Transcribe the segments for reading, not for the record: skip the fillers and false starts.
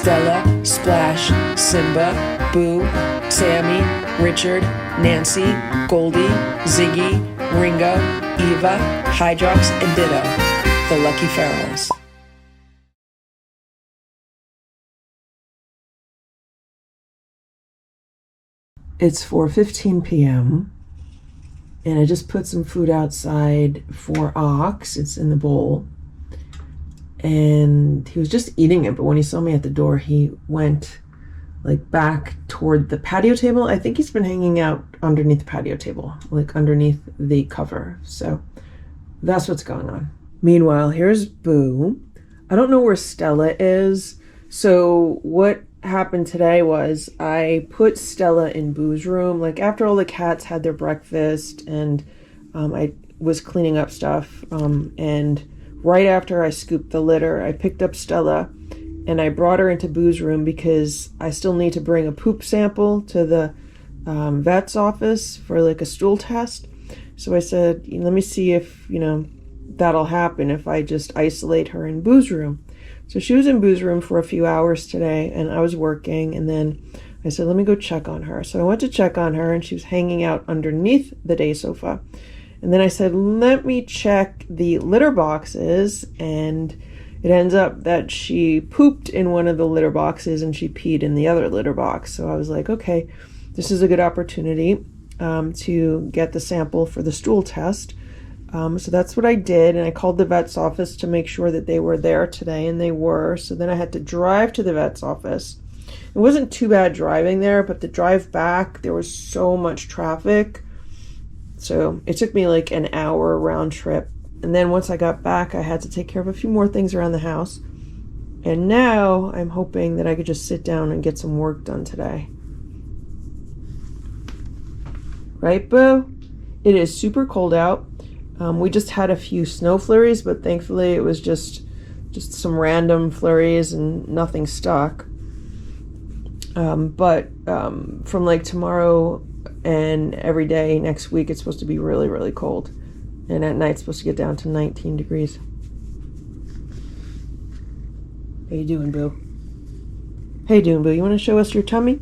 Stella, Splash, Simba, Boo, Sammy, Richard, Nancy, Goldie, Ziggy, Ringo, Eva, Hydrox, and Ditto, the Lucky Ferals. It's 4:15 p.m. and I just put some food outside for Ox. It's in the bowl. And he was just eating it, but when he saw me at the door, he went like back toward the patio table. I think he's been hanging out underneath the patio table, like underneath the cover. So that's what's going on. Meanwhile, here's Boo. I don't know where Stella is. So what happened today was I put Stella in Boo's room, like after all the cats had their breakfast, and I was cleaning up stuff, and right after I scooped the litter, I picked up Stella and I brought her into Boo's room because I still need to bring a poop sample to the vet's office for like a stool test. So I said, let me see if, that'll happen if I just isolate her in Boo's room. So she was in Boo's room for a few hours today and I was working, and then I said, let me go check on her. So I went to check on her and she was hanging out underneath the day sofa. And then I said, let me check the litter boxes, and it ends up that she pooped in one of the litter boxes and she peed in the other litter box. So I was like, okay, this is a good opportunity to get the sample for the stool test. So that's what I did, and I called the vet's office to make sure that they were there today, and they were. So then I had to drive to the vet's office. It wasn't too bad driving there, but the drive back, there was so much traffic. So it took me like an hour round trip. And then once I got back, I had to take care of a few more things around the house. And now I'm hoping that I could just sit down and get some work done today. Right, Boo? It is super cold out. We just had a few snow flurries, but thankfully it was just some random flurries and nothing stuck. But from like tomorrow and every day next week, it's supposed to be really, really cold. And at night, it's supposed to get down to 19 degrees. How you doing, Boo? How you doing, Boo? You want to show us your tummy?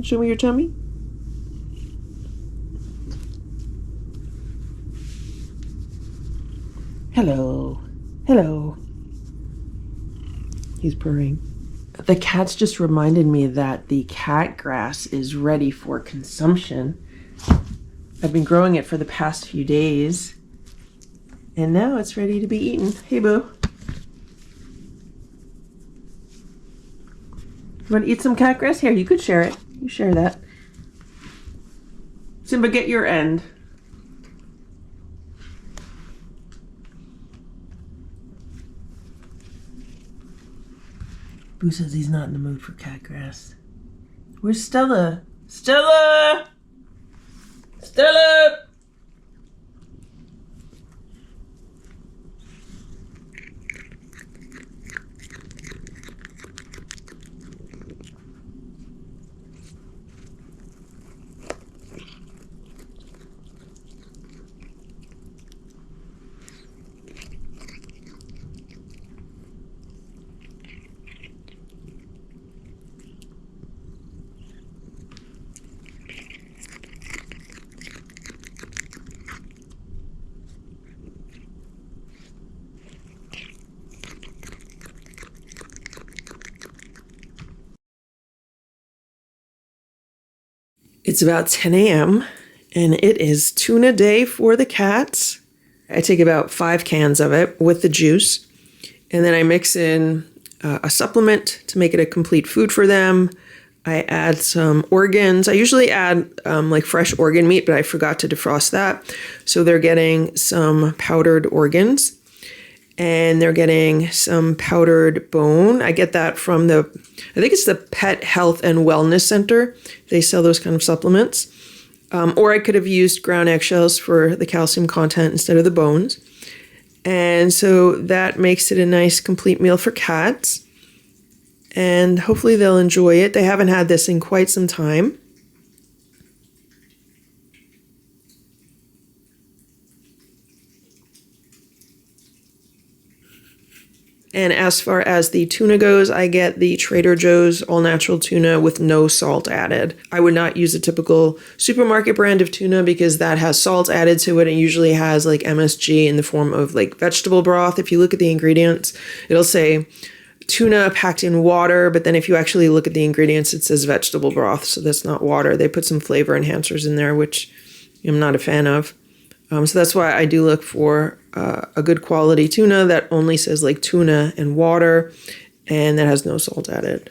Show me your tummy? Hello. Hello. He's purring. The cats just reminded me that the cat grass is ready for consumption. I've been growing it for the past few days, and now it's ready to be eaten. Hey, Boo. You want to eat some cat grass? Here, you could share it. You share that. Simba, get your end. Boo says he's not in the mood for cat grass. Where's Stella? Stella! Stella! It's about 10 a.m. and it is tuna day for the cats. I take about 5 cans of it with the juice, and then I mix in a supplement to make it a complete food for them. I add some organs. I usually add like fresh organ meat, but I forgot to defrost that. So they're getting some powdered organs, and they're getting some powdered bone. I get that from I think it's the Pet Health and Wellness Center. They sell those kind of supplements. Or I could have used ground eggshells for the calcium content instead of the bones. And so that makes it a nice complete meal for cats. And hopefully they'll enjoy it. They haven't had this in quite some time. And as far as the tuna goes, I get the Trader Joe's all-natural tuna with no salt added. I would not use a typical supermarket brand of tuna because that has salt added to it and usually has like MSG in the form of like vegetable broth. If you look at the ingredients, it'll say tuna packed in water, but then if you actually look at the ingredients, it says vegetable broth, so that's not water. They put some flavor enhancers in there, which I'm not a fan of. So that's why I do look for a good quality tuna that only says like tuna and water and that has no salt added.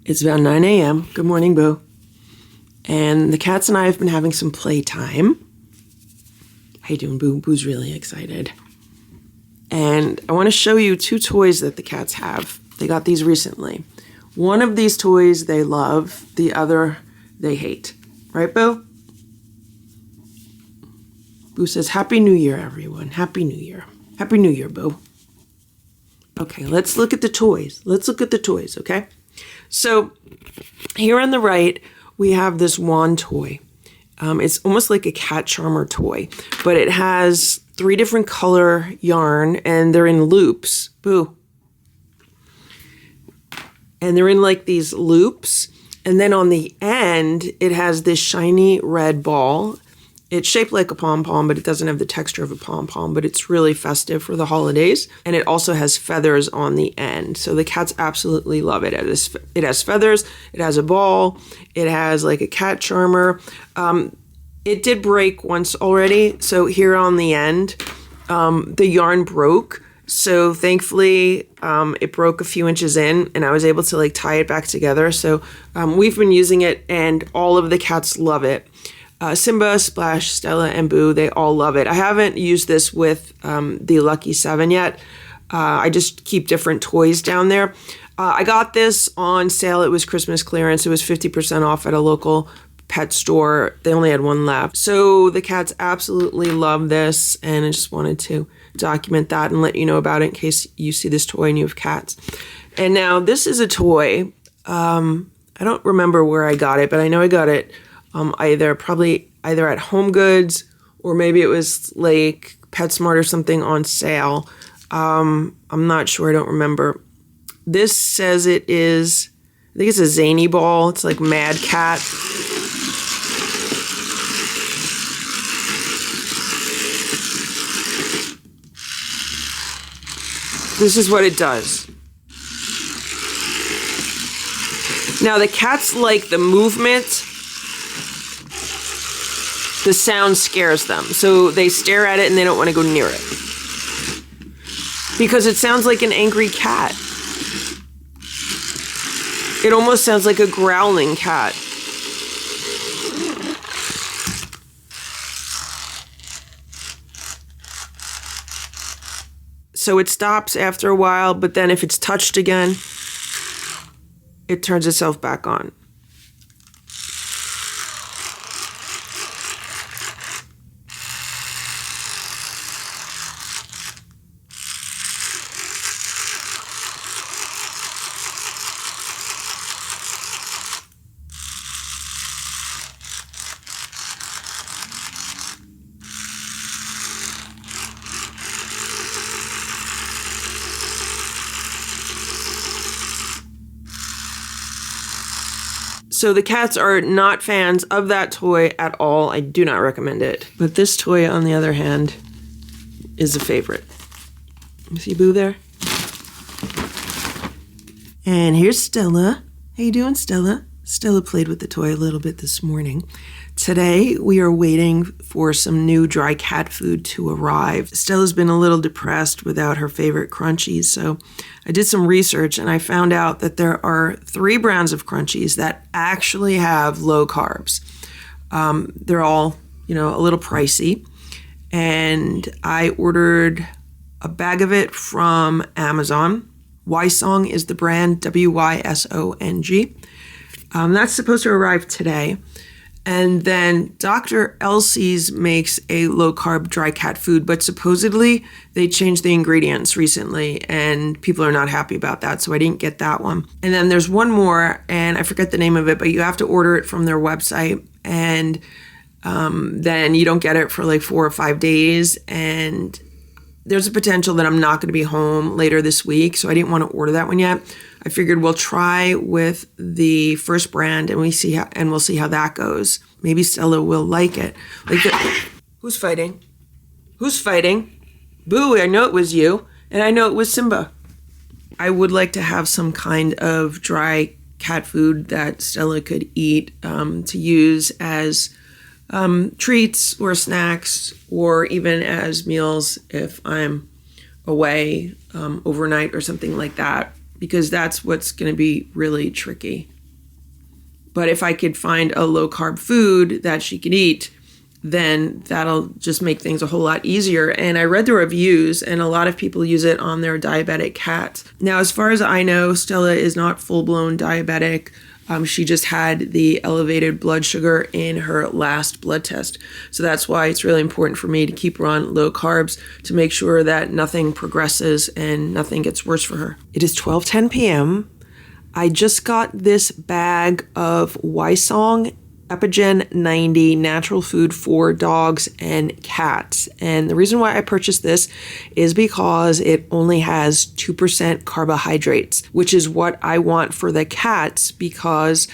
It's about 9 a.m. Good morning, Boo. And the cats and I have been having some playtime. How you doing, Boo? Boo's really excited. And I want to show you two toys that the cats have. They got these recently. One of these toys they love, the other they hate. Right, Boo? Boo says, Happy New Year, everyone. Happy New Year. Happy New Year, Boo. Okay, let's look at the toys. Let's look at the toys, okay? So here on the right, we have this wand toy. It's almost like a cat charmer toy, but it has 3 different color yarn and they're in loops. Boo. And they're in like these loops. And then on the end, it has this shiny red ball. It's shaped like a pom-pom, but it doesn't have the texture of a pom-pom, but it's really festive for the holidays. And it also has feathers on the end. So the cats absolutely love it. It has feathers, it has a ball, it has like a cat charmer. It did break once already. So here on the end, the yarn broke. So thankfully, it broke a few inches in and I was able to like tie it back together. So we've been using it and all of the cats love it. Simba, Splash, Stella, and Boo, they all love it. I haven't used this with the Lucky 7 yet. I just keep different toys down there. I got this on sale. It was Christmas clearance. It was 50% off at a local pet store. They only had one left. So the cats absolutely love this, and I just wanted to document that and let you know about it in case you see this toy and you have cats. And now this is a toy. I don't remember where I got it, but I know I got it either at Home Goods or maybe it was like PetSmart or something on sale. I'm not sure. I don't remember. This says it is, I think it's a zany ball. It's like Mad Cat. This is what it does. Now the cats like the movement. The sound scares them, so they stare at it and they don't want to go near it. Because it sounds like an angry cat. It almost sounds like a growling cat. So it stops after a while, but then if it's touched again, it turns itself back on. So the cats are not fans of that toy at all. I do not recommend it. But this toy, on the other hand, is a favorite. You see Boo there? And here's Stella. How you doing, Stella? Stella played with the toy a little bit this morning. Today, we are waiting for some new dry cat food to arrive. Stella's been a little depressed without her favorite crunchies, so I did some research and I found out that there are 3 brands of crunchies that actually have low carbs. They're all, a little pricey, and I ordered a bag of it from Amazon. Wysong is the brand, Wysong. That's supposed to arrive today. And then Dr. Elsie's makes a low-carb dry cat food, but supposedly they changed the ingredients recently, and people are not happy about that, so I didn't get that one. And then there's one more, and I forget the name of it, but you have to order it from their website, and then you don't get it for like 4 or 5 days, and there's a potential that I'm not going to be home later this week, so I didn't want to order that one yet. I figured we'll try with the first brand and we'll see how that goes. Maybe Stella will like it. Who's fighting? Who's fighting? Boo, I know it was you, and I know it was Simba. I would like to have some kind of dry cat food that Stella could eat to use as treats or snacks, or even as meals if I'm away overnight or something like that, because that's what's going to be really tricky. But if I could find a low-carb food that she could eat, then that'll just make things a whole lot easier. And I read the reviews, and a lot of people use it on their diabetic cats. Now, as far as I know, Stella is not full-blown diabetic. She just had the elevated blood sugar in her last blood test. So that's why it's really important for me to keep her on low carbs to make sure that nothing progresses and nothing gets worse for her. It is 12:10 p.m. I just got this bag of Wysong Epigen 90 natural food for dogs and cats. And the reason why I purchased this is because it only has 2% carbohydrates, which is what I want for the cats, because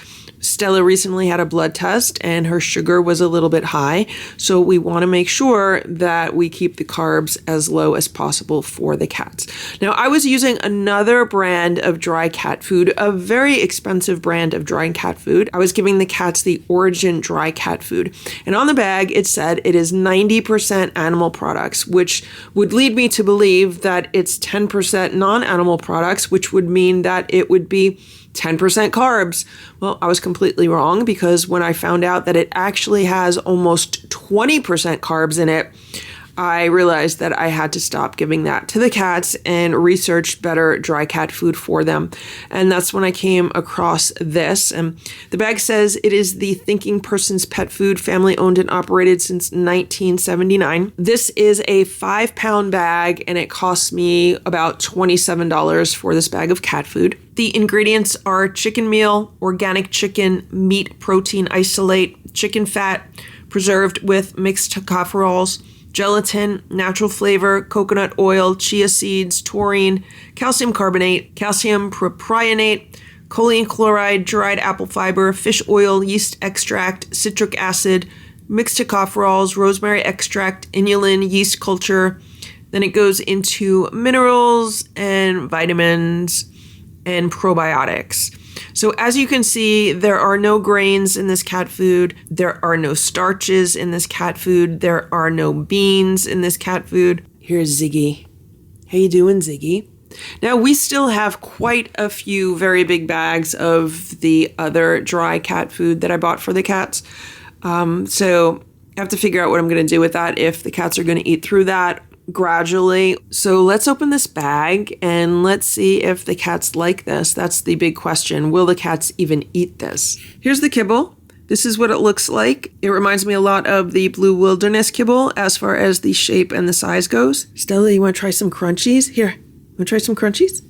Stella recently had a blood test and her sugar was a little bit high. So we want to make sure that we keep the carbs as low as possible for the cats. Now, I was using another brand of dry cat food, a very expensive brand of dry cat food. I was giving the cats the Origin dry cat food. And on the bag, it said it is 90% animal products, which would lead me to believe that it's 10% non-animal products, which would mean that it would be 10% carbs. Well, I was completely wrong, because when I found out that it actually has almost 20% carbs in it, I realized that I had to stop giving that to the cats and research better dry cat food for them. And that's when I came across this. And the bag says it is the Thinking Person's Pet Food, family owned and operated since 1979. This is a 5-pound bag and it costs me about $27 for this bag of cat food. The ingredients are chicken meal, organic chicken, meat protein isolate, chicken fat, preserved with mixed tocopherols, gelatin, natural flavor, coconut oil, chia seeds, taurine, calcium carbonate, calcium propionate, choline chloride, dried apple fiber, fish oil, yeast extract, citric acid, mixed tocopherols, rosemary extract, inulin, yeast culture. Then it goes into minerals and vitamins and probiotics. So as you can see, there are no grains in this cat food. There are no starches in this cat food. There are no beans in this cat food. Here's Ziggy. How you doing, Ziggy? Now, we still have quite a few very big bags of the other dry cat food that I bought for the cats. So I have to figure out what I'm going to do with that, if the cats are going to eat through that gradually. So let's open this bag and let's see if the cats like this. That's the big question. Will the cats even eat this? Here's the kibble. This is what it looks like. It reminds me a lot of the Blue Wilderness kibble as far as the shape and the size goes. Stella, you want to try some crunchies? Here, want to try some crunchies?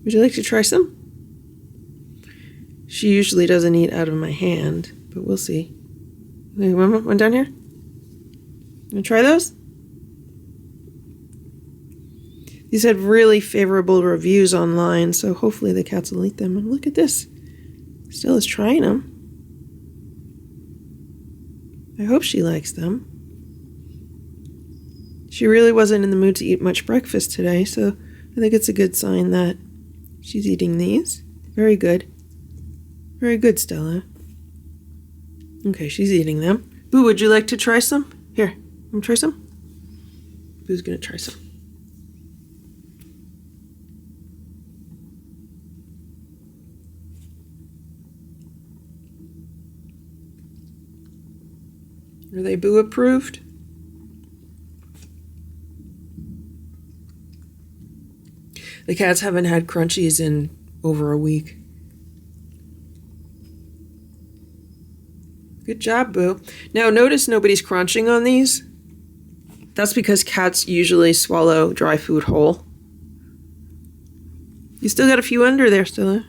Would you like to try some? She usually doesn't eat out of my hand, but we'll see. Wait, one down here? You want to try those? These had really favorable reviews online, so hopefully the cats will eat them. And look at this. Stella's trying them. I hope she likes them. She really wasn't in the mood to eat much breakfast today, so I think it's a good sign that she's eating these. Very good. Very good, Stella. Okay, she's eating them. Boo, would you like to try some? Here. Want to try some? Who's going to try some? Are they Boo approved? The cats haven't had crunchies in over a week. Good job, Boo. Now notice nobody's crunching on these. That's because cats usually swallow dry food whole. You still got a few under there, Stella.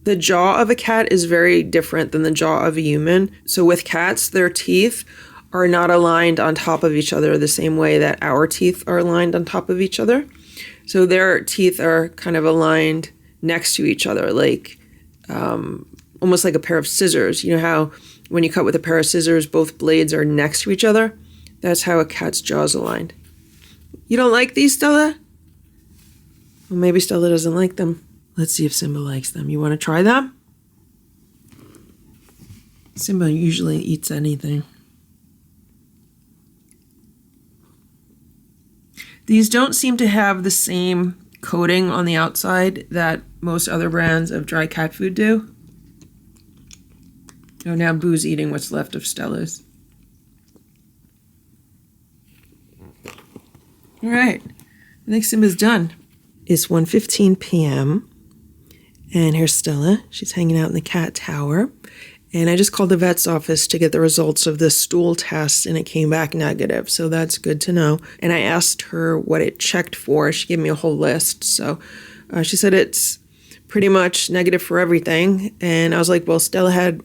The jaw of a cat is very different than the jaw of a human. So with cats, their teeth are not aligned on top of each other the same way that our teeth are aligned on top of each other. So their teeth are kind of aligned next to each other, like almost like a pair of scissors. You know how when you cut with a pair of scissors, both blades are next to each other? That's how a cat's jaw is aligned. You don't like these, Stella? Well, maybe Stella doesn't like them. Let's see if Simba likes them. You want to try them? Simba usually eats anything. These don't seem to have the same coating on the outside that most other brands of dry cat food do. Oh, now Boo's eating what's left of Stella's. All right, I think Simba's done. It's 1:15 p.m. and here's Stella. She's hanging out in the cat tower. And I just called the vet's office to get the results of the stool test, and it came back negative, so that's good to know. And I asked her what it checked for. She gave me a whole list. So she said it's pretty much negative for everything. And I was like, well, Stella had,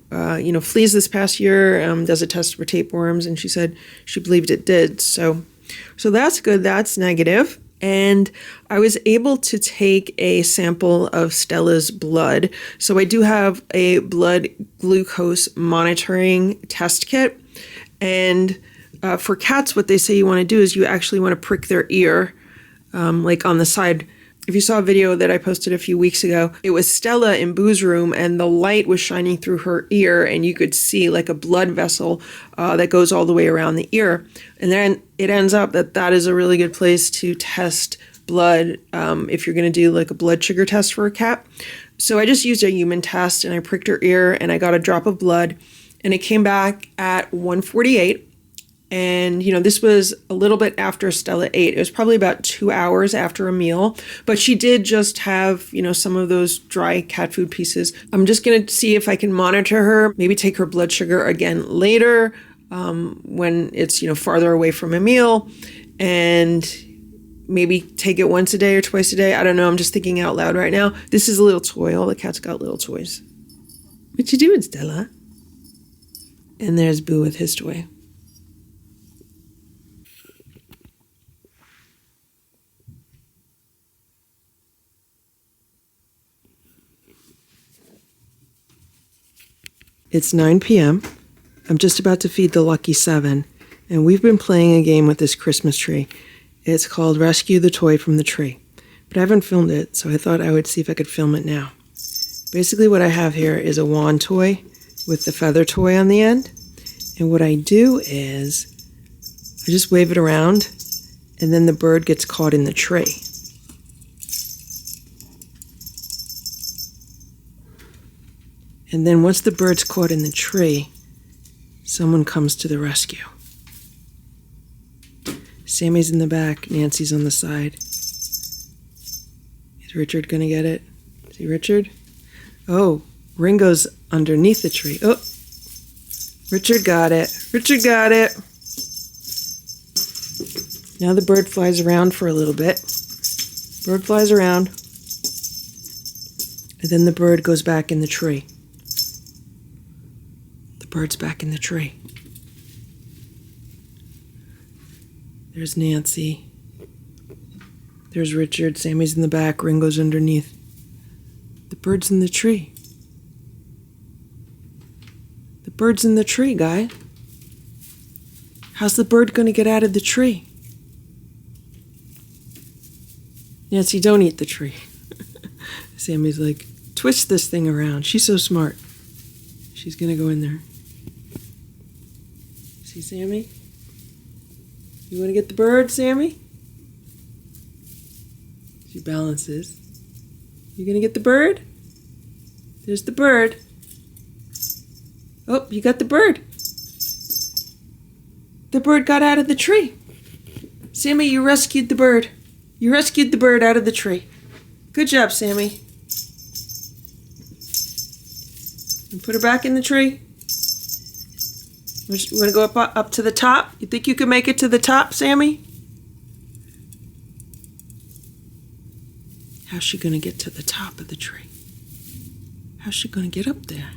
fleas this past year. Does it test for tapeworms? And she said she believed it did. So that's good. That's negative. And I was able to take a sample of Stella's blood. So I do have a blood glucose monitoring test kit. And for cats, what they say you want to do is you actually want to prick their ear, like on the side. If you saw a video that I posted a few weeks ago, it was Stella in Boo's room and the light was shining through her ear and you could see like a blood vessel that goes all the way around the ear. And then it ends up that that is a really good place to test blood if you're going to do like a blood sugar test for a cat. So I just used a human test and I pricked her ear and I got a drop of blood and it came back at 148. And, you know, this was a little bit after Stella ate. It was probably about 2 hours after a meal. But she did just have, you know, some of those dry cat food pieces. I'm just going to see if I can monitor her, maybe take her blood sugar again later when it's, you know, farther away from a meal. And maybe take it once a day or twice a day. I don't know. I'm just thinking out loud right now. This is a little toy. All the cats got little toys. What you doing, Stella? And there's Boo with his toy. It's 9 p.m. I'm just about to feed the lucky 7, and we've been playing a game with this Christmas tree. It's called Rescue the Toy from the Tree, but I haven't filmed it, so I thought I would see if I could film it now. Basically what I have here is a wand toy with the feather toy on the end, and what I do is I just wave it around, and then the bird gets caught in the tree. And then once the bird's caught in the tree, someone comes to the rescue. Sammy's in the back, Nancy's on the side. Is Richard gonna get it? See Richard? Oh, Ringo's underneath the tree. Oh, Richard got it. Richard got it. Now the bird flies around for a little bit. Bird flies around. And then the bird goes back in the tree. Bird's back in the tree. There's Nancy. There's Richard. Sammy's in the back. Ringo's underneath. The bird's in the tree. The bird's in the tree, guy. How's the bird going to get out of the tree? Nancy, don't eat the tree. Sammy's like, twist this thing around. She's so smart. She's going to go in there. See, Sammy? You want to get the bird, Sammy? She balances. You going to get the bird? There's the bird. Oh, you got the bird. The bird got out of the tree. Sammy, you rescued the bird. You rescued the bird out of the tree. Good job, Sammy. And put her back in the tree. You want to go up to the top? You think you can make it to the top, Sammy? How's she going to get to the top of the tree? How's she going to get up there?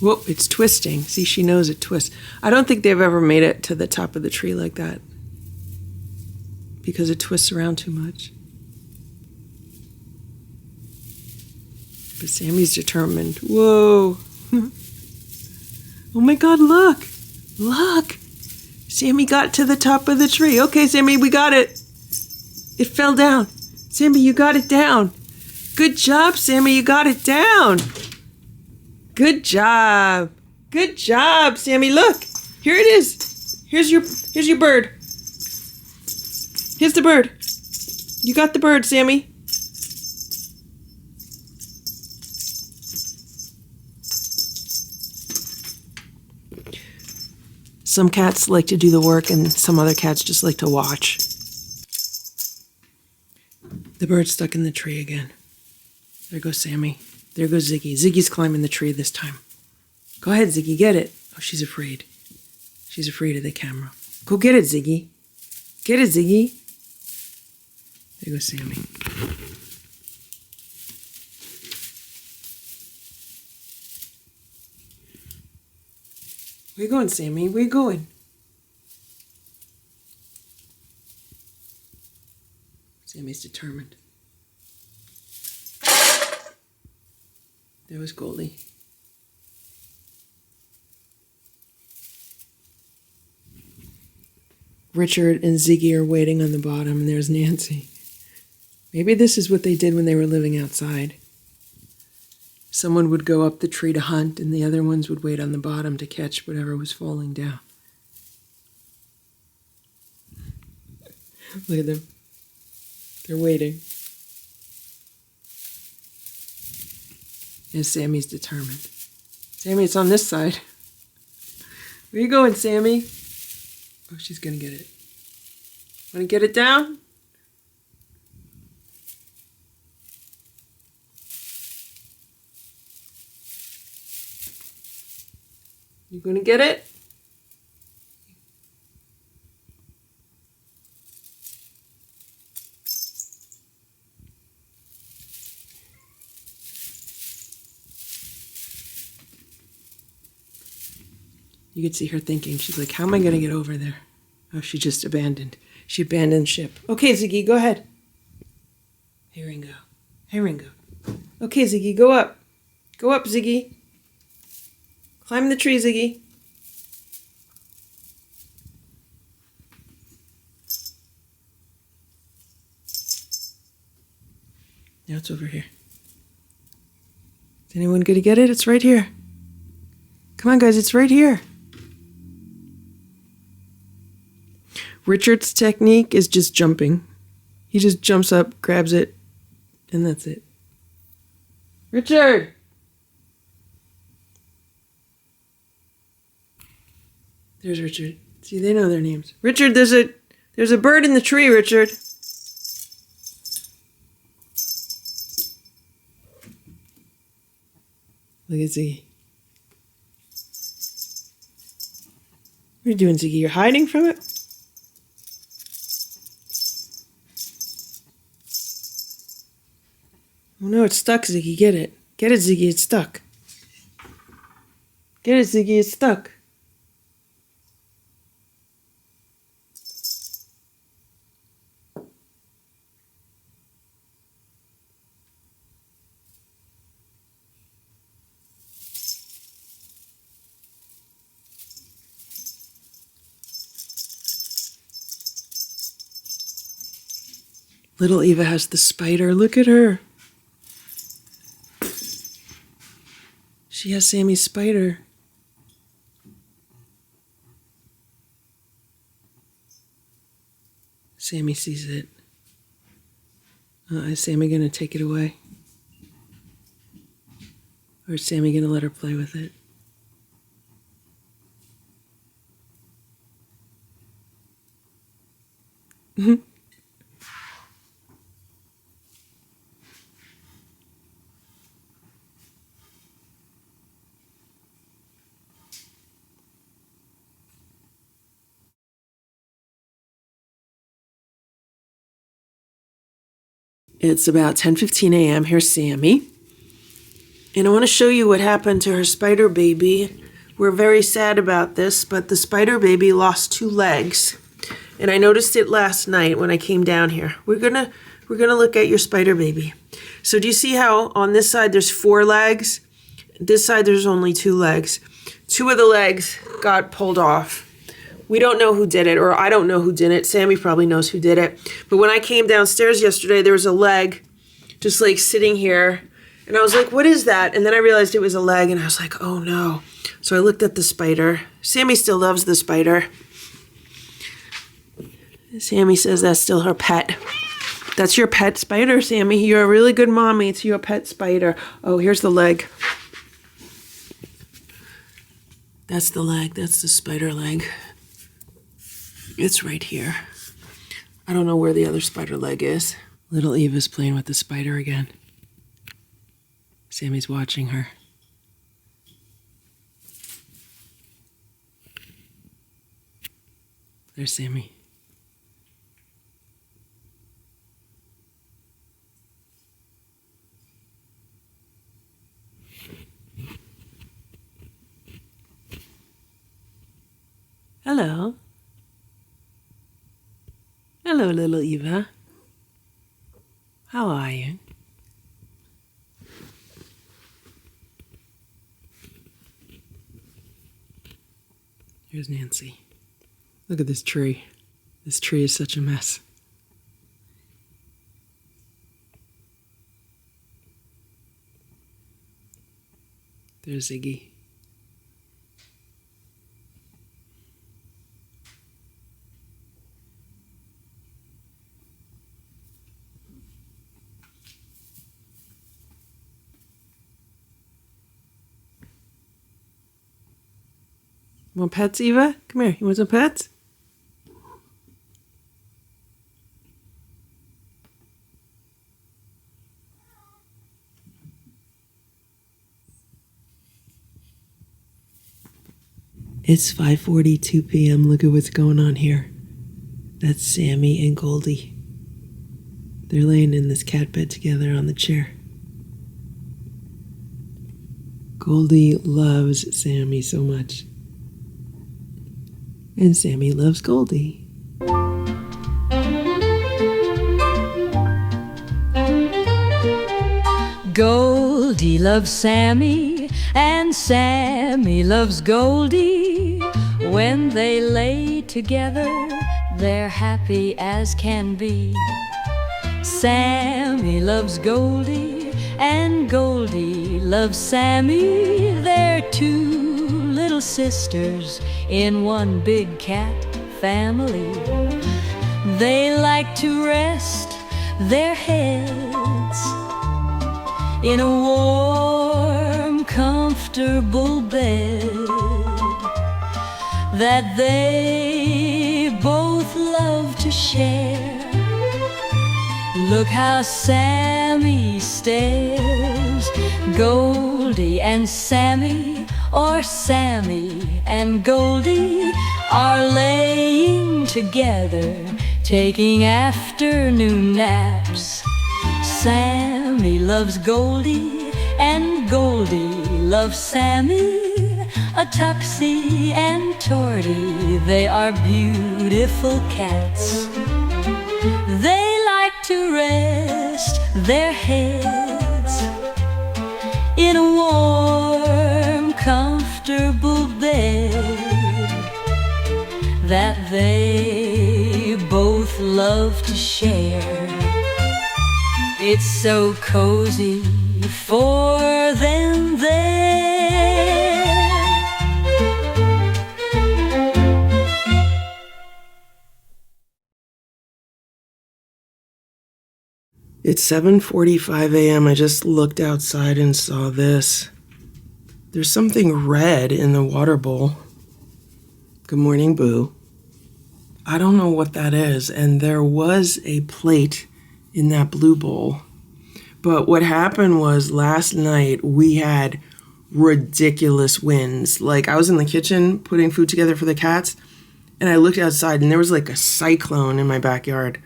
Whoa, it's twisting. See, she knows it twists. I don't think they've ever made it to the top of the tree like that because it twists around too much. But Sammy's determined. Whoa. Oh my God, look. Look. Sammy got to the top of the tree. Okay, Sammy, we got it. It fell down. Sammy, you got it down. Good job, Sammy, you got it down. Good job. Good job, Sammy. Look. Here it is. Here's your bird. Here's the bird. You got the bird, Sammy. Some cats like to do the work and some other cats just like to watch. The bird's stuck in the tree again. There goes Sammy. There goes Ziggy. Ziggy's climbing the tree this time. Go ahead, Ziggy, get it. Oh, she's afraid. She's afraid of the camera. Go get it, Ziggy. Get it, Ziggy. There goes Sammy. Where you going, Sammy? Where you going? Sammy's determined. There was Goldie. Richard and Ziggy are waiting on the bottom, and there's Nancy. Maybe this is what they did when they were living outside. Someone would go up the tree to hunt, and the other ones would wait on the bottom to catch whatever was falling down. Look at them. They're waiting. And Sammy's determined. Sammy, it's on this side. Where you going, Sammy? Oh, she's gonna get it. Want to get it down? You gonna get it? You could see her thinking. She's like, how am I gonna get over there? Oh, she just abandoned. She abandoned ship. Okay, Ziggy, go ahead. Hey, Ringo. Hey, Ringo. Okay, Ziggy, go up. Go up, Ziggy. Climb the tree, Ziggy. Now it's over here. Is anyone going to get it? It's right here. Come on, guys, it's right here. Richard's technique is just jumping. He just jumps up, grabs it, and that's it. Richard! There's Richard. See, they know their names. Richard, there's a bird in the tree, Richard. Look at Ziggy. What are you doing, Ziggy? You're hiding from it? Oh no, it's stuck, Ziggy. Get it. Get it, Ziggy. It's stuck. Get it, Ziggy. It's stuck. Little Eva has the spider. Look at her. She has Sammy's spider. Sammy sees it. Is Sammy going to take it away? Or is Sammy going to let her play with it? It's about 10:15 a.m. Here's Sammy. And I want to show you what happened to her spider baby. We're very sad about this, but the spider baby lost 2 legs. And I noticed it last night when I came down here. We're gonna look at your spider baby. So do you see how on this side there's 4 legs? This side there's only 2 legs. 2 of the legs got pulled off. We don't know who did it, or I don't know who did it. Sammy probably knows who did it. But when I came downstairs yesterday, there was a leg just like sitting here. And I was like, what is that? And then I realized it was a leg, and I was like, oh no. So I looked at the spider. Sammy still loves the spider. Sammy says that's still her pet. That's your pet spider, Sammy. You're a really good mommy. It's your pet spider. Oh, here's the leg. That's the leg. That's the spider leg. It's right here. I don't know where the other spider leg is. Little Eva's playing with the spider again. Sammy's watching her. There's Sammy. Hello, little Eva. How are you? Here's Nancy. Look at this tree. This tree is such a mess. There's Ziggy. Want pets, Eva? Come here. You want some pets? It's 5:42 p.m. Look at what's going on here. That's Sammy and Goldie. They're laying in this cat bed together on the chair. Goldie loves Sammy so much. And Sammy loves Goldie. Goldie loves Sammy, and Sammy loves Goldie. When they lay together, they're happy as can be. Sammy loves Goldie, and Goldie loves Sammy. They're two little sisters in one big cat family. They like to rest their heads in a warm, comfortable bed that they both love to share. Look how Sammy stares. Goldie and Sammy, or Sammy and Goldie, are laying together, taking afternoon naps. Sammy loves Goldie, and Goldie loves Sammy. A Tuxie and Torty, they are beautiful cats. They like to rest their heads in a warm, comfortable bed that they both love to share. It's so cozy for them there. It's 7:45 a.m. I just looked outside and saw this. There's something red in the water bowl. Good morning, Boo. I don't know what that is, and there was a plate in that blue bowl. But what happened was last night we had ridiculous winds. Like, I was in the kitchen putting food together for the cats, and I looked outside and there was like a cyclone in my backyard.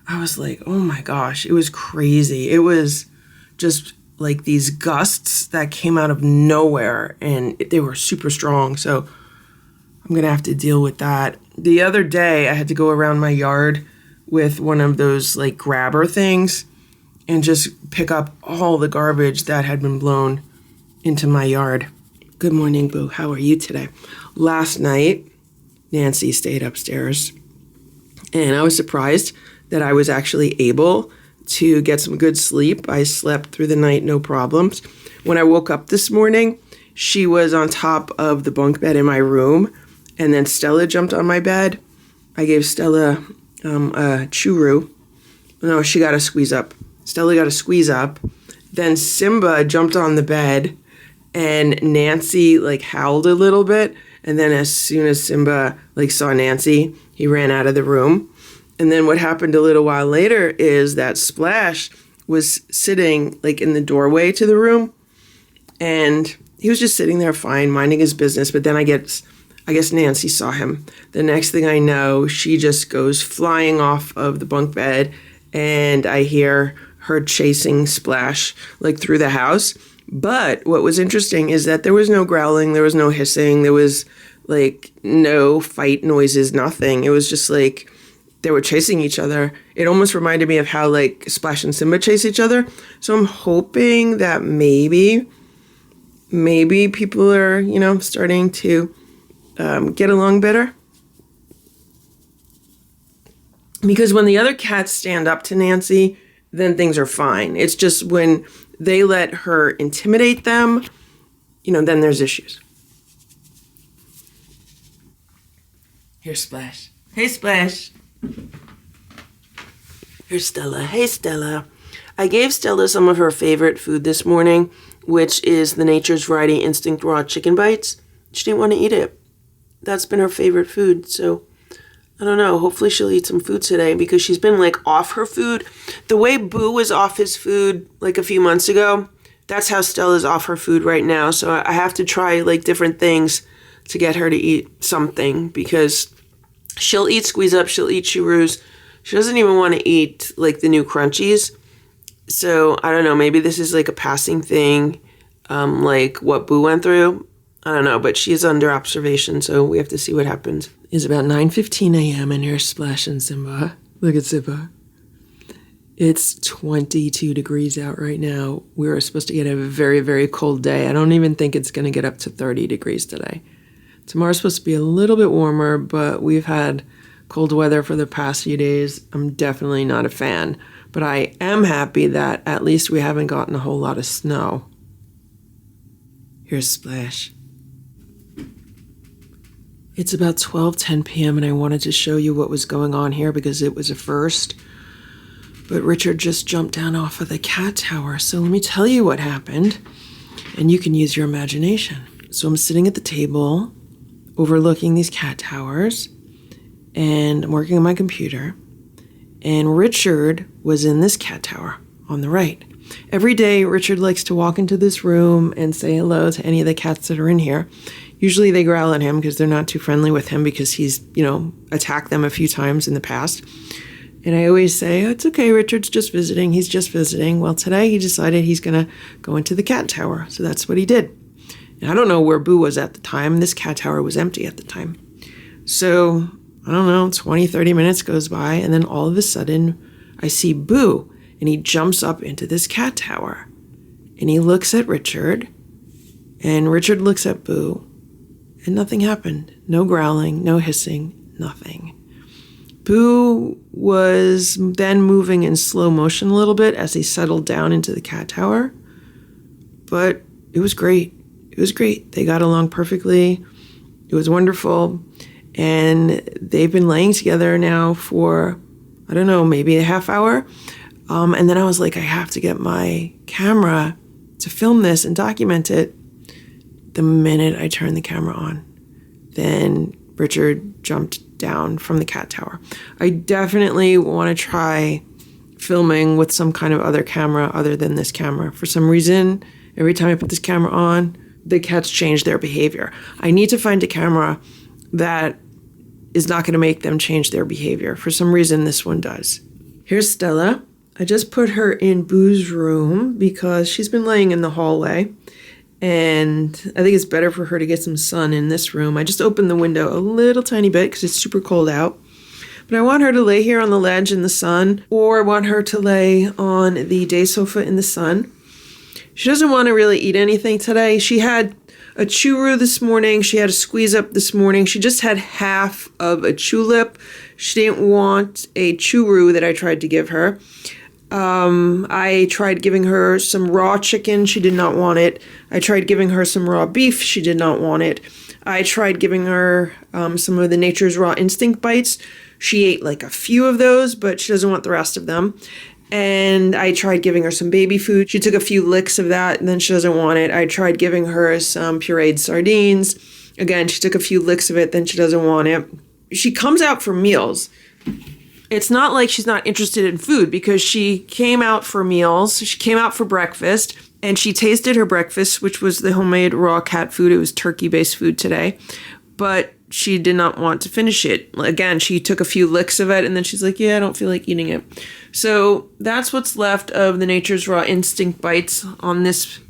I was like, oh my gosh, it was crazy. It was just like these gusts that came out of nowhere, and they were super strong. So I'm going to have to deal with that. The other day I had to go around my yard with one of those like grabber things and just pick up all the garbage that had been blown into my yard. Good morning, Boo. How are you today? Last night, Nancy stayed upstairs, and I was surprised that I was actually able to get some good sleep. I slept through the night, no problems. When I woke up this morning, she was on top of the bunk bed in my room, and then Stella jumped on my bed. I gave Stella a churu. No, she got a squeeze up. Stella got a squeeze up. Then Simba jumped on the bed, and Nancy like howled a little bit. And then as soon as Simba like saw Nancy, he ran out of the room. And then what happened a little while later is that Splash was sitting like in the doorway to the room, and he was just sitting there fine, minding his business. But then I guess Nancy saw him. The next thing I know, she just goes flying off of the bunk bed, and I hear her chasing Splash like through the house. But what was interesting is that there was no growling, there was no hissing, there was like no fight noises, nothing. It was just like they were chasing each other. It almost reminded me of how like Splash and Simba chase each other. So I'm hoping that maybe people are, you know, starting to get along better. Because when the other cats stand up to Nancy, then things are fine. It's just when they let her intimidate them, you know, then there's issues. Here's Splash. Hey, Splash. Here's Stella. Hey, Stella. I gave Stella some of her favorite food this morning, which is the Nature's Variety Instinct Raw Chicken Bites. She didn't want to eat it. That's been her favorite food, so I don't know. Hopefully she'll eat some food today because she's been like off her food. The way Boo was off his food like a few months ago, that's how Stella's off her food right now. So I have to try like different things to get her to eat something because she'll eat Squeeze Up, she'll eat Cheeroos. She doesn't even want to eat like the new Crunchies. So I don't know, maybe this is like a passing thing, like what Boo went through. I don't know, but she's under observation, so we have to see what happens. It's about 9:15 a.m. and here's Splash and Simba. Look at Simba. It's 22 degrees out right now. We were supposed to get a very, very cold day. I don't even think it's going to get up to 30 degrees today. Tomorrow's supposed to be a little bit warmer, but we've had cold weather for the past few days. I'm definitely not a fan, but I am happy that at least we haven't gotten a whole lot of snow. Here's Splash. It's about 12:10 p.m. and I wanted to show you what was going on here because it was a first. But Richard just jumped down off of the cat tower. So let me tell you what happened and you can use your imagination. So I'm sitting at the table overlooking these cat towers and I'm working on my computer. And Richard was in this cat tower on the right. Every day, Richard likes to walk into this room and say hello to any of the cats that are in here. Usually they growl at him because they're not too friendly with him because he's, you know, attacked them a few times in the past. And I always say, oh, it's okay, Richard's just visiting. He's just visiting. Well, today he decided he's going to go into the cat tower. So that's what he did. And I don't know where Boo was at the time. This cat tower was empty at the time. So, I don't know, 20, 30 minutes goes by. And then all of a sudden, I see Boo. And he jumps up into this cat tower. And he looks at Richard. And Richard looks at Boo. And nothing happened. No growling, no hissing, nothing. Boo was then moving in slow motion a little bit as he settled down into the cat tower. But it was great. It was great. They got along perfectly. It was wonderful. And they've been laying together now for, I don't know, maybe a half hour. And then I was like, I have to get my camera to film this and document it. The minute I turned the camera on, then Richard jumped down from the cat tower. I definitely want to try filming with some kind of other camera other than this camera. For some reason, every time I put this camera on, the cats change their behavior. I need to find a camera that is not going to make them change their behavior. For some reason, this one does. Here's Stella. I just put her in Boo's room because she's been laying in the hallway. And I think it's better for her to get some sun in this room. I just opened the window a little tiny bit because it's super cold out. But I want her to lay here on the ledge in the sun, or I want her to lay on the day sofa in the sun. She doesn't want to really eat anything today. She had a churro this morning. She had a Squeeze Up this morning. She just had half of a Chulip. She didn't want a churro that I tried to give her. I tried giving her some raw chicken. She did not want it. I tried giving her some raw beef. She did not want it. I tried giving her some of the Nature's Raw Instinct bites. She ate like a few of those, but she doesn't want the rest of them. And I tried giving her some baby food. She took a few licks of that, and then she doesn't want it. I tried giving her some pureed sardines. Again, she took a few licks of it, then she doesn't want it. She comes out for meals. It's not like she's not interested in food because she came out for meals. She came out for breakfast and she tasted her breakfast, which was the homemade raw cat food. It was turkey-based food today, but she did not want to finish it. Again, she took a few licks of it and then she's like, yeah, I don't feel like eating it. So that's what's left of the Nature's Raw Instinct bites on this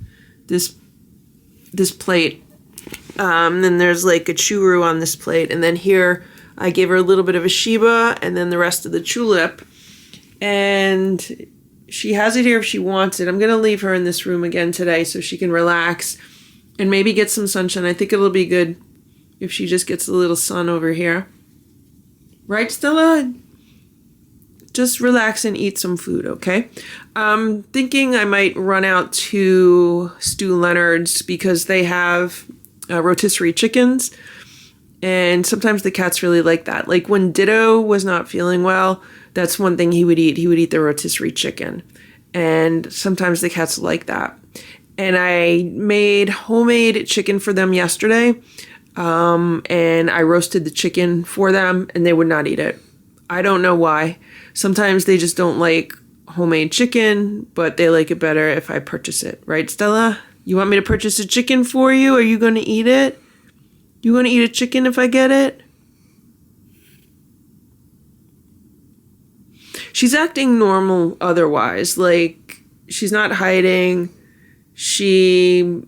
plate. Then there's like a churro on this plate. And then here I gave her a little bit of a Sheba and then the rest of the tulip. And she has it here if she wants it. I'm going to leave her in this room again today so she can relax and maybe get some sunshine. I think it'll be good if she just gets a little sun over here. Right, Stella? Just relax and eat some food, okay? I'm thinking I might run out to Stu Leonard's because they have rotisserie chickens. And sometimes the cats really like that. Like when Ditto was not feeling well, that's one thing he would eat. He would eat the rotisserie chicken. And sometimes the cats like that. And I made homemade chicken for them yesterday. And I roasted the chicken for them and they would not eat it. I don't know why. Sometimes they just don't like homemade chicken, but they like it better if I purchase it. Right, Stella? You want me to purchase a chicken for you? Are you going to eat it? You going to eat a chicken if I get it? She's acting normal otherwise. Like, she's not hiding. She's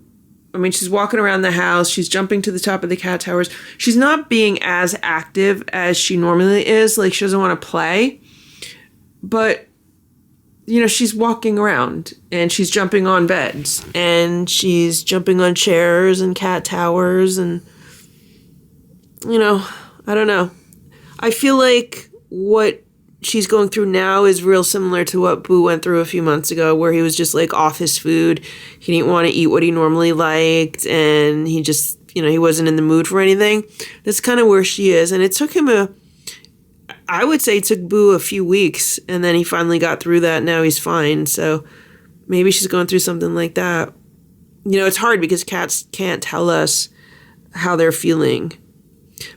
walking around the house. She's jumping to the top of the cat towers. She's not being as active as she normally is. Like, she doesn't want to play. But, you know, she's walking around and she's jumping on beds and she's jumping on chairs and cat towers and, you know, I don't know. I feel like what she's going through now is real similar to what Boo went through a few months ago, where he was just like off his food. He didn't want to eat what he normally liked and he just, you know, he wasn't in the mood for anything. That's kind of where she is. And it took him I would say it took Boo a few weeks and then he finally got through that. Now he's fine. So maybe she's going through something like that. You know, it's hard because cats can't tell us how they're feeling.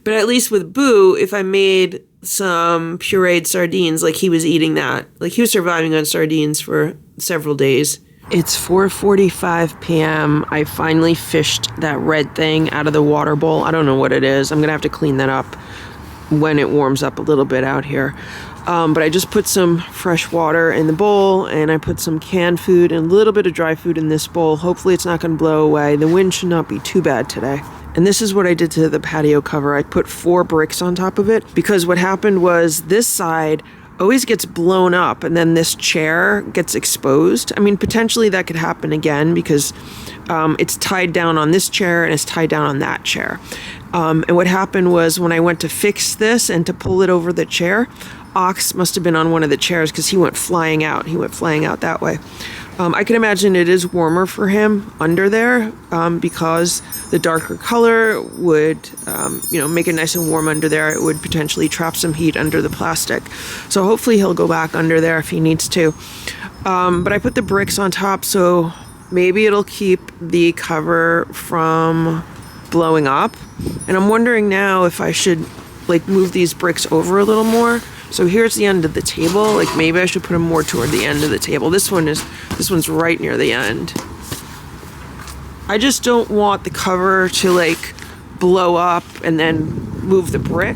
But at least with Boo, if I made some pureed sardines, like he was eating that. Like he was surviving on sardines for several days. It's 4:45 p.m. I finally fished that red thing out of the water bowl. I don't know what it is. I'm going to have to clean that up when it warms up a little bit out here. But I just put some fresh water in the bowl and I put some canned food and a little bit of dry food in this bowl. Hopefully it's not going to blow away. The wind should not be too bad today. And this is what I did to the patio cover. I put 4 bricks on top of it because what happened was this side always gets blown up and then this chair gets exposed. I mean, potentially that could happen again because it's tied down on this chair and it's tied down on that chair. And what happened was when I went to fix this and to pull it over the chair, Ox must have been on one of the chairs because he went flying out. He went flying out that way. I can imagine it is warmer for him under there because the darker color would, make it nice and warm under there. It would potentially trap some heat under the plastic. So hopefully he'll go back under there if he needs to. But I put the bricks on top, so maybe it'll keep the cover from blowing up. And I'm wondering now if I should move these bricks over a little more. So here's the end of the table. Maybe I should put them more toward the end of the table. This one's right near the end. I just don't want the cover to blow up and then move the brick.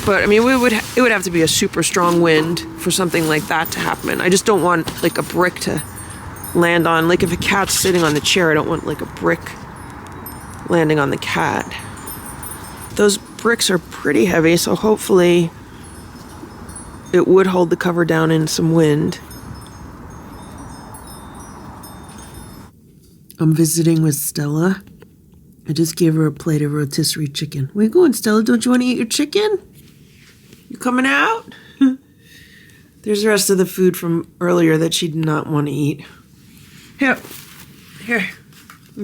But I mean, it would have to be a super strong wind for something like that to happen. I just don't want a brick to land on. If a cat's sitting on the chair, I don't want a brick landing on the cat. Those bricks are pretty heavy, so hopefully it would hold the cover down in some wind. I'm visiting with Stella. I just gave her a plate of rotisserie chicken. Where you going, Stella? Don't you want to eat your chicken? You coming out? There's the rest of the food from earlier that she did not want to eat. Here.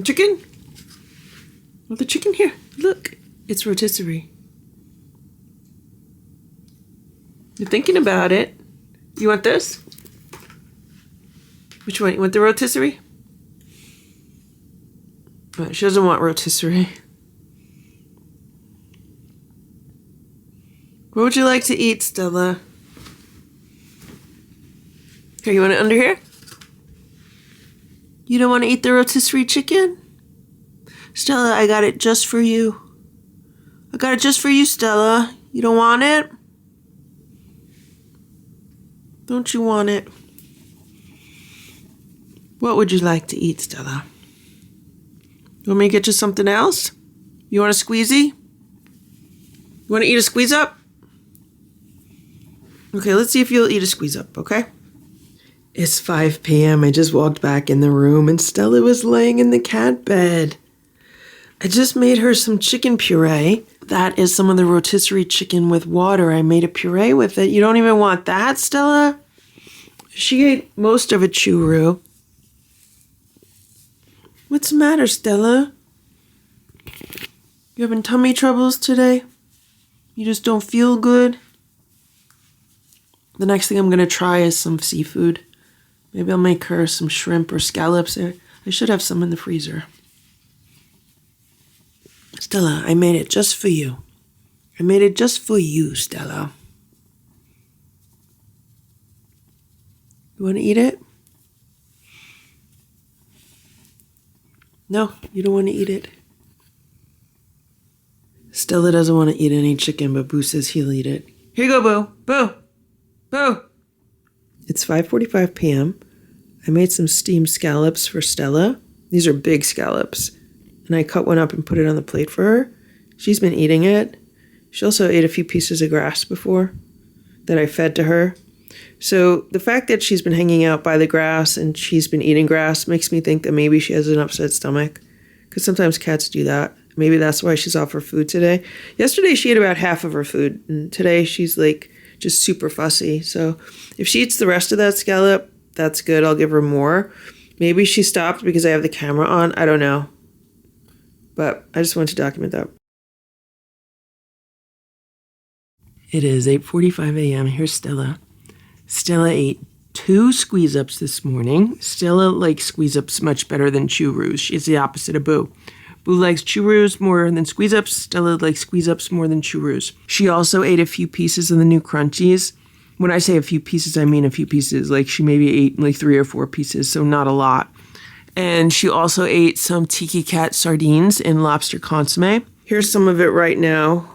Chicken? Want the chicken? Here, look. It's rotisserie. You're thinking about it. You want this? Which one? You want the rotisserie? She doesn't want rotisserie. What would you like to eat, Stella? Here, you want it under here? You don't want to eat the rotisserie chicken? Stella, I got it just for you. I got it just for you, Stella. You don't want it? Don't you want it? What would you like to eat, Stella? You want me to get you something else? You want a squeezy? You want to eat a squeeze up? Okay, let's see if you'll eat a squeeze up, okay? It's 5 p.m. I just walked back in the room and Stella was laying in the cat bed. I just made her some chicken puree. That is some of the rotisserie chicken with water. I made a puree with it. You don't even want that, Stella? She ate most of it, churro. What's the matter, Stella? You having tummy troubles today? You just don't feel good? The next thing I'm going to try is some seafood. Maybe I'll make her some shrimp or scallops. I should have some in the freezer. Stella, I made it just for you. I made it just for you, Stella. You want to eat it? No, you don't want to eat it. Stella doesn't want to eat any chicken, but Boo says he'll eat it. Here you go, Boo. Boo. Boo. It's 5:45 p.m. I made some steamed scallops for Stella. These are big scallops. And I cut one up and put it on the plate for her. She's been eating it. She also ate a few pieces of grass before that I fed to her. So the fact that she's been hanging out by the grass and she's been eating grass makes me think that maybe she has an upset stomach. Because sometimes cats do that. Maybe that's why she's off her food today. Yesterday she ate about half of her food. And today she's like just super fussy. So if she eats the rest of that scallop, that's good. I'll give her more. Maybe she stopped because I have the camera on. I don't know. But I just wanted to document that. It is 8:45 a.m. Here's Stella. Stella ate 2 squeeze-ups this morning. Stella likes squeeze-ups much better than churros. She's the opposite of Boo. Boo likes churros more than squeeze-ups. Stella likes squeeze-ups more than churros. She also ate a few pieces of the new crunchies. When I say a few pieces, I mean a few pieces. Like she maybe ate like 3 or 4 pieces, so not a lot. And she also ate some tiki cat sardines and lobster consomme. Here's some of it right now.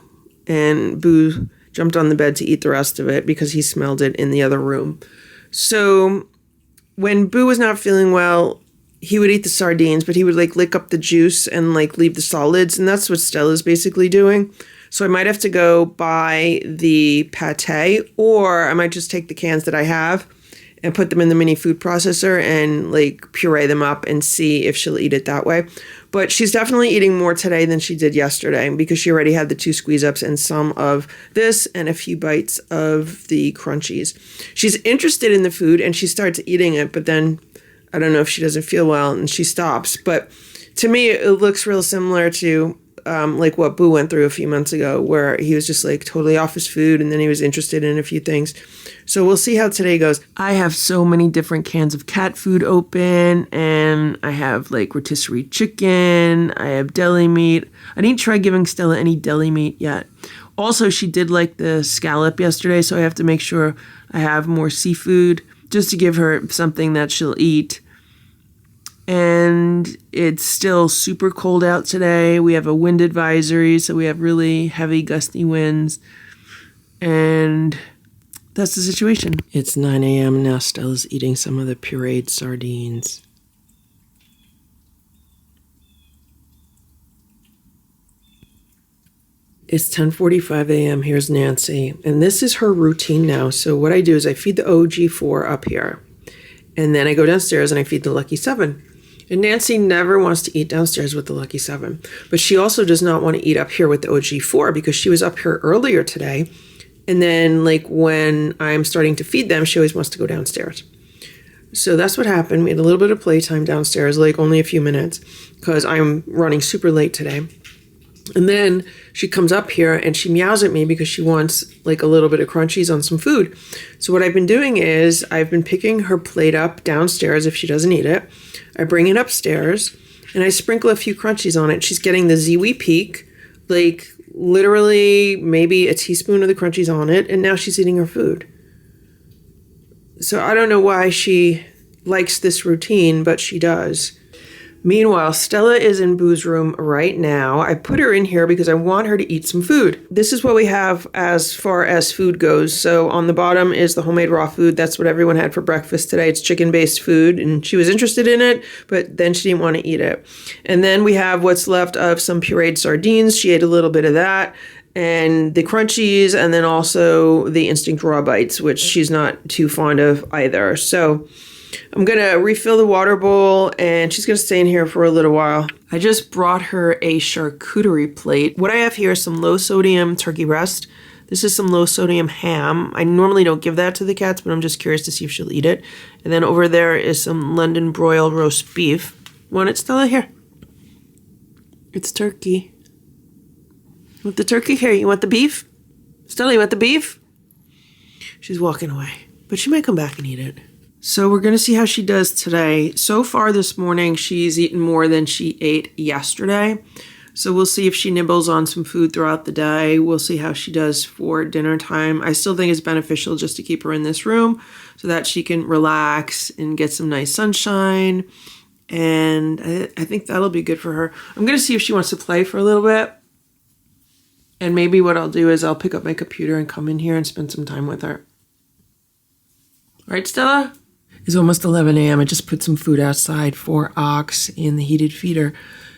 And Boo jumped on the bed to eat the rest of it because he smelled it in the other room. So when Boo was not feeling well, he would eat the sardines, but he would like lick up the juice and like leave the solids. And that's what Stella's basically doing. So I might have to go buy the pate, or I might just take the cans that I have and put them in the mini food processor and like puree them up and see if she'll eat it that way. But she's definitely eating more today than she did yesterday because she already had the 2 squeeze-ups and some of this and a few bites of the crunchies. She's interested in the food and she starts eating it, but then I don't know if she doesn't feel well and she stops. But to me, it looks real similar to like what Boo went through a few months ago, where he was just like totally off his food and then he was interested in a few things. So we'll see how today goes. I have so many different cans of cat food open, and I have like rotisserie chicken. I have deli meat. I didn't try giving Stella any deli meat yet. Also, she did like the scallop yesterday, so I have to make sure I have more seafood just to give her something that she'll eat. And it's still super cold out today. We have a wind advisory, so we have really heavy gusty winds. And that's the situation. It's 9 a.m. now. Stella's eating some of the pureed sardines. It's 10:45 a.m. Here's Nancy. And this is her routine now. So what I do is I feed the OG4 up here. And then I go downstairs and I feed the Lucky 7. And Nancy never wants to eat downstairs with the Lucky 7. But she also does not want to eat up here with the OG4 because she was up here earlier today. And then like when I'm starting to feed them, she always wants to go downstairs. So that's what happened. We had a little bit of playtime downstairs, like only a few minutes because I'm running super late today. And then she comes up here and she meows at me because she wants like a little bit of crunchies on some food. So what I've been doing is I've been picking her plate up downstairs if she doesn't eat it. I bring it upstairs and I sprinkle a few crunchies on it. She's getting the Ziwi Peak, like literally maybe a teaspoon of the crunchies on it. And now she's eating her food. So I don't know why she likes this routine, but she does. Meanwhile, Stella is in Boo's room right now. I put her in here because I want her to eat some food. This is what we have as far as food goes. So on the bottom is the homemade raw food. That's what everyone had for breakfast today. It's chicken-based food, and she was interested in it, but then she didn't want to eat it. And then we have what's left of some pureed sardines. She ate a little bit of that. and the crunchies, and then also the instinct raw bites, which she's not too fond of either. So I'm going to refill the water bowl, and she's going to stay in here for a little while. I just brought her a charcuterie plate. What I have here is some low sodium turkey breast. This is some low sodium ham. I normally don't give that to the cats, but I'm just curious to see if she'll eat it. And then over there is some London broiled roast beef. Want it, Stella? Here. It's turkey. You want the turkey? Here, you want the beef? Stella, you want the beef? She's walking away, but she might come back and eat it. So we're going to see how she does today. So far this morning, she's eaten more than she ate yesterday. So we'll see if she nibbles on some food throughout the day. We'll see how she does for dinner time. I still think it's beneficial just to keep her in this room so that she can relax and get some nice sunshine. And I think that'll be good for her. I'm going to see if she wants to play for a little bit. And maybe what I'll do is I'll pick up my computer and come in here and spend some time with her. Right, Stella? It's almost 11 a.m. I just put some food outside for Ox in the heated feeder.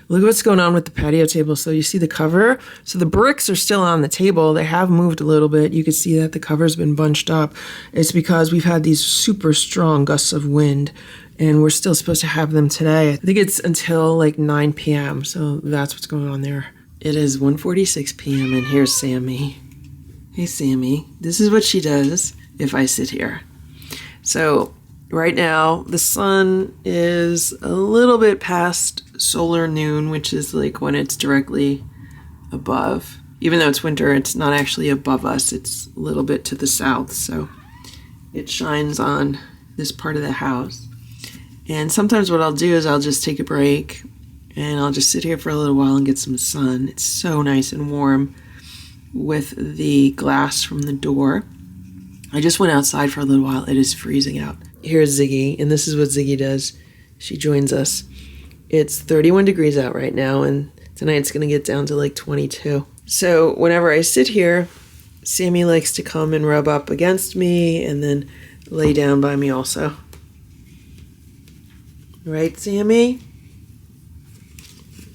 Look at what's going on with the patio table. So you see the cover? So the bricks are still on the table. They have moved a little bit. You can see that the cover's been bunched up. It's because we've had these super strong gusts of wind, and we're still supposed to have them today. I think it's until like 9 p.m. So that's what's going on there. It is 1:46 p.m. and here's Sammy. Hey, Sammy. This is what she does if I sit here. So right now, the sun is a little bit past solar noon, which is like when it's directly above. Even though it's winter, it's not actually above us. It's a little bit to the south, so it shines on this part of the house. And sometimes what I'll do is I'll just take a break, and I'll just sit here for a little while and get some sun. It's so nice and warm with the glass from the door. I just went outside for a little while. It is freezing out. Here's Ziggy, and this is what Ziggy does. She joins us. It's 31 degrees out right now, and tonight it's going to get down to like 22. So whenever I sit here, Sammy likes to come and rub up against me and then lay down by me also. Right, Sammy?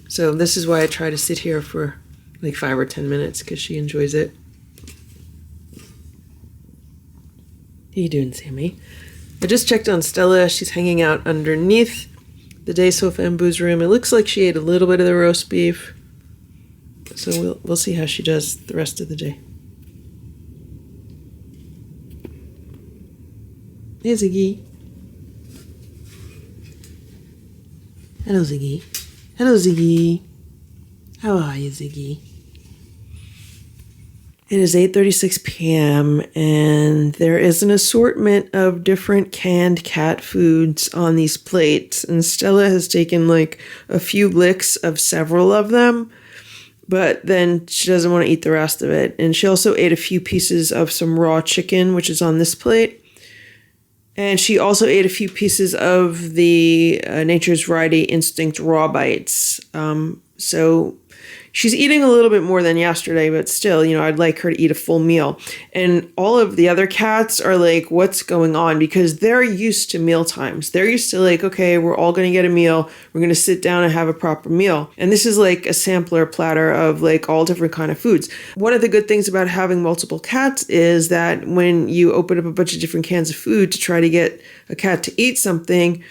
So this is why I try to sit here for like 5 or 10 minutes, because she enjoys it. How you doing, Sammy? I just checked on Stella. She's hanging out underneath the day sofa and Boo's room. It looks like she ate a little bit of the roast beef. So we'll see how she does the rest of the day. Hey, Ziggy. Hello, Ziggy. Hello, Ziggy. How are you, Ziggy? It is 8:36 p.m. and there is an assortment of different canned cat foods on these plates. And Stella has taken like a few licks of several of them, but then she doesn't want to eat the rest of it. And she also ate a few pieces of some raw chicken, which is on this plate. And she also ate a few pieces of the Nature's Variety Instinct raw bites. So she's eating a little bit more than yesterday, but still, I'd like her to eat a full meal. And all of the other cats are like, what's going on? Because they're used to meal times. They're used to like, okay, we're all going to get a meal. We're going to sit down and have a proper meal. And this is like a sampler platter of like all different kind of foods. One of the good things about having multiple cats is that when you open up a bunch of different cans of food to try to get a cat to eat something,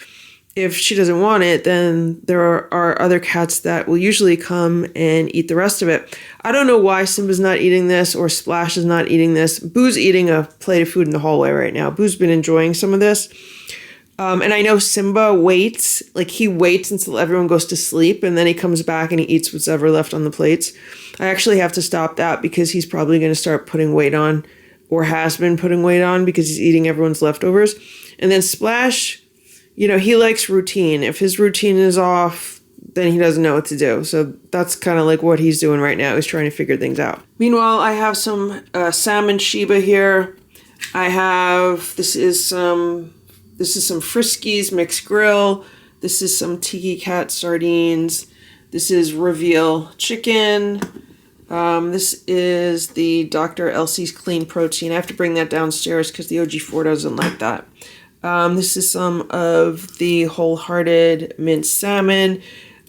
if she doesn't want it, then there are other cats that will usually come and eat the rest of it. I don't know why Simba's not eating this or Splash is not eating this. Boo's eating a plate of food in the hallway right now. Boo's been enjoying some of this. And I know Simba waits. Like, he waits until everyone goes to sleep, and then he comes back and he eats what's ever left on the plates. I actually have to stop that because he's probably going to start putting weight on, or has been putting weight on, because he's eating everyone's leftovers. And then Splash, he likes routine. If his routine is off, then he doesn't know what to do. So that's kind of like what he's doing right now. He's trying to figure things out. Meanwhile, I have some salmon Shiba here. This is some Friskies mixed grill. This is some Tiki Cat sardines. This is Reveal chicken. This is the Dr. Elsie's clean protein. I have to bring that downstairs because the OG4 doesn't like that. This is some of the Wholehearted minced salmon.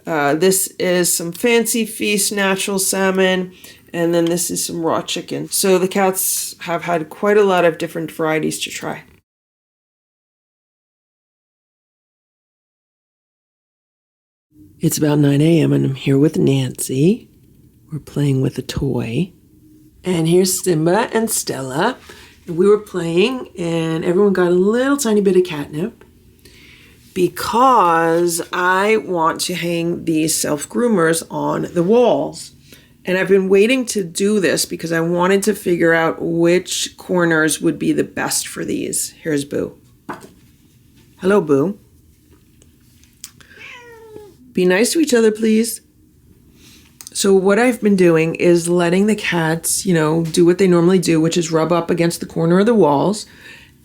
This is some Fancy Feast natural salmon. And then this is some raw chicken. So the cats have had quite a lot of different varieties to try. It's about 9 a.m. and I'm here with Nancy. We're playing with a toy. And here's Simba and Stella. And we were playing and everyone got a little tiny bit of catnip because I want to hang these self-groomers on the walls. And I've been waiting to do this because I wanted to figure out which corners would be the best for these. Here's Boo. Hello, Boo. Be nice to each other, please. So what I've been doing is letting the cats, do what they normally do, which is rub up against the corner of the walls.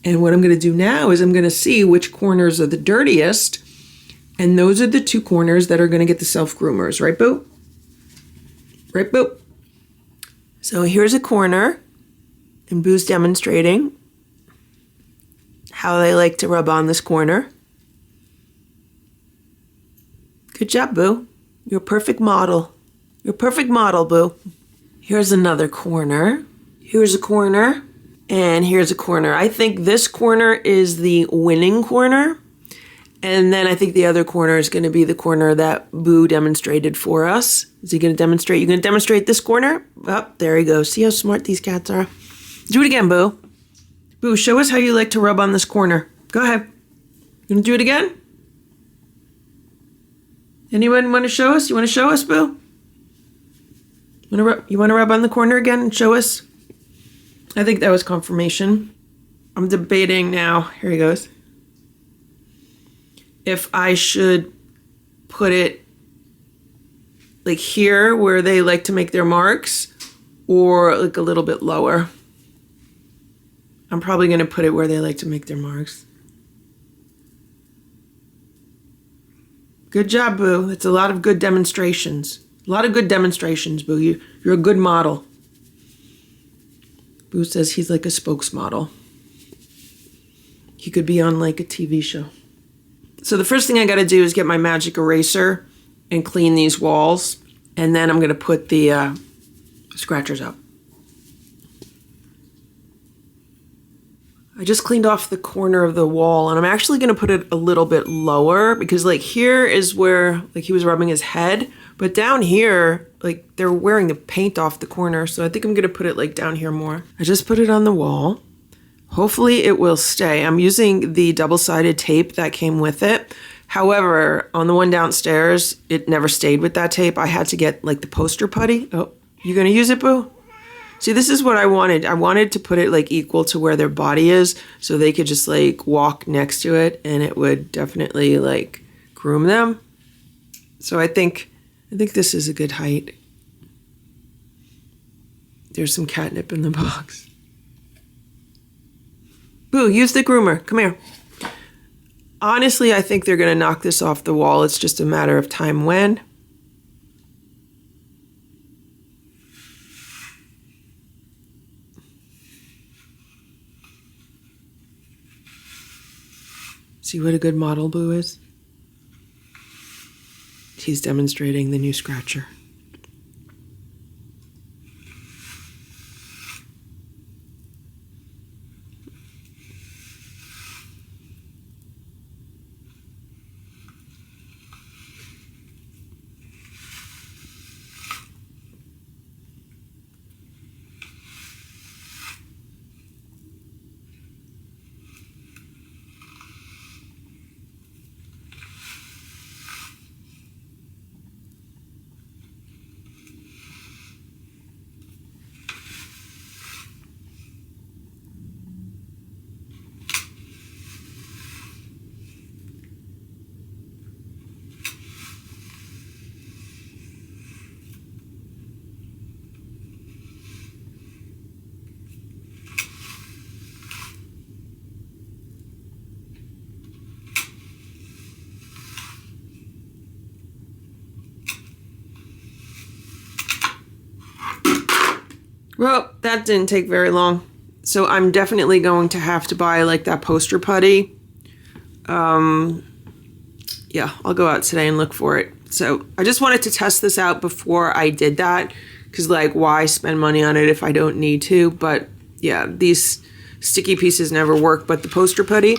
And what I'm going to do now is I'm going to see which corners are the dirtiest. And those are the 2 corners that are going to get the self-groomers. Right, Boo? Right, Boo? So here's a corner. And Boo's demonstrating how they like to rub on this corner. Good job, Boo. You're a perfect model. You're a perfect model, Boo. Here's another corner. Here's a corner. And here's a corner. I think this corner is the winning corner. And then I think the other corner is going to be the corner that Boo demonstrated for us. Is he going to demonstrate? You going to demonstrate this corner? Oh, there he goes. See how smart these cats are? Do it again, Boo. Boo, show us how you like to rub on this corner. Go ahead. You going to do it again? Anyone want to show us? You want to show us, Boo? You want to rub on the corner again and show us? I think that was confirmation. I'm debating now. Here he goes. If I should put it like here where they like to make their marks or like a little bit lower. I'm probably going to put it where they like to make their marks. Good job, Boo. That's a lot of good demonstrations. A lot of good demonstrations, Boo. You're a good model. Boo says he's like a spokesmodel. He could be on like a TV show. So the first thing I got to do is get my magic eraser and clean these walls. And then I'm going to put the scratchers up. I just cleaned off the corner of the wall and I'm actually going to put it a little bit lower because like here is where like he was rubbing his head. But down here, like they're wearing the paint off the corner. So I think I'm going to put it like down here more. I just put it on the wall. Hopefully it will stay. I'm using the double-sided tape that came with it. However, on the one downstairs, it never stayed with that tape. I had to get like the poster putty. Oh, you gonna use it, Boo? See, this is what I wanted. I wanted to put it like equal to where their body is so they could just like walk next to it and it would definitely like groom them. So I think this is a good height. There's some catnip in the box. Boo, use the groomer. Come here. Honestly, I think they're going to knock this off the wall. It's just a matter of time when. See what a good model Boo is? He's demonstrating the new scratcher. Well, that didn't take very long. So I'm definitely going to have to buy like that poster putty. Yeah, I'll go out today and look for it. So I just wanted to test this out before I did that because like why spend money on it if I don't need to? But yeah, these sticky pieces never work, but the poster putty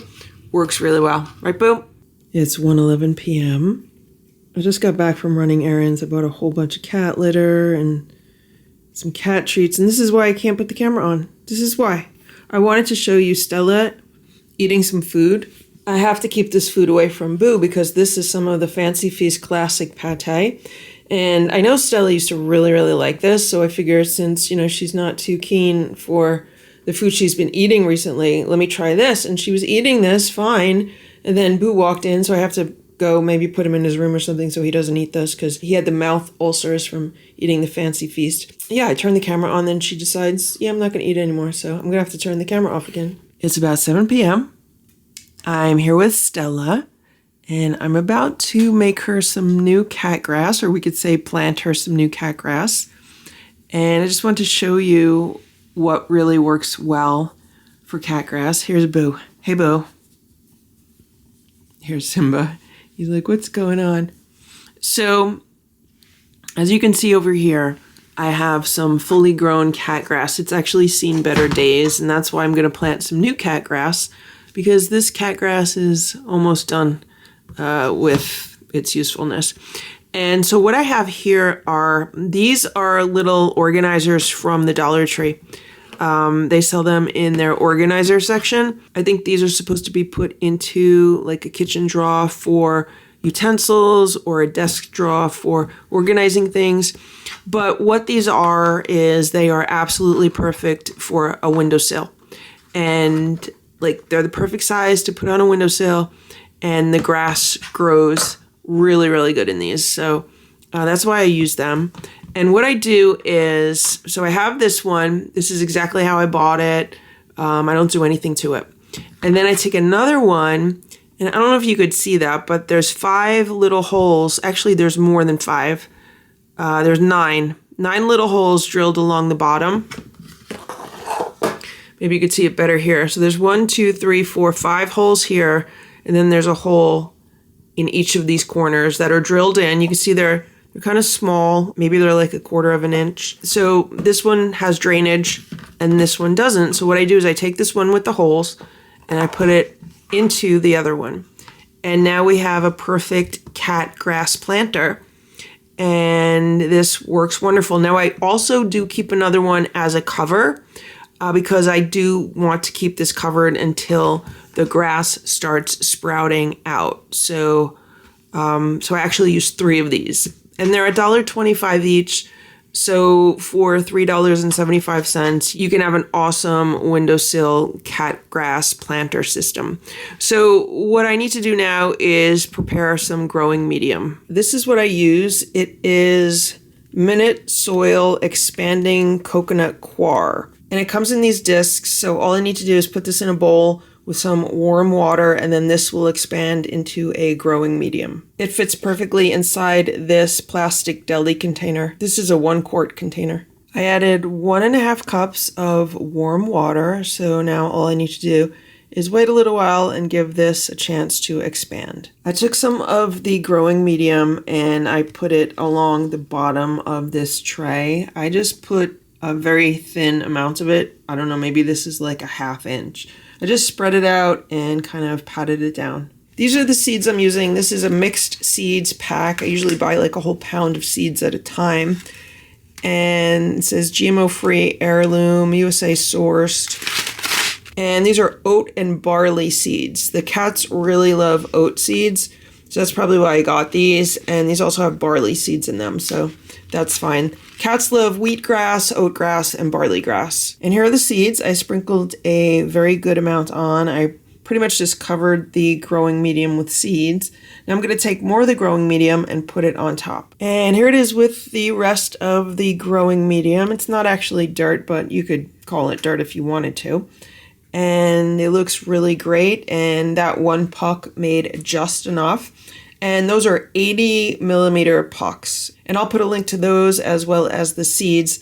works really well. Right, Boo? It's 1:11 p.m. I just got back from running errands. I bought a whole bunch of cat litter and some cat treats, and this is why I can't put the camera on. This is why. I wanted to show you Stella eating some food. I have to keep this food away from Boo because this is some of the Fancy Feast classic pate. And I know Stella used to really, really like this, so I figured since, you know, she's not too keen for the food she's been eating recently, let me try this. And she was eating this fine, and then Boo walked in, so I have to go maybe put him in his room or something so he doesn't eat this because he had the mouth ulcers from eating the Fancy Feast. Yeah, I turned the camera on, then she decides, yeah, I'm not going to eat anymore, so I'm going to have to turn the camera off again. It's about 7 p.m. I'm here with Stella, and I'm about to make her some new cat grass, or we could say plant her some new cat grass. And I just want to show you what really works well for cat grass. Here's Boo. Hey, Boo. Here's Simba. He's like, what's going on? So, as you can see over here, I have some fully grown cat grass. It's actually seen better days, and that's why I'm going to plant some new cat grass, because this cat grass is almost done with its usefulness. And so what I have here these are little organizers from the Dollar Tree. They sell them in their organizer section. I think these are supposed to be put into like a kitchen drawer for utensils or a desk drawer for organizing things. But what these are is they are absolutely perfect for a windowsill. And like they're the perfect size to put on a windowsill, and the grass grows really, really good in these. So that's why I use them. And what I do is, so I have this one. This is exactly how I bought it. I don't do anything to it. And then I take another one, and I don't know if you could see that, but there's 5 little holes. Actually, there's more than 5. There's 9 little holes drilled along the bottom. Maybe you could see it better here. So there's 1, 2, 3, 4, 5 holes here, and then there's a hole in each of these corners that are drilled in. You can see they're kind of small. Maybe they're like 1/4 of an inch. So this one has drainage and this one doesn't. So what I do is I take this one with the holes and I put it into the other one. And now we have a perfect cat grass planter. And this works wonderful. Now I also do keep another one as a cover because I do want to keep this covered until the grass starts sprouting out. So I actually use 3 of these. And they're $1.25 each. So for $3.75, you can have an awesome windowsill cat grass planter system. So what I need to do now is prepare some growing medium. This is what I use. It is Minute Soil Expanding Coconut Coir. And it comes in these discs. So all I need to do is put this in a bowl with some warm water, and then this will expand into a growing medium. It fits perfectly inside this plastic deli container. This is a 1-quart container. I added 1.5 cups of warm water, so now all I need to do is wait a little while and give this a chance to expand. I took some of the growing medium and I put it along the bottom of this tray. I just put a very thin amount of it. I don't know, maybe this is like 1/2 inch. I just spread it out and kind of patted it down. These are the seeds I'm using. This is a mixed seeds pack. I usually buy like a whole pound of seeds at a time. And it says GMO-free, heirloom, USA sourced. And these are oat and barley seeds. The cats really love oat seeds, so that's probably why I got these. And these also have barley seeds in them, so that's fine. Cats love wheatgrass, oatgrass, and barley grass. And here are the seeds. I sprinkled a very good amount on. I pretty much just covered the growing medium with seeds. Now I'm going to take more of the growing medium and put it on top. And here it is with the rest of the growing medium. It's not actually dirt, but you could call it dirt if you wanted to. And it looks really great. And that one puck made just enough. And those are 80 millimeter pucks. And I'll put a link to those as well as the seeds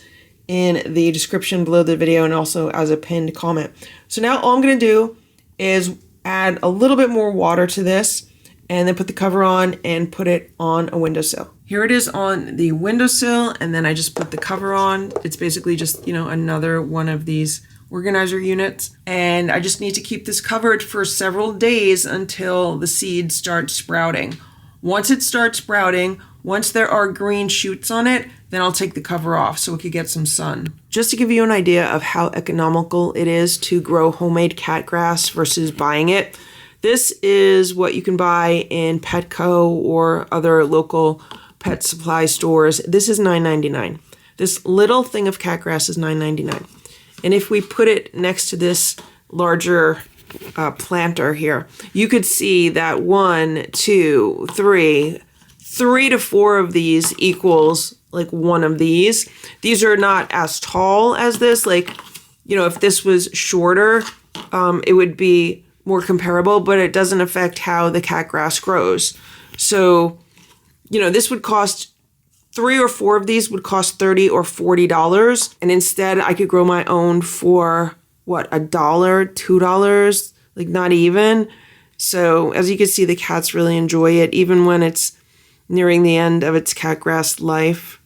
in the description below the video and also as a pinned comment. So now all I'm going to do is add a little bit more water to this and then put the cover on and put it on a windowsill. Here it is on the windowsill, and then I just put the cover on. It's basically just, you know, another one of these organizer units. And I just need to keep this covered for several days until the seeds start sprouting. Once it starts sprouting, once there are green shoots on it, then I'll take the cover off so it could get some sun. Just to give you an idea of how economical it is to grow homemade cat grass versus buying it, this is what you can buy in Petco or other local pet supply stores. This is $9.99. This little thing of cat grass is $9.99. And if we put it next to this larger planter here, you could see that 1, 2, 3 to 4 of these equals like one of these. These are not as tall as this. Like, you know, if this was shorter, it would be more comparable, but it doesn't affect how the cat grass grows. So, you know, this would cost 3 or 4 of these would cost $30 or $40. And instead I could grow my own for what, $1, $2, like not even. So as you can see, the cats really enjoy it, even when it's nearing the end of its cat grass life.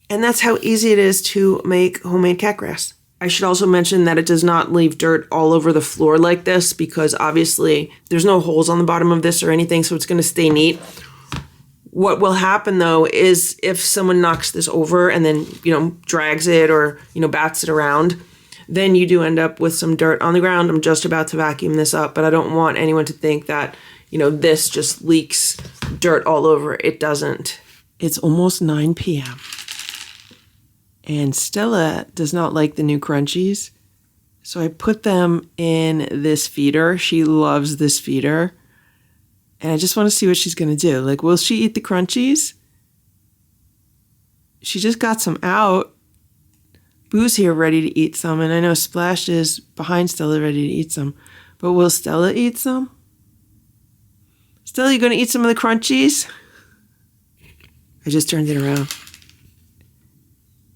And that's how easy it is to make homemade cat grass. I should also mention that it does not leave dirt all over the floor like this, because obviously there's no holes on the bottom of this or anything, so it's going to stay neat. What will happen though is if someone knocks this over and then, you know, drags it or, you know, bats it around, then you do end up with some dirt on the ground. I'm just about to vacuum this up, but I don't want anyone to think that, you know, this just leaks dirt all over. It doesn't. It's almost 9 p.m. And Stella does not like the new crunchies. So I put them in this feeder. She loves this feeder. And I just want to see what she's going to do. Like, will she eat the crunchies? She just got some out. Boo's here ready to eat some. And I know Splash is behind Stella ready to eat some. But will Stella eat some? Stella, you going to eat some of the crunchies? I just turned it around.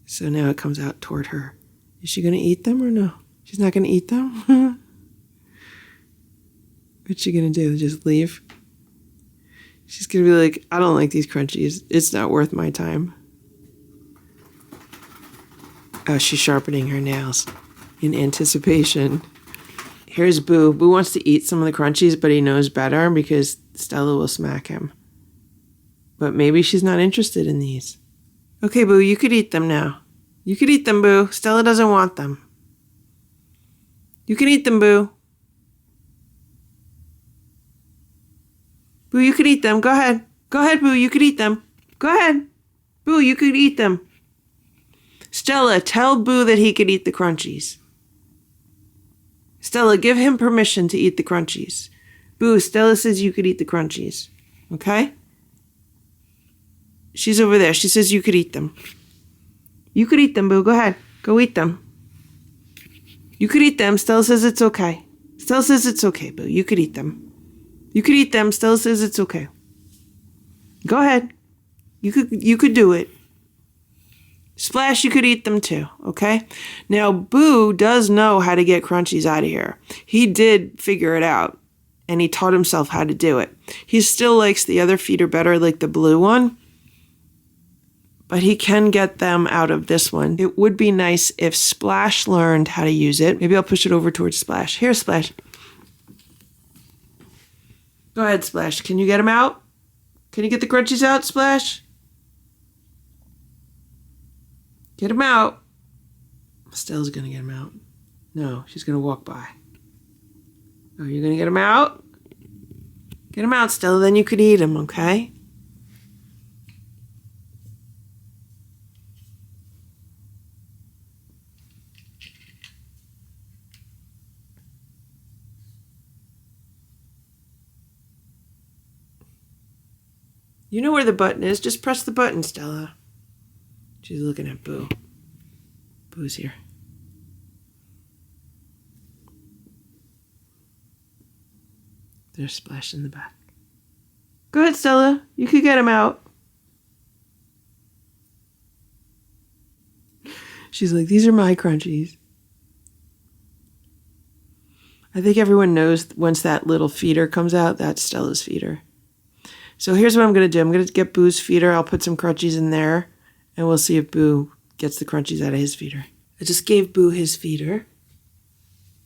So now it comes out toward her. Is she going to eat them or no? She's not going to eat them? What's she going to do? Just leave? She's going to be like, I don't like these crunchies. It's not worth my time. Oh, she's sharpening her nails in anticipation. Here's Boo. Boo wants to eat some of the crunchies, but he knows better because Stella will smack him. But maybe she's not interested in these. Okay, Boo, you could eat them now. You could eat them, Boo. Stella doesn't want them. You can eat them, Boo. Boo, you could eat them. Go ahead. Go ahead, Boo. You could eat them. Go ahead. Boo, you could eat them. Stella, tell Boo that he could eat the crunchies. Stella, give him permission to eat the crunchies. Boo, Stella says you could eat the crunchies. Okay? She's over there. She says you could eat them. You could eat them, Boo. Go ahead. Go eat them. You could eat them. Stella says it's okay. Stella says it's okay, Boo. You could eat them. You could eat them. Stella says it's okay. Go ahead. You could do it. Splash, you could eat them too, okay? Now, Boo does know how to get crunchies out of here. He did figure it out, and he taught himself how to do it. He still likes the other feeder better, like the blue one, but he can get them out of this one. It would be nice if Splash learned how to use it. Maybe I'll push it over towards Splash. Here, Splash. Go ahead, Splash. Can you get them out? Can you get the crunchies out, Splash? Get them out. Stella's going to get them out. No, she's going to walk by. Oh, you're going to get them out? Get them out, Stella. Then you could eat them, okay? You know where the button is. Just press the button, Stella. She's looking at Boo. Boo's here. There's Splash in the back. Go ahead, Stella. You could get him out. She's like, these are my crunchies. I think everyone knows once that little feeder comes out, that's Stella's feeder. So here's what I'm going to do. I'm going to get Boo's feeder. I'll put some crunchies in there, and we'll see if Boo gets the crunchies out of his feeder. I just gave Boo his feeder.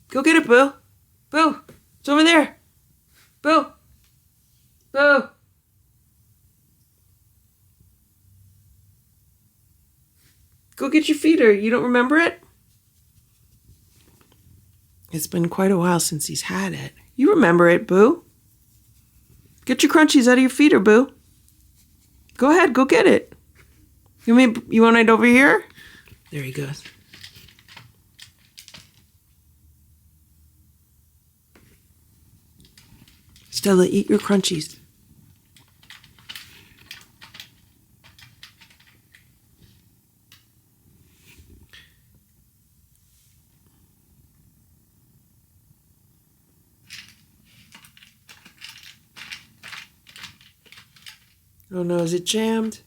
Go get it, Boo. Boo, it's over there. Boo. Boo. Go get your feeder. You don't remember it? It's been quite a while since he's had it. You remember it, Boo. Get your crunchies out of your feeder, Boo. Go ahead, go get it. You want it over here? There he goes. Stella, eat your crunchies. Oh no, is it jammed?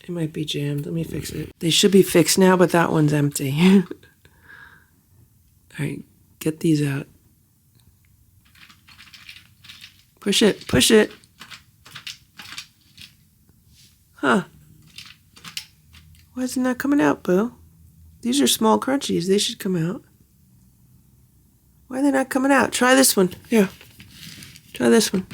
It might be jammed. Let me fix it. They should be fixed now, but that one's empty. All right, get these out. Push it, push it. Huh. Why isn't that coming out, Boo? These are small crunchies. They should come out. Why are they not coming out? Try this one. Here. Try this one.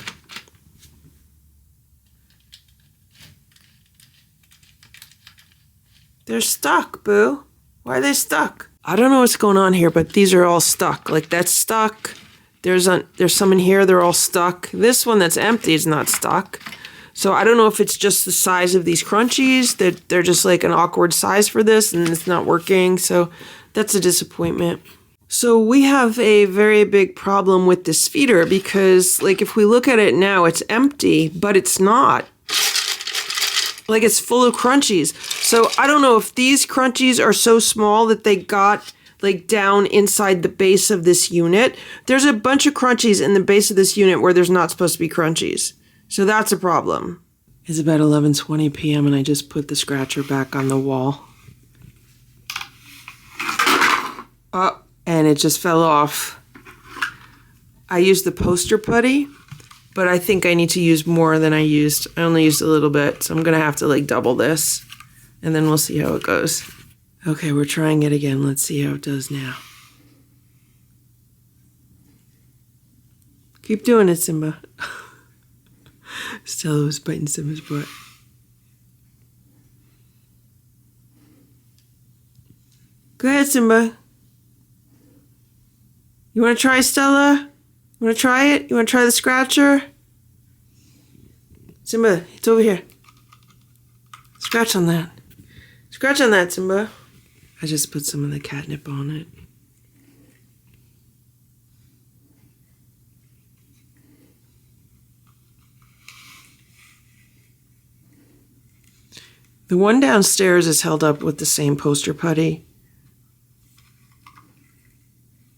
They're stuck, Boo. Why are they stuck? I don't know what's going on here, but these are all stuck. Like, that's stuck. There's some in here. They're all stuck. This one that's empty is not stuck. So I don't know if it's just the size of these crunchies. They're just like an awkward size for this, and it's not working. So that's a disappointment. So we have a very big problem with this feeder because, like, if we look at it now, it's empty, but it's not. Like, it's full of crunchies. So I don't know if these crunchies are so small that they got like down inside the base of this unit. There's a bunch of crunchies in the base of this unit where there's not supposed to be crunchies. So that's a problem. It's about 11:20 p.m. and I just put the scratcher back on the wall. Oh, and it just fell off. I used the poster putty, but I think I need to use more than I used. I only used a little bit, so I'm gonna have to like double this, and then we'll see how it goes. Okay, we're trying it again. Let's see how it does now. Keep doing it, Simba. Stella was biting Simba's butt. Go ahead, Simba. You want to try, Stella? You want to try it? You want to try the scratcher? Simba, it's over here. Scratch on that. Scratch on that, Simba. I just put some of the catnip on it. The one downstairs is held up with the same poster putty.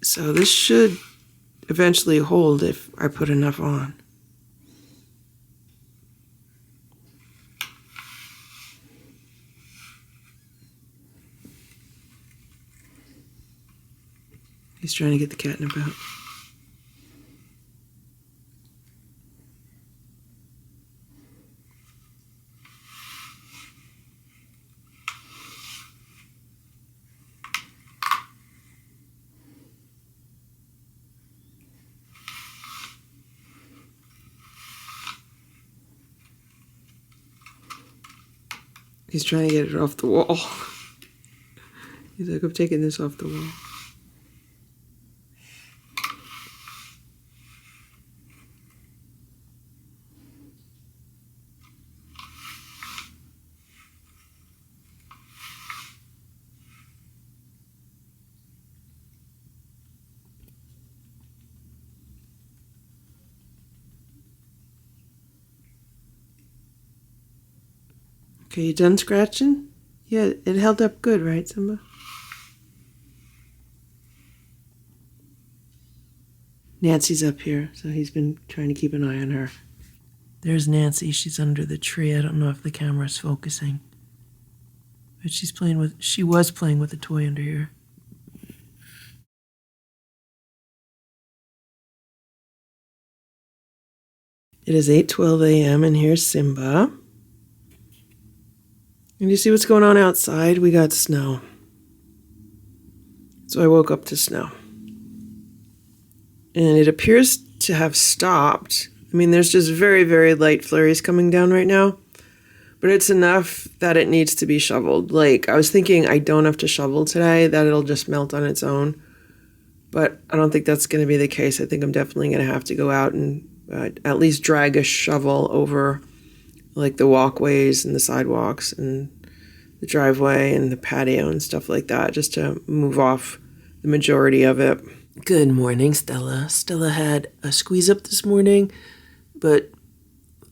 So this should eventually hold if I put enough on. He's trying to get the catnip out. He's trying to get it off the wall. He's like, I'm taking this off the wall. Okay, you done scratching? Yeah, it held up good, right, Simba? Nancy's up here, so he's been trying to keep an eye on her. There's Nancy. She's under the tree. I don't know if the camera's focusing. But she was playing with a toy under here. It is 8:12 a.m. and here's Simba. And you see what's going on outside? We got snow. So I woke up to snow. And it appears to have stopped. I mean, there's just very, very light flurries coming down right now. But it's enough that it needs to be shoveled. Like, I was thinking I don't have to shovel today, that it'll just melt on its own. But I don't think that's going to be the case. I think I'm definitely going to have to go out and at least drag a shovel over, like, the walkways and the sidewalks and the driveway and the patio and stuff like that, just to move off the majority of it. Good morning, Stella. Stella had a squeeze up this morning, but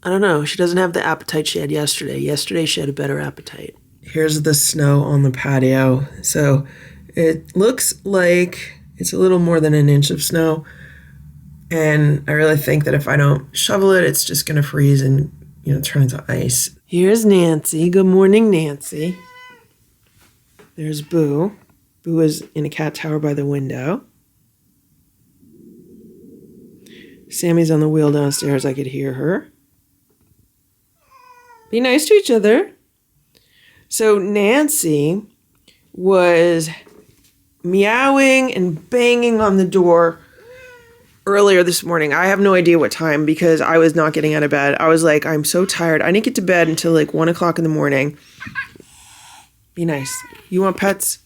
I don't know. She doesn't have the appetite she had yesterday. Yesterday, she had a better appetite. Here's the snow on the patio. So it looks like it's a little more than an inch of snow. And I really think that if I don't shovel it, it's just going to freeze and, turn into ice. Here's Nancy. Good morning, Nancy. There's Boo. Boo is in a cat tower by the window. Sammy's on the wheel downstairs. I could hear her. Be nice to each other. So Nancy was meowing and banging on the door earlier this morning. I have no idea what time because I was not getting out of bed. I was like, I'm so tired. I didn't get to bed until like 1 o'clock in the morning. Be nice. You want pets?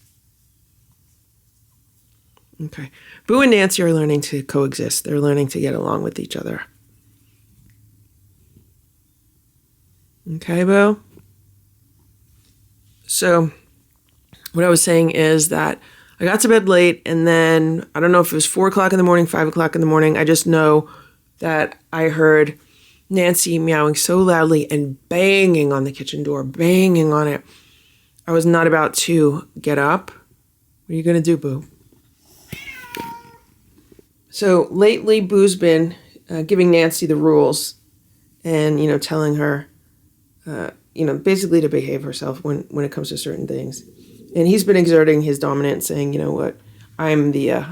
Okay. Boo and Nancy are learning to coexist. They're learning to get along with each other. Okay, Boo? So, what I was saying is that I got to bed late, and then, I don't know if it was 4 o'clock in the morning, 5 o'clock in the morning, I just know that I heard Nancy meowing so loudly and banging on the kitchen door, banging on it. I was not about to get up. What are you going to do, Boo? So lately, Boo's been giving Nancy the rules and, telling her, basically to behave herself when it comes to certain things. And he's been exerting his dominance, saying, you know what, I'm the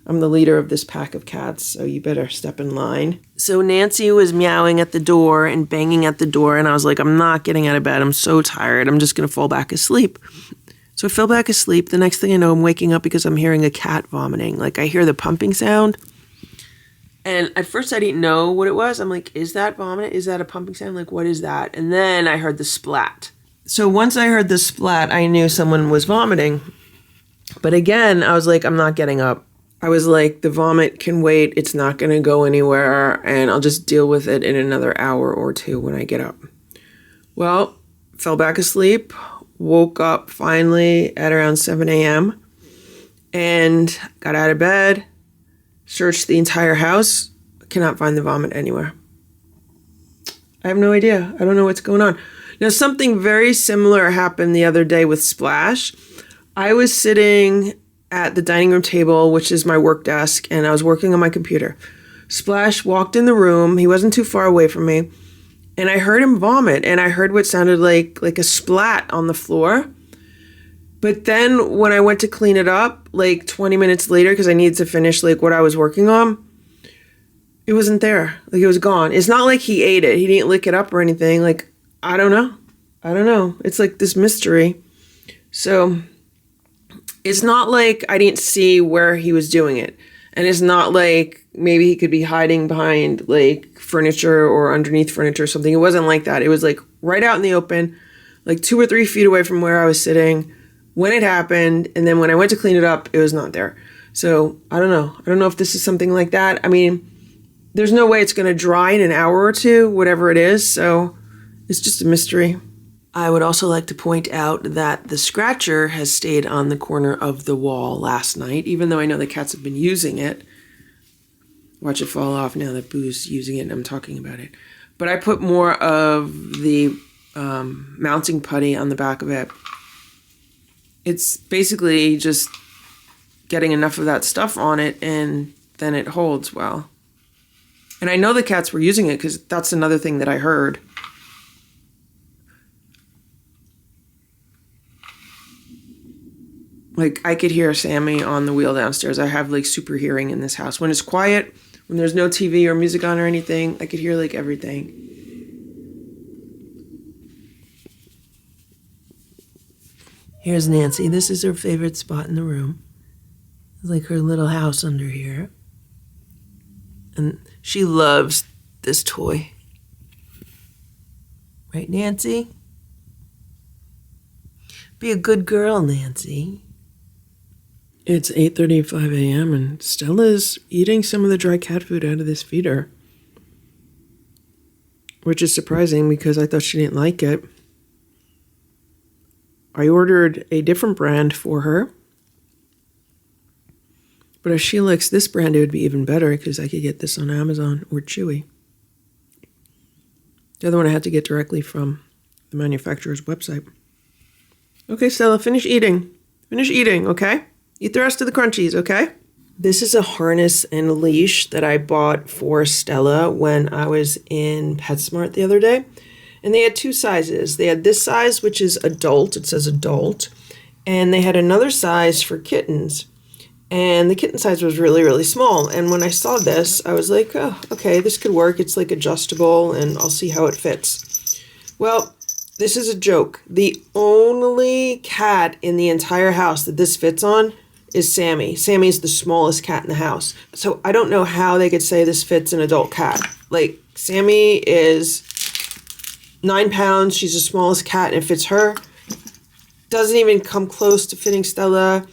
leader of this pack of cats, so you better step in line. So Nancy was meowing at the door and banging at the door, and I was like, I'm not getting out of bed. I'm so tired. I'm just going to fall back asleep. So I fell back asleep. The next thing I know, I'm waking up because I'm hearing a cat vomiting. Like, I hear the pumping sound. And at first I didn't know what it was. I'm like, is that vomit? Is that a pumping sound? Like, what is that? And then I heard the splat. So once I heard the splat, I knew someone was vomiting. But again, I was like, I'm not getting up. I was like, the vomit can wait. It's not going to go anywhere. And I'll just deal with it in another hour or two when I get up. Well, fell back asleep. Woke up finally at around 7 a.m. and got out of bed. Searched the entire house. Cannot find the vomit anywhere. I have no idea. I don't know what's going on. Now, something very similar happened the other day with Splash. I was sitting at the dining room table, which is my work desk, and I was working on my computer. Splash walked in the room. He wasn't too far away from me. And I heard him vomit, and I heard what sounded like a splat on the floor. But then when I went to clean it up, like 20 minutes later, because I needed to finish like what I was working on, it wasn't there. Like, it was gone. It's not like he ate it. He didn't lick it up or anything. Like, I don't know. It's like this mystery. So it's not like I didn't see where he was doing it. And it's not like maybe he could be hiding behind like furniture or underneath furniture or something. It wasn't like that. It was like right out in the open, like 2 or 3 feet away from where I was sitting when it happened. And then when I went to clean it up, it was not there. So I don't know. I don't know if this is something like that. I mean, there's no way it's going to dry in an hour or two, whatever it is. So it's just a mystery. I would also like to point out that the scratcher has stayed on the corner of the wall last night, even though I know the cats have been using it. Watch it fall off now that Boo's using it and I'm talking about it. But I put more of the mounting putty on the back of it. It's basically just getting enough of that stuff on it and then it holds well. And I know the cats were using it because that's another thing that I heard. Like, I could hear Sammy on the wheel downstairs. I have like super hearing in this house. When it's quiet, When there's no TV or music on or anything, I could hear like everything. Here's Nancy. This is her favorite spot in the room. It's like her little house under here. And she loves this toy. Right, Nancy? Be a good girl, Nancy. It's 8:35 a.m. and Stella's eating some of the dry cat food out of this feeder. Which is surprising because I thought she didn't like it. I ordered a different brand for her. But if she likes this brand, it would be even better because I could get this on Amazon or Chewy. The other one I had to get directly from the manufacturer's website. Okay, Stella, finish eating. Finish eating, okay? Eat the rest of the crunchies, okay? This is a harness and leash that I bought for Stella when I was in PetSmart the other day. And they had two sizes. They had this size, which is adult. It says adult. And they had another size for kittens. And the kitten size was really, really small. And when I saw this, I was like, oh, okay, this could work. It's like adjustable, and I'll see how it fits. Well, this is a joke. The only cat in the entire house that this fits on is Sammy. Sammy's the smallest cat in the house. So I don't know how they could say this fits an adult cat. Like, Sammy is 9 pounds. She's the smallest cat, and it fits her. Doesn't even come close to fitting Stella.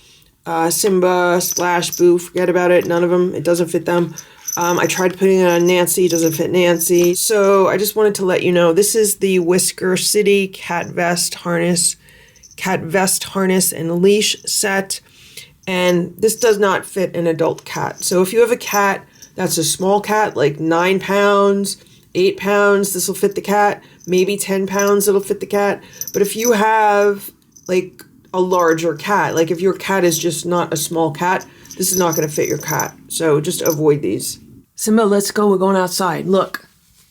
Simba, Splash, Boo, forget about it. None of them. It doesn't fit them. I tried putting it on Nancy. Doesn't fit Nancy. So I just wanted to let you know, this is the Whisker City cat vest harness and leash set. And this does not fit an adult cat. So if you have a cat that's a small cat, like 9 pounds, 8 pounds, this will fit the cat. Maybe 10 pounds, it'll fit the cat. But if you have like a larger cat, like if your cat is just not a small cat, this is not going to fit your cat. So just avoid these. Simba, let's go. We're going outside. Look,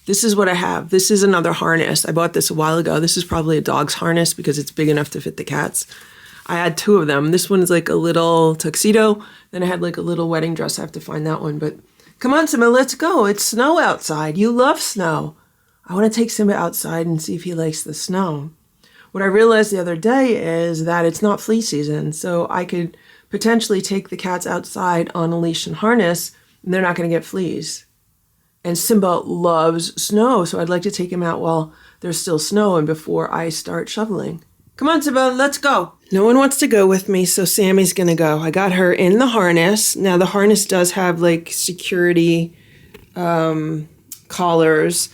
this is what I have. This is another harness. I bought this a while ago. This is probably a dog's harness because it's big enough to fit the cats. I had 2 of them. This one is like a little tuxedo. Then I had like a little wedding dress. I have to find that one. But come on, Simba, let's go. It's snow outside. You love snow. I want to take Simba outside and see if he likes the snow. What I realized the other day is that it's not flea season, so I could potentially take the cats outside on a leash and harness, and they're not going to get fleas. And Simba loves snow, so I'd like to take him out while there's still snow and before I start shoveling. Come on, Simba, let's go. No one wants to go with me, so Sammy's going to go. I got her in the harness. Now, the harness does have, like, security collars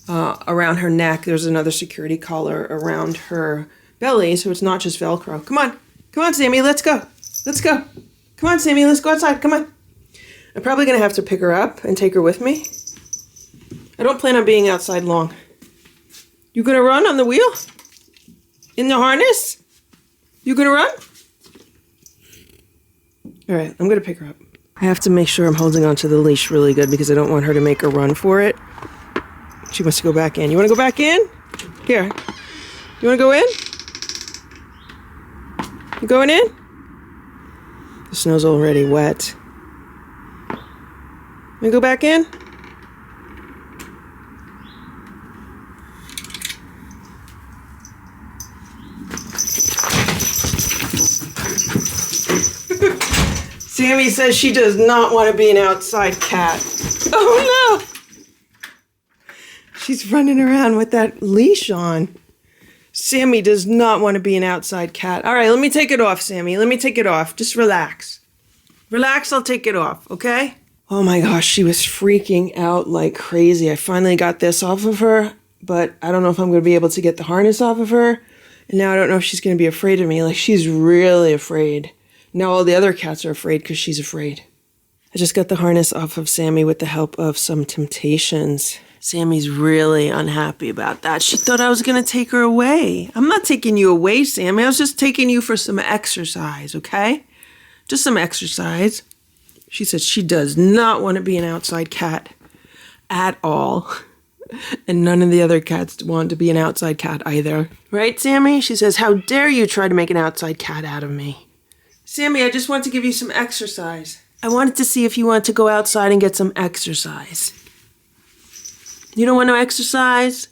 around her neck. There's another security collar around her belly, so it's not just Velcro. Come on, Sammy, let's go. Let's go. Come on, Sammy, let's go outside. Come on. I'm probably going to have to pick her up and take her with me. I don't plan on being outside long. You going to run on the wheel? In the harness? You going to run? All right, I'm going to pick her up. I have to make sure I'm holding onto the leash really good because I don't want her to make a run for it. She wants to go back in. You want to go back in? Here. You want to go in? You going in? The snow's already wet. You go back in? Sammy says she does not want to be an outside cat. Oh no! She's running around with that leash on. Sammy does not want to be an outside cat. All right, let me take it off, Sammy. Let me take it off. Just relax. Relax, I'll take it off, okay? Oh my gosh, she was freaking out like crazy. I finally got this off of her, but I don't know if I'm going to be able to get the harness off of her. And now I don't know if she's going to be afraid of me. Like, she's really afraid. Now all the other cats are afraid because she's afraid. I just got the harness off of Sammy with the help of some Temptations. Sammy's really unhappy about that. She thought I was going to take her away. I'm not taking you away, Sammy. I was just taking you for some exercise, okay? Just some exercise. She said she does not want to be an outside cat at all. And none of the other cats want to be an outside cat either. Right, Sammy? She says, how dare you try to make an outside cat out of me? Sammy, I just want to give you some exercise. I wanted to see if you want to go outside and get some exercise. You don't want to exercise?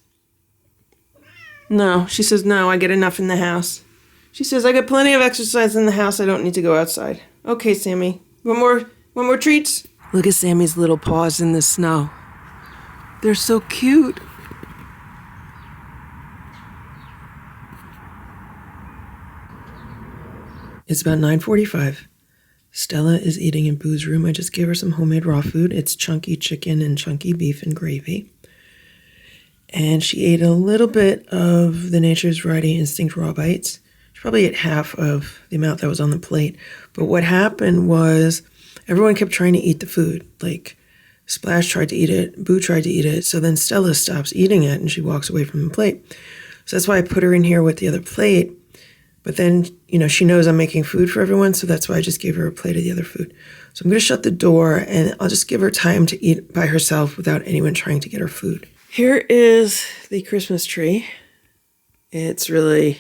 No, she says, no, I get enough in the house. She says, I get plenty of exercise in the house. I don't need to go outside. Okay, Sammy. Want more treats? Look at Sammy's little paws in the snow. They're so cute. It's about 9:45. Stella is eating in Boo's room. I just gave her some homemade raw food. It's chunky chicken and chunky beef and gravy. And she ate a little bit of the Nature's Variety Instinct raw bites. She probably ate half of the amount that was on the plate. But what happened was everyone kept trying to eat the food. Like Splash tried to eat it, Boo tried to eat it. So then Stella stops eating it and she walks away from the plate. So that's why I put her in here with the other plate. But then, she knows I'm making food for everyone, so that's why I just gave her a plate of the other food. So I'm going to shut the door, and I'll just give her time to eat by herself without anyone trying to get her food. Here is the Christmas tree. It's really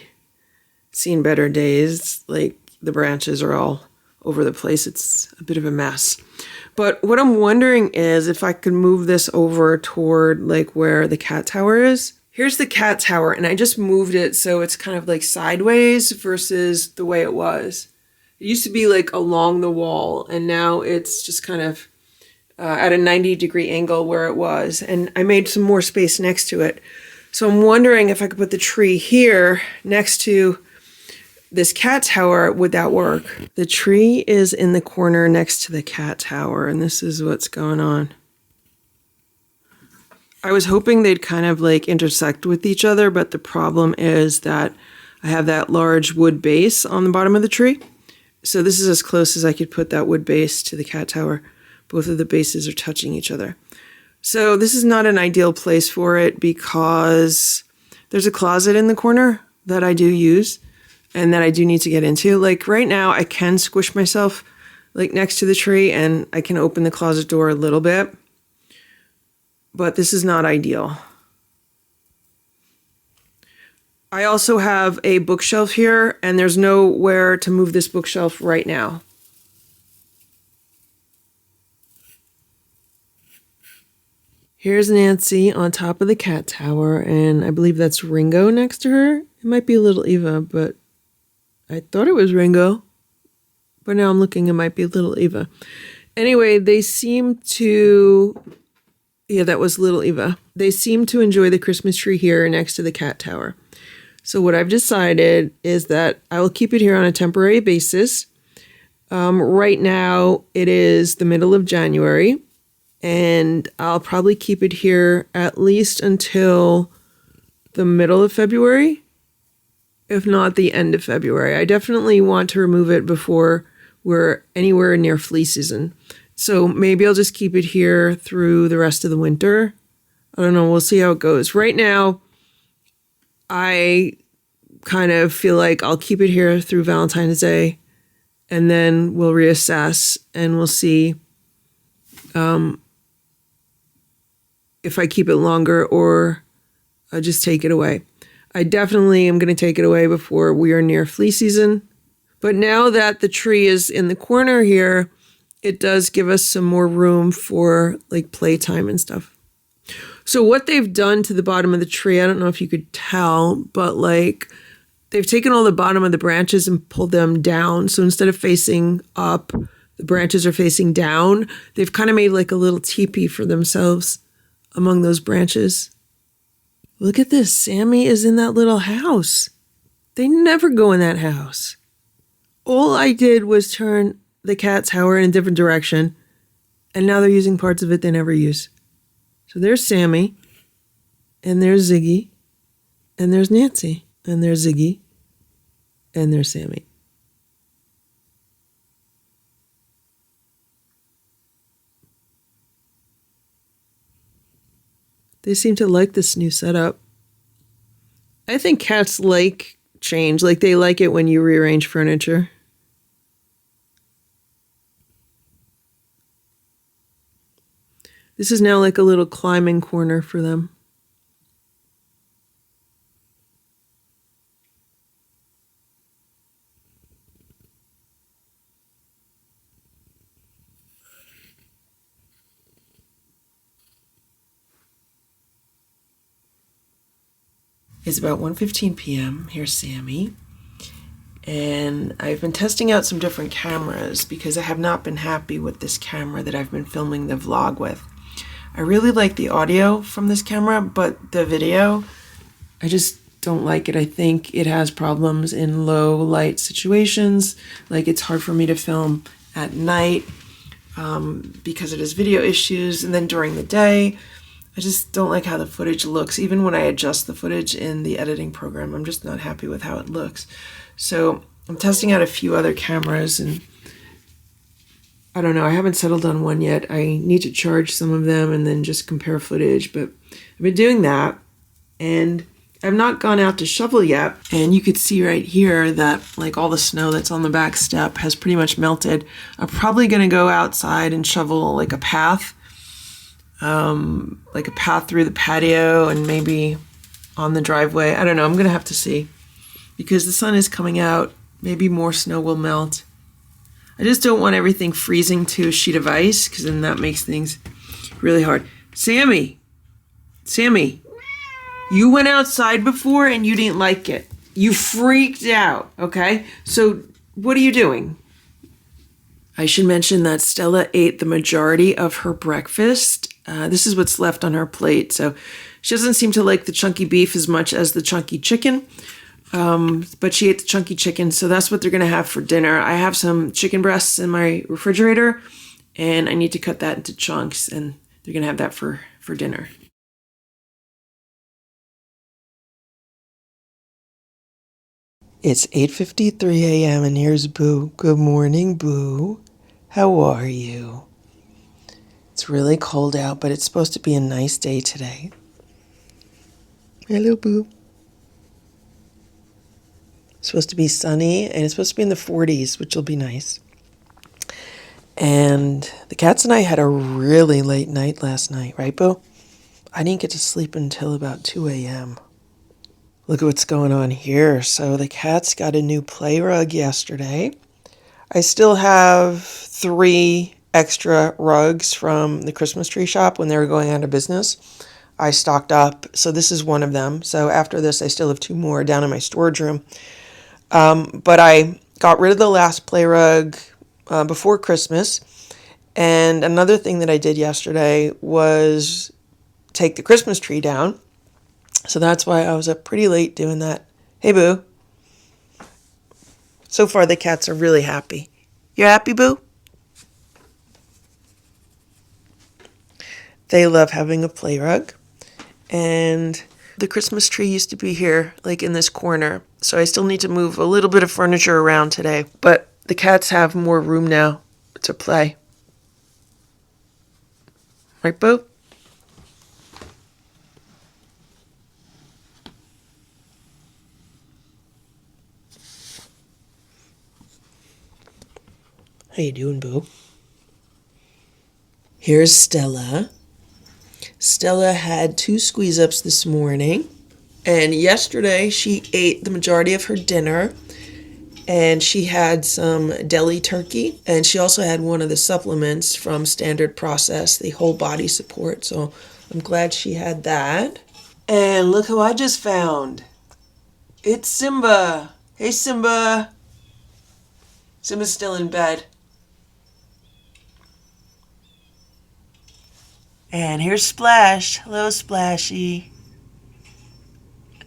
seen better days. Like, the branches are all over the place. It's a bit of a mess. But what I'm wondering is if I could move this over toward, like, where the cat tower is. Here's the cat tower, and I just moved it so it's kind of like sideways versus the way it was. It used to be like along the wall, and now it's just kind of at a 90-degree angle where it was. And I made some more space next to it. So I'm wondering if I could put the tree here next to this cat tower, would that work? The tree is in the corner next to the cat tower, and this is what's going on. I was hoping they'd kind of like intersect with each other, but the problem is that I have that large wood base on the bottom of the tree. So this is as close as I could put that wood base to the cat tower. Both of the bases are touching each other. So this is not an ideal place for it because there's a closet in the corner that I do use and that I do need to get into. Like right now, I can squish myself like next to the tree and I can open the closet door a little bit. But this is not ideal. I also have a bookshelf here, and there's nowhere to move this bookshelf right now. Here's Nancy on top of the cat tower, and I believe that's Ringo next to her. It might be a little Eva, but I thought it was Ringo. But now I'm looking, it might be a little Eva. Anyway, they seem to... Yeah, that was little Eva. They seem to enjoy the Christmas tree here next to the cat tower. So what I've decided is that I will keep it here on a temporary basis. Right now, it is the middle of January, and I'll probably keep it here at least until the middle of February, if not the end of February. I definitely want to remove it before we're anywhere near flea season. So maybe I'll just keep it here through the rest of the winter. I don't know. We'll see how it goes. Right now, I kind of feel like I'll keep it here through Valentine's Day, and then we'll reassess and we'll see if I keep it longer or I'll just take it away. I definitely am going to take it away before we are near flea season. But now that the tree is in the corner here, it does give us some more room for like playtime and stuff. So what they've done to the bottom of the tree, I don't know if you could tell, but like they've taken all the bottom of the branches and pulled them down. So instead of facing up, the branches are facing down. They've kind of made like a little teepee for themselves among those branches. Look at this. Sammy is in that little house. They never go in that house. All I did was turn the cat tower in a different direction, and now they're using parts of it they never use. So there's Sammy, and there's Ziggy, and there's Nancy, and there's Ziggy, and there's Sammy. They seem to like this new setup. I think cats like change, like they like it when you rearrange furniture. This is now like a little climbing corner for them. It's about 1:15 p.m. Here's Sammy. And I've been testing out some different cameras because I have not been happy with this camera that I've been filming the vlog with. I really like the audio from this camera, but the video, I just don't like it. I think it has problems in low light situations. Like, it's hard for me to film at night because it has video issues. And then during the day, I just don't like how the footage looks. Even when I adjust the footage in the editing program, I'm just not happy with how it looks. So I'm testing out a few other cameras, and I don't know, I haven't settled on one yet. I need to charge some of them and then just compare footage, but I've been doing that, and I've not gone out to shovel yet. And you could see right here that like all the snow that's on the back step has pretty much melted. I'm probably gonna go outside and shovel like a path through the patio and maybe on the driveway. I don't know, I'm gonna have to see. Because the sun is coming out, maybe more snow will melt. I just don't want everything freezing to a sheet of ice, because then that makes things really hard. Sammy, you went outside before and you didn't like it. You freaked out, okay? So what are you doing? I should mention that Stella ate the majority of her breakfast. This is what's left on her plate. So she doesn't seem to like the chunky beef as much as the chunky chicken. But she ate the chunky chicken, so that's what they're going to have for dinner. I have some chicken breasts in my refrigerator, and I need to cut that into chunks, and they're going to have that for dinner. It's 8:53 a.m. and here's Boo. Good morning, Boo. How are you? It's really cold out, but it's supposed to be a nice day today. Hello, Boo. It's supposed to be sunny, and it's supposed to be in the 40s, which will be nice. And the cats and I had a really late night last night, right, Boo? I didn't get to sleep until about 2 a.m. Look at what's going on here. So the cats got a new play rug yesterday. I still have 3 extra rugs from the Christmas tree shop when they were going out of business. I stocked up, so this is one of them. So after this, I still have 2 more down in my storage room. But I got rid of the last play rug before Christmas. And another thing that I did yesterday was take the Christmas tree down. So that's why I was up pretty late doing that. Hey, Boo. So far, the cats are really happy. You happy, Boo? They love having a play rug. And the Christmas tree used to be here, like in this corner. So I still need to move a little bit of furniture around today. But the cats have more room now to play. Right, Boo? How you doing, Boo? Here's Stella. Stella had 2 squeeze-ups this morning. And yesterday, she ate the majority of her dinner. And she had some deli turkey. And she also had one of the supplements from Standard Process, the whole body support. So I'm glad she had that. And look who I just found. It's Simba. Hey, Simba. Simba's still in bed. And here's Splash. Hello, Splashy.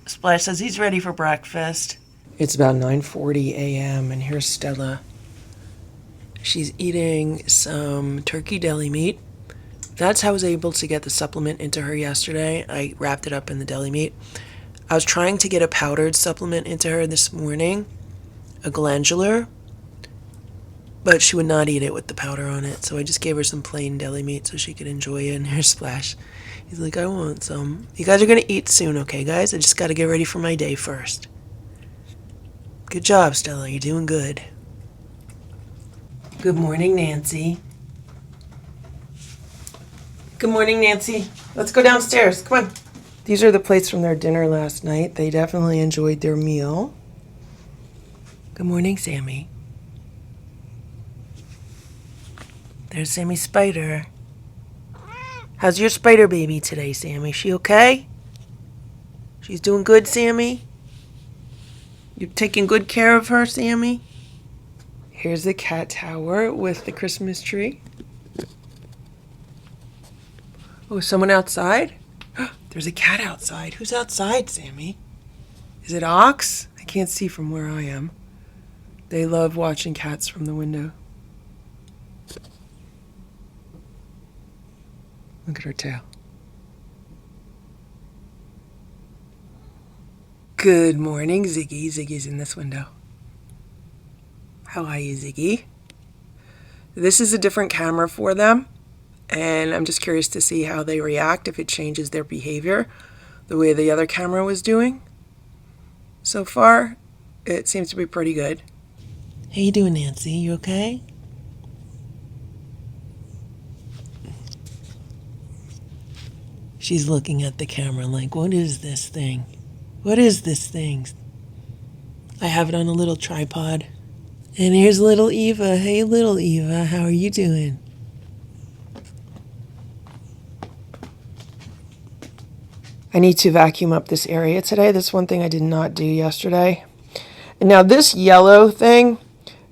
Splash says he's ready for breakfast. It's about 9:40 a.m. and here's Stella. She's eating some turkey deli meat. That's how I was able to get the supplement into her yesterday. I wrapped it up in the deli meat. I was trying to get a powdered supplement into her this morning, a glandular, but she would not eat it with the powder on it, so I just gave her some plain deli meat so she could enjoy it. And here's Splash. He's like, I want some. You guys are going to eat soon, okay, guys? I just got to get ready for my day first. Good job, Stella. You're doing good. Good morning, Nancy. Good morning, Nancy. Let's go downstairs. Come on. These are the plates from their dinner last night. They definitely enjoyed their meal. Good morning, Sammy. There's Sammy Spider. How's your spider baby today, Sammy? She okay? She's doing good, Sammy? You're taking good care of her, Sammy? Here's the cat tower with the Christmas tree. Oh, is someone outside? There's a cat outside. Who's outside, Sammy? Is it Ox? I can't see from where I am. They love watching cats from the window. Look at her tail. Good morning, Ziggy. Ziggy's in this window. How are you, Ziggy? This is a different camera for them, and I'm just curious to see how they react, if it changes their behavior the way the other camera was doing. So far, it seems to be pretty good. How you doing, Nancy? You okay? She's looking at the camera like, what is this thing? What is this thing? I have it on a little tripod. And here's little Eva. Hey, little Eva, how are you doing? I need to vacuum up this area today. That's one thing I did not do yesterday. And now this yellow thing,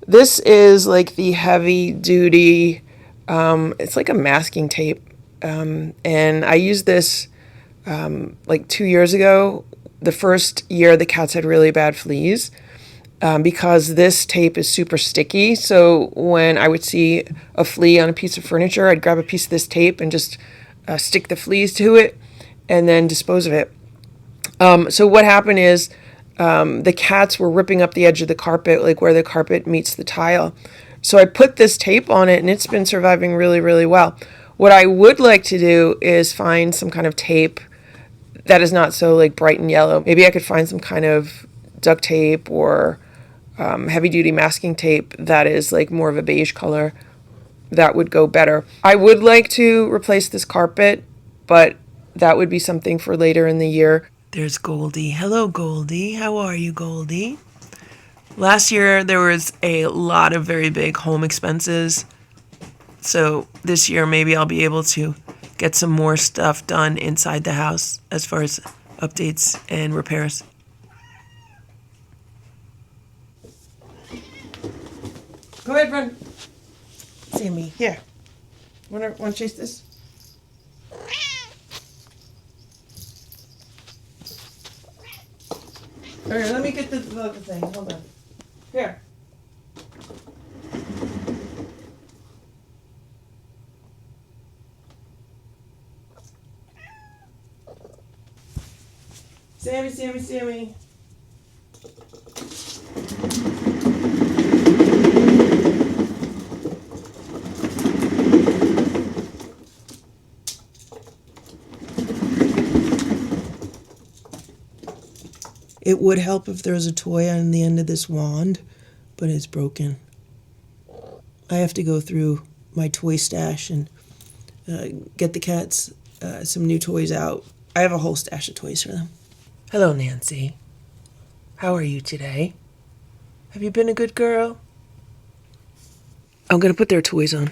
this is like the heavy duty, it's like a masking tape. And I used this like 2 years ago, the first year the cats had really bad fleas, because this tape is super sticky. So when I would see a flea on a piece of furniture, I'd grab a piece of this tape and just stick the fleas to it and then dispose of it. So what happened is the cats were ripping up the edge of the carpet, like where the carpet meets the tile. So I put this tape on it and it's been surviving really, really well. What I would like to do is find some kind of tape that is not so like bright and yellow. Maybe I could find some kind of duct tape or heavy duty masking tape that is like more of a beige color. That would go better. I would like to replace this carpet, but that would be something for later in the year. There's Goldie. Hello, Goldie. How are you, Goldie? Last year, there was a lot of very big home expenses. So this year, maybe I'll be able to get some more stuff done inside the house as far as updates and repairs. Go ahead, run. Sammy, here. Want to chase this? All right, let me get the other thing. Hold on. Here. Sammy, Sammy, Sammy. It would help if there was a toy on the end of this wand, but it's broken. I have to go through my toy stash and get the cats some new toys out. I have a whole stash of toys for them. Hello, Nancy. How are you today? Have you been a good girl? I'm going to put their toys on.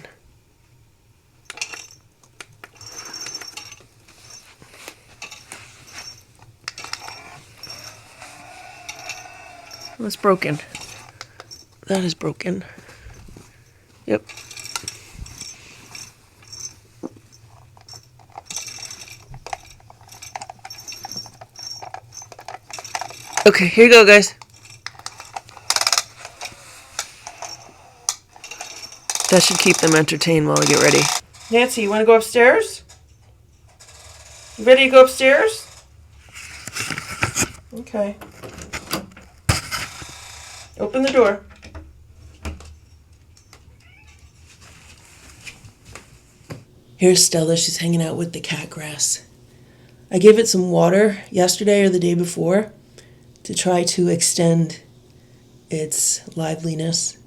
That's broken. That is broken. Yep. Okay, here you go, guys. That should keep them entertained while I get ready. Nancy, you want to go upstairs? You ready to go upstairs? Okay. Open the door. Here's Stella. She's hanging out with the cat grass. I gave it some water yesterday or the day before to try to extend its liveliness.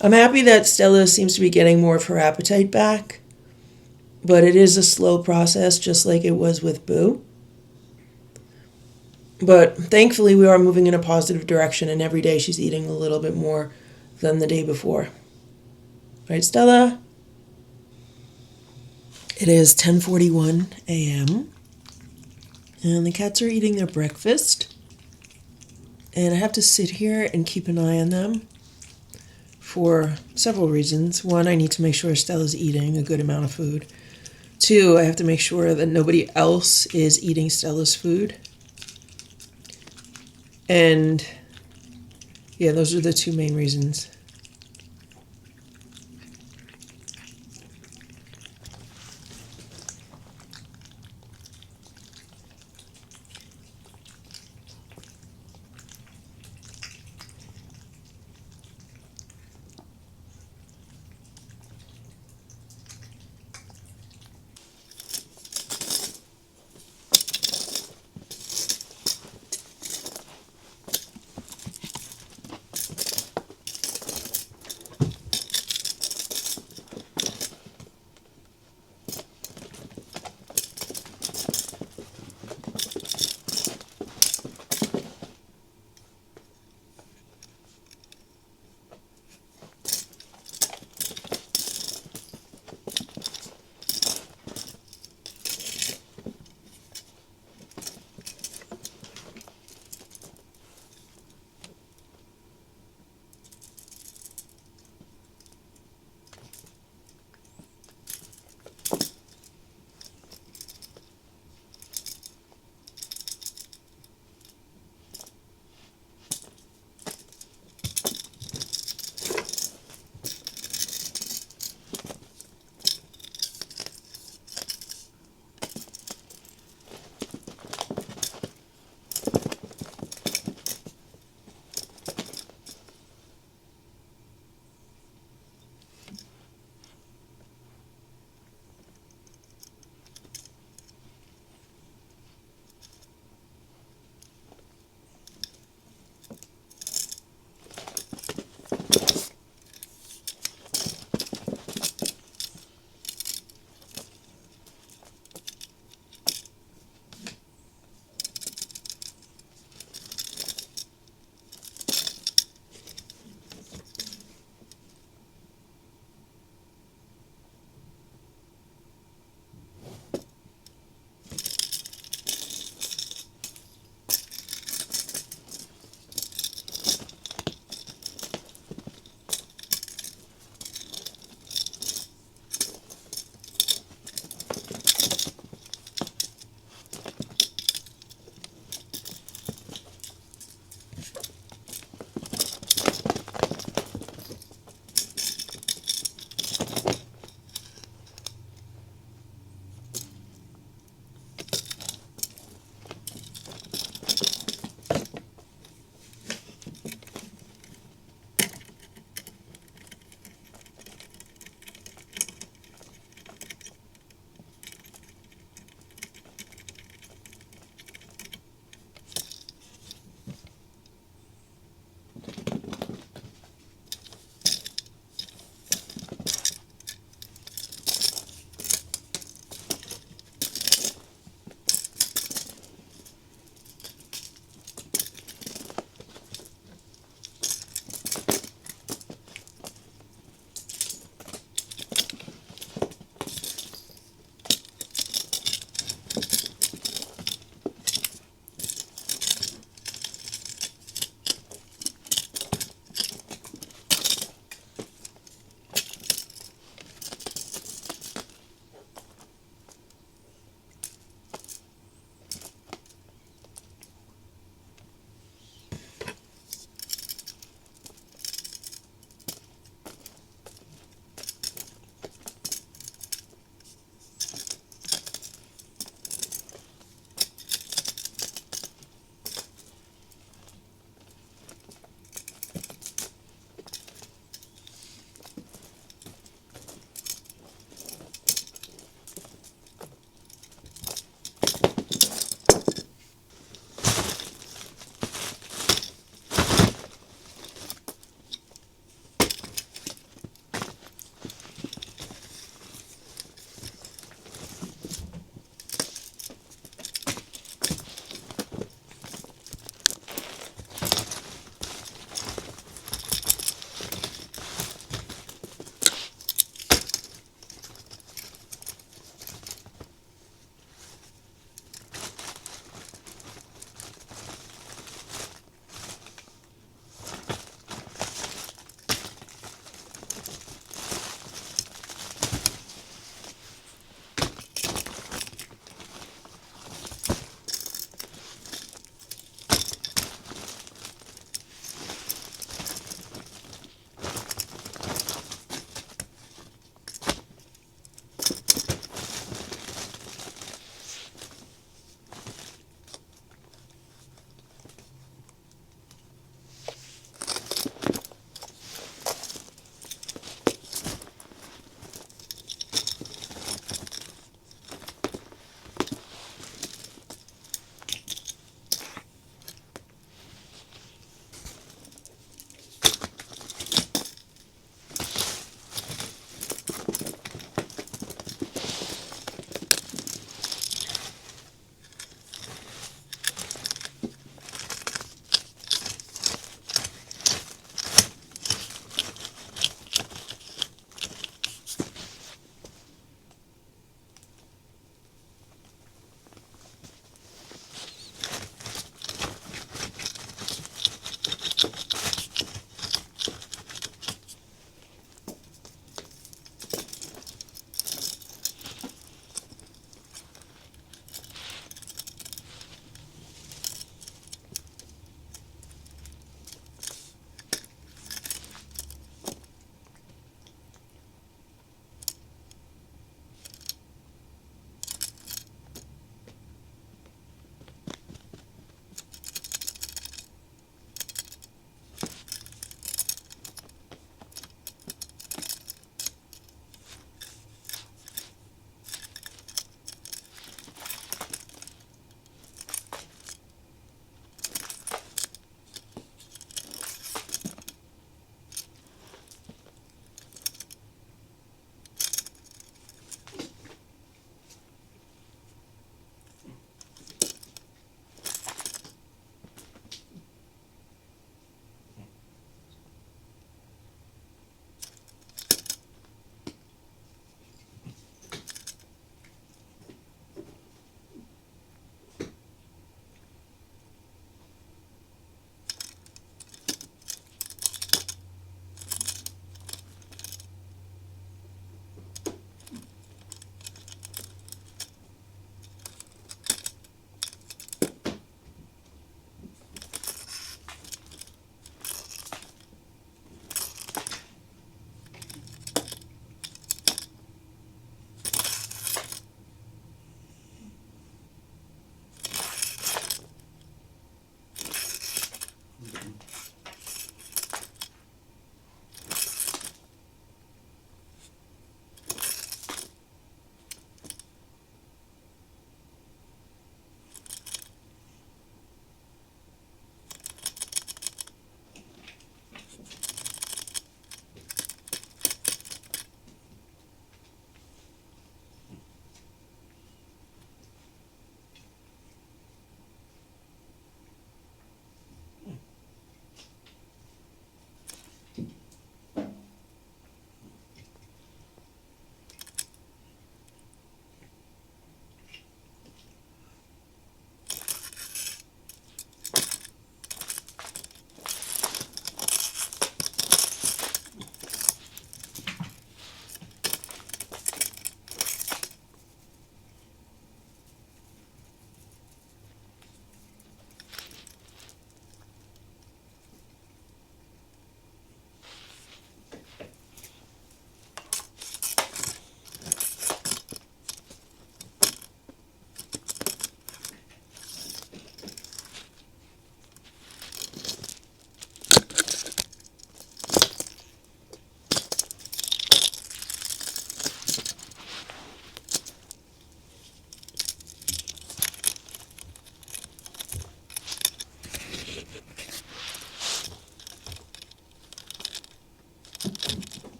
I'm happy that Stella seems to be getting more of her appetite back, but it is a slow process, just like it was with Boo. But thankfully, we are moving in a positive direction, and every day she's eating a little bit more than the day before. Right, Stella? It is 10:41 a.m. and the cats are eating their breakfast. And I have to sit here and keep an eye on them for several reasons. One, I need to make sure Stella's eating a good amount of food. Two, I have to make sure that nobody else is eating Stella's food. And yeah, those are the two main reasons.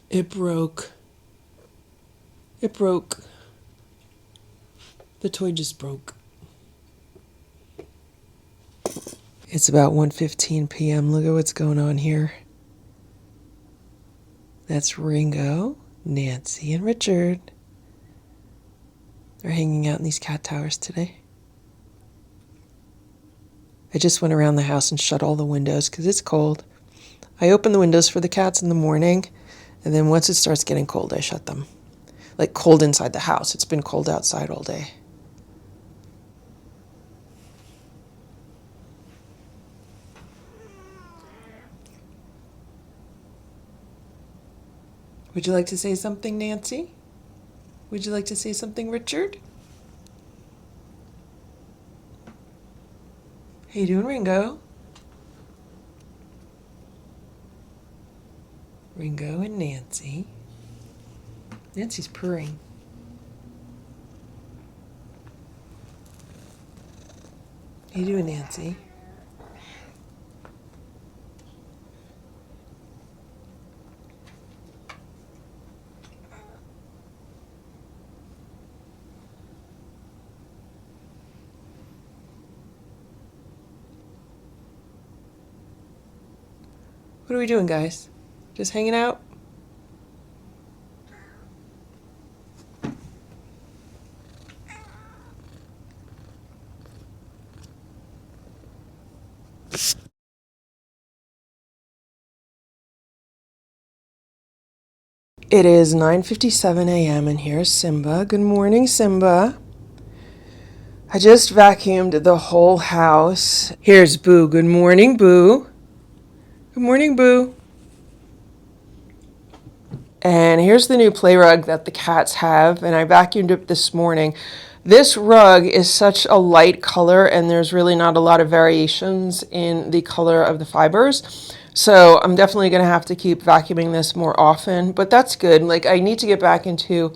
It broke. It broke. The toy just broke. It's about 1:15 p.m. Look at what's going on here. That's Ringo, Nancy, and Richard. They're hanging out in these cat towers today. I just went around the house and shut all the windows because it's cold. I open the windows for the cats in the morning, and then once it starts getting cold, I shut them. Like cold inside the house. It's been cold outside all day. Would you like to say something, Nancy? Would you like to say something, Richard? How you doing, Ringo? Ringo and Nancy. Nancy's purring. How you doing, Nancy? What are we doing, guys? Just hanging out? It is 9:57 a.m. and here's Simba. Good morning, Simba. I just vacuumed the whole house. Here's Boo. Good morning, Boo. Good morning, Boo. And here's the new play rug that the cats have, and I vacuumed it this morning. This rug is such a light color, and there's really not a lot of variations in the color of the fibers. So I'm definitely going to have to keep vacuuming this more often, but that's good. Like, I need to get back into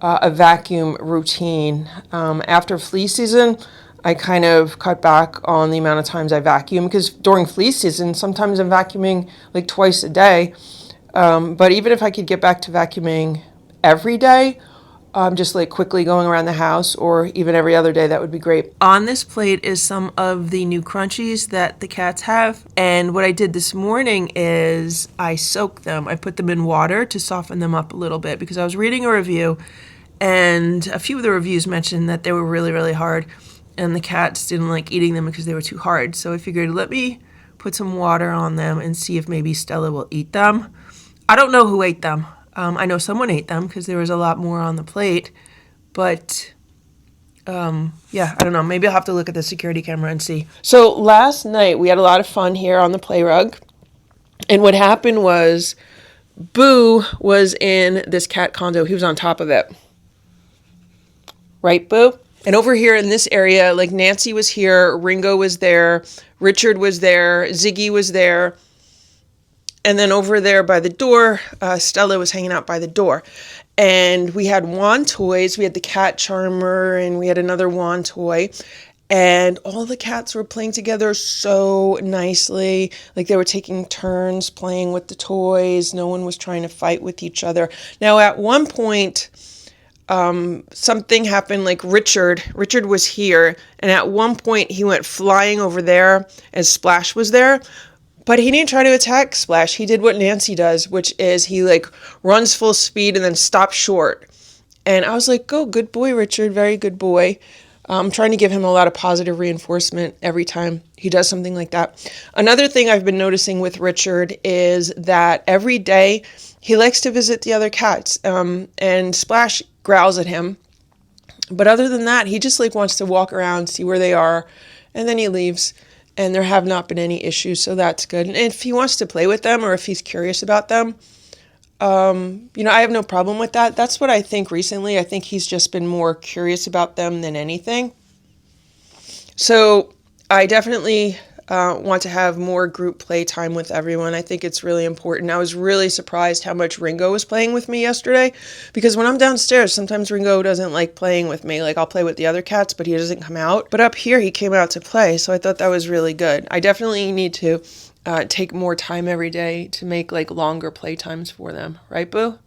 a vacuum routine. After flea season, I kind of cut back on the amount of times I vacuum, because during flea season, sometimes I'm vacuuming like twice a day. But even if I could get back to vacuuming every day, just like quickly going around the house, or even every other day, that would be great. On this plate is some of the new crunchies that the cats have. And what I did this morning is I soaked them. I put them in water to soften them up a little bit, because I was reading a review and a few of the reviews mentioned that they were really, really hard, and the cats didn't like eating them because they were too hard. So I figured, let me put some water on them and see if maybe Stella will eat them. I don't know who ate them. I know someone ate them because there was a lot more on the plate, but yeah, I don't know. Maybe I'll have to look at the security camera and see. So last night we had a lot of fun here on the play rug, and what happened was Boo was in this cat condo. He was on top of it. Right, Boo? And over here in this area, like Nancy was here, Ringo was there, Richard was there, Ziggy was there. And then over there by the door, Stella was hanging out by the door. And we had wand toys. We had the cat charmer, and we had another wand toy. And all the cats were playing together so nicely. Like, they were taking turns playing with the toys. No one was trying to fight with each other. Now, at one point, something happened. Like, Richard was here. And at one point, he went flying over there as Splash was there. But he didn't try to attack Splash. He did what Nancy does, which is he like runs full speed and then stops short. And I was like, oh, good boy, Richard. Very good boy. I'm trying to give him a lot of positive reinforcement every time he does something like that. Another thing I've been noticing with Richard is that every day he likes to visit the other cats. And Splash growls at him. But other than that, he just like wants to walk around, see where they are, and then he leaves. And there have not been any issues, so that's good. And if he wants to play with them, or if he's curious about them, I have no problem with that. That's what I think recently. I think he's just been more curious about them than anything. So I definitely want to have more group play time with everyone. I think it's really important. I was really surprised how much Ringo was playing with me yesterday, because when I'm downstairs, sometimes Ringo doesn't like playing with me. Like, I'll play with the other cats, but he doesn't come out. But up here, he came out to play, so I thought that was really good. I definitely need to take more time every day to make like longer play times for them. Right, Boo?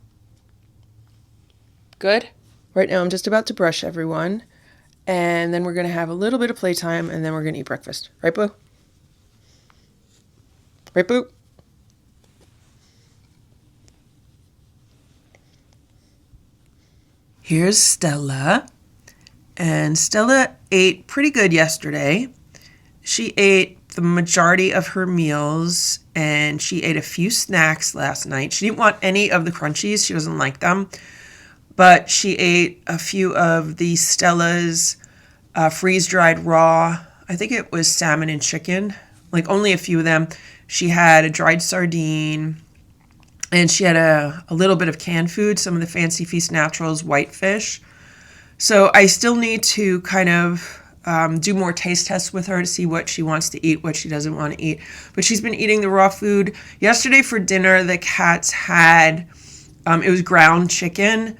Good? Right now, I'm just about to brush everyone, and then we're going to have a little bit of playtime, and then we're going to eat breakfast. Right, Boo? Right, Boo? Here's Stella. And Stella ate pretty good yesterday. She ate the majority of her meals, and she ate a few snacks last night. She didn't want any of the crunchies. She doesn't like them. But she ate a few of the Stella's freeze-dried raw, I think it was salmon and chicken, like only a few of them. She had a dried sardine, and she had a little bit of canned food, some of the Fancy Feast Naturals whitefish. So I still need to kind of do more taste tests with her to see what she wants to eat, what she doesn't want to eat. But she's been eating the raw food. Yesterday for dinner, the cats had, it was ground chicken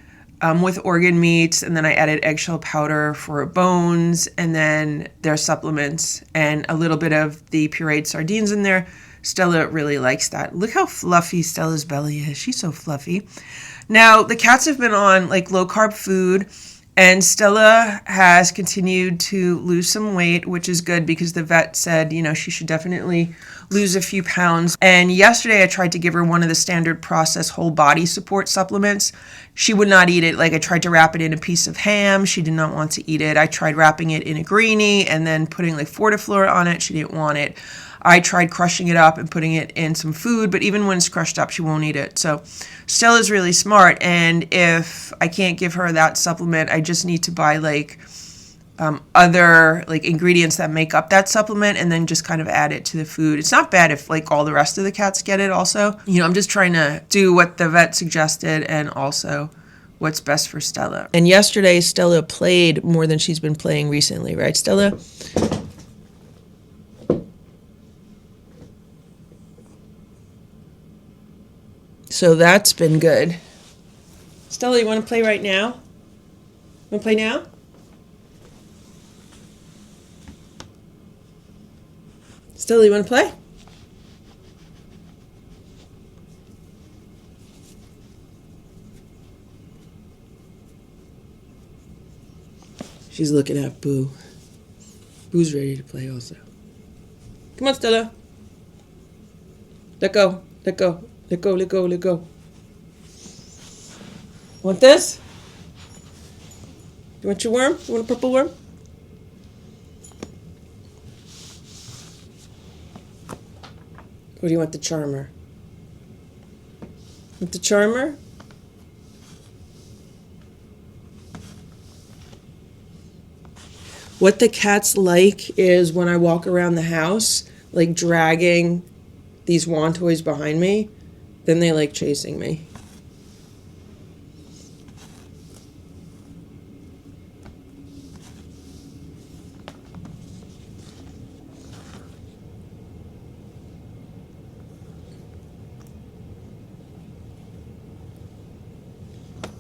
with organ meats, and then I added eggshell powder for bones, and then their supplements, and a little bit of the pureed sardines in there. Stella really likes that. Look how fluffy Stella's belly is. She's so fluffy. Now, the cats have been on like low-carb food, and Stella has continued to lose some weight, which is good because the vet said, you know, she should definitely lose a few pounds. And yesterday I tried to give her one of the standard process whole body support supplements. She would not eat it. Like, I tried to wrap it in a piece of ham. She did not want to eat it. I tried wrapping it in a greenie and then putting like Fortiflora on it. She didn't want it. I tried crushing it up and putting it in some food, but even when it's crushed up, she won't eat it. So Stella's really smart, and if I can't give her that supplement, I just need to buy like other like ingredients that make up that supplement and then just kind of add it to the food. It's not bad if like all the rest of the cats get it also. You know, I'm just trying to do what the vet suggested and also what's best for Stella. And yesterday, Stella played more than she's been playing recently, right, Stella? So that's been good. Stella, you want to play right now? Want to play now? Stella, you want to play? She's looking at Boo. Boo's ready to play also. Come on, Stella. Let go. Let go. Let go, let go, let go. Want this? You want your worm? You want a purple worm? Or do you want the charmer? Want the charmer? What the cats like is when I walk around the house, like dragging these wand toys behind me, then they like chasing me.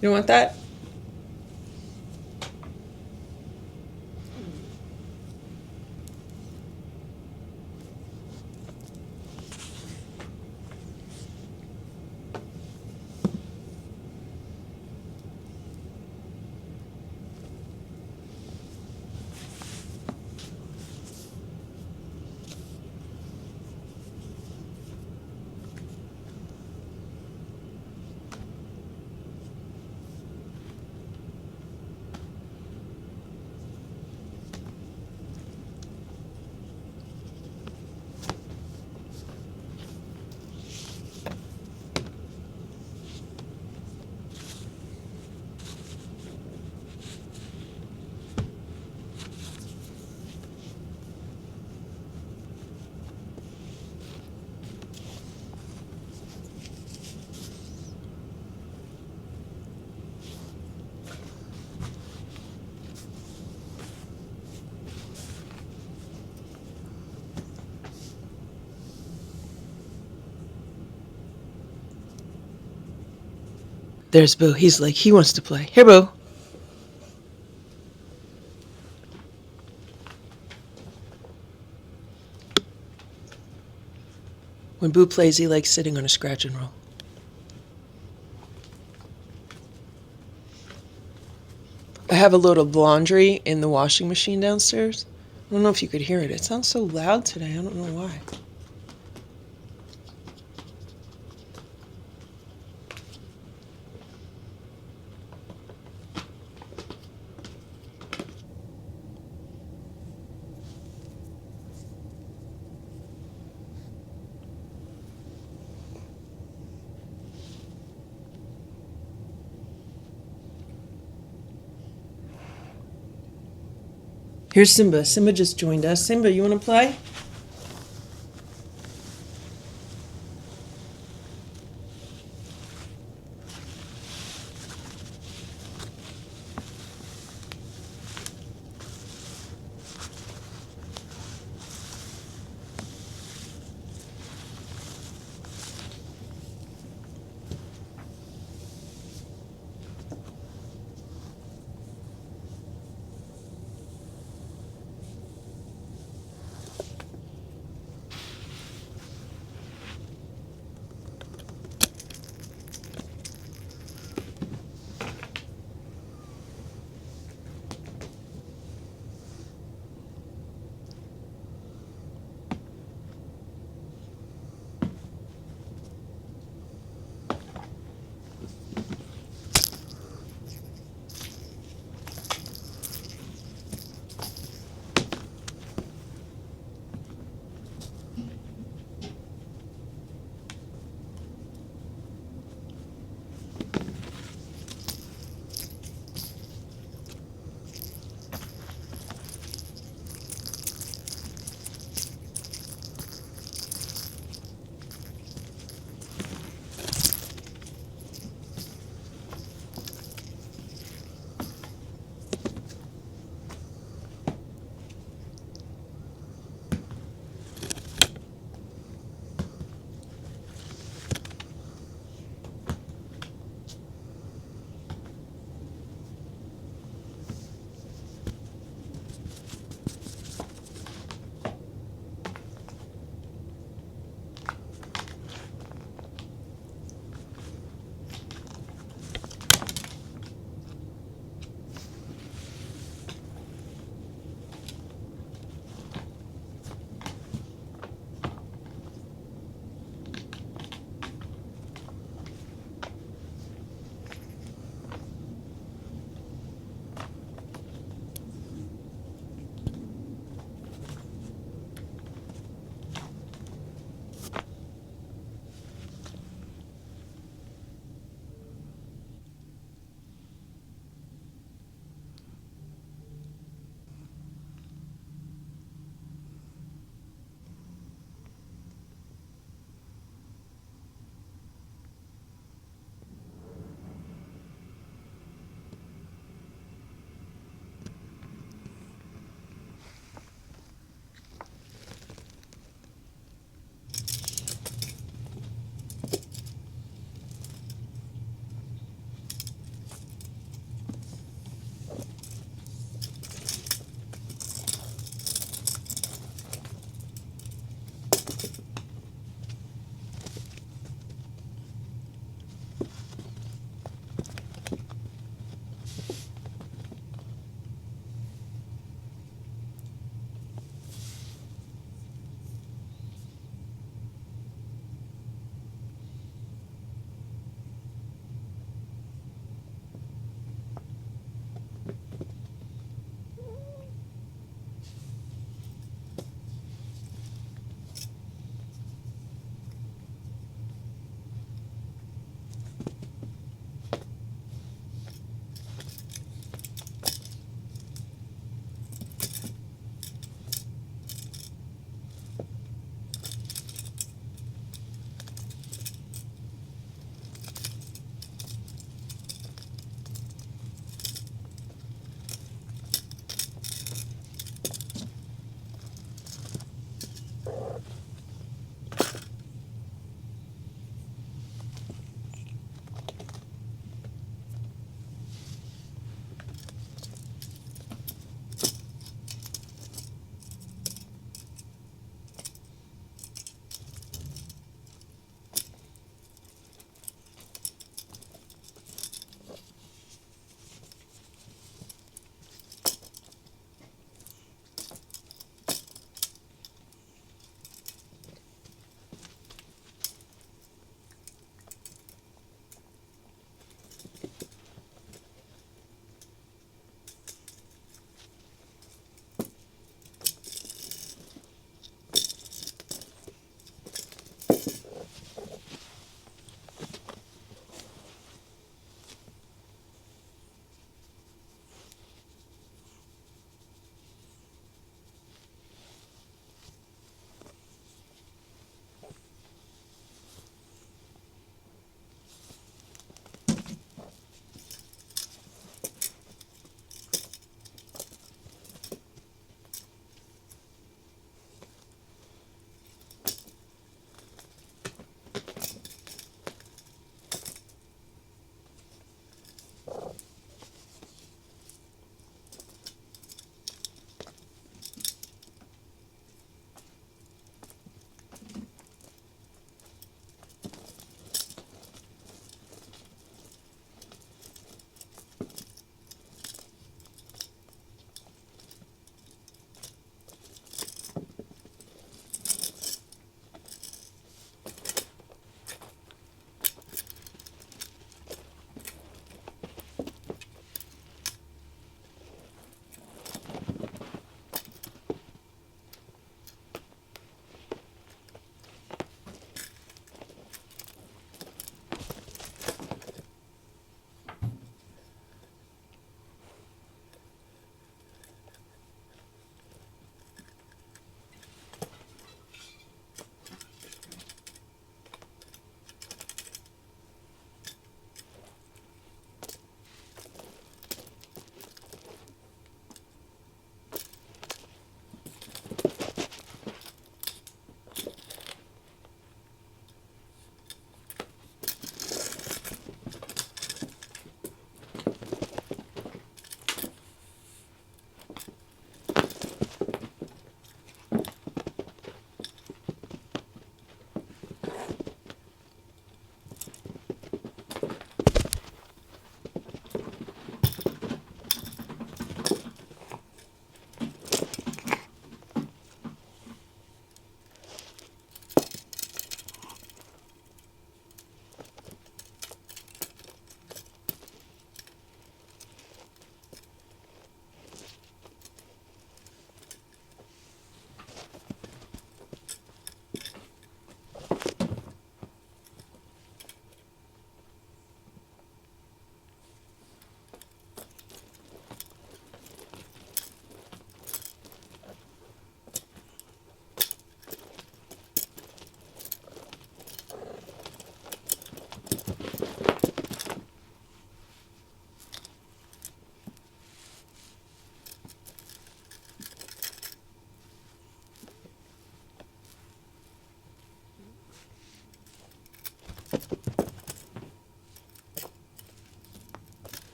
You don't want that? There's Boo. He's like, he wants to play. Here, Boo. When Boo plays, he likes sitting on a scratch and roll. I have a load of laundry in the washing machine downstairs. I don't know if you could hear it. It sounds so loud today. I don't know why. Here's Simba. Simba just joined us. Simba, you want to play?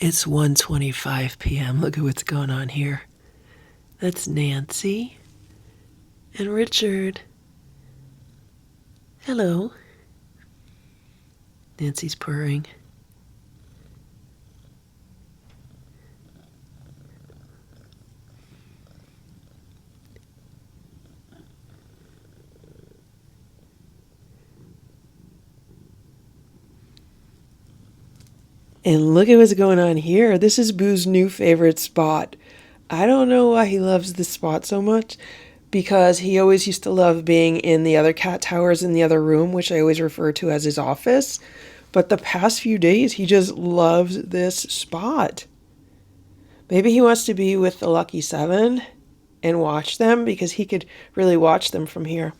It's 1:25 p.m. Look at what's going on here. That's Nancy and Richard. Hello. Nancy's purring. And look at what's going on here. This is Boo's new favorite spot. I don't know why he loves this spot so much, because he always used to love being in the other cat towers in the other room, which I always refer to as his office. But the past few days, he just loves this spot. Maybe he wants to be with the Lucky Seven and watch them, because he could really watch them from here.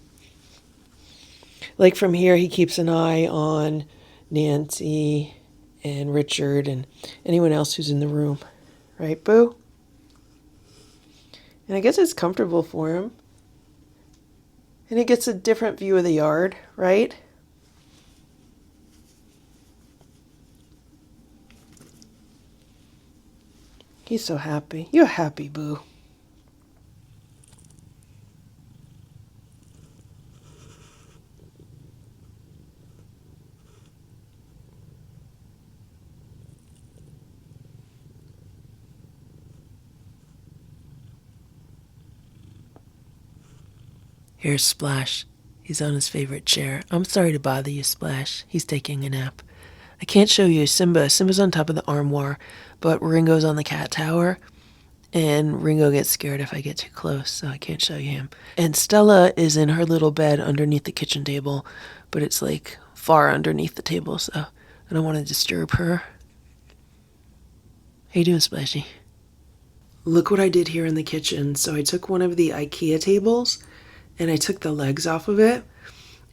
Like from here, he keeps an eye on Nancy and Richard and anyone else who's in the room. Right, Boo? And I guess it's comfortable for him. And he gets a different view of the yard, right? He's so happy. You're happy, Boo. Here's Splash. He's on his favorite chair. I'm sorry to bother you, Splash. He's taking a nap. I can't show you Simba. Simba's on top of the armoire, but Ringo's on the cat tower, and Ringo gets scared if I get too close, so I can't show you him. And Stella is in her little bed underneath the kitchen table, but it's like far underneath the table, so I don't want to disturb her. How you doing, Splashy? Look what I did here in the kitchen. So I took one of the IKEA tables and I took the legs off of it.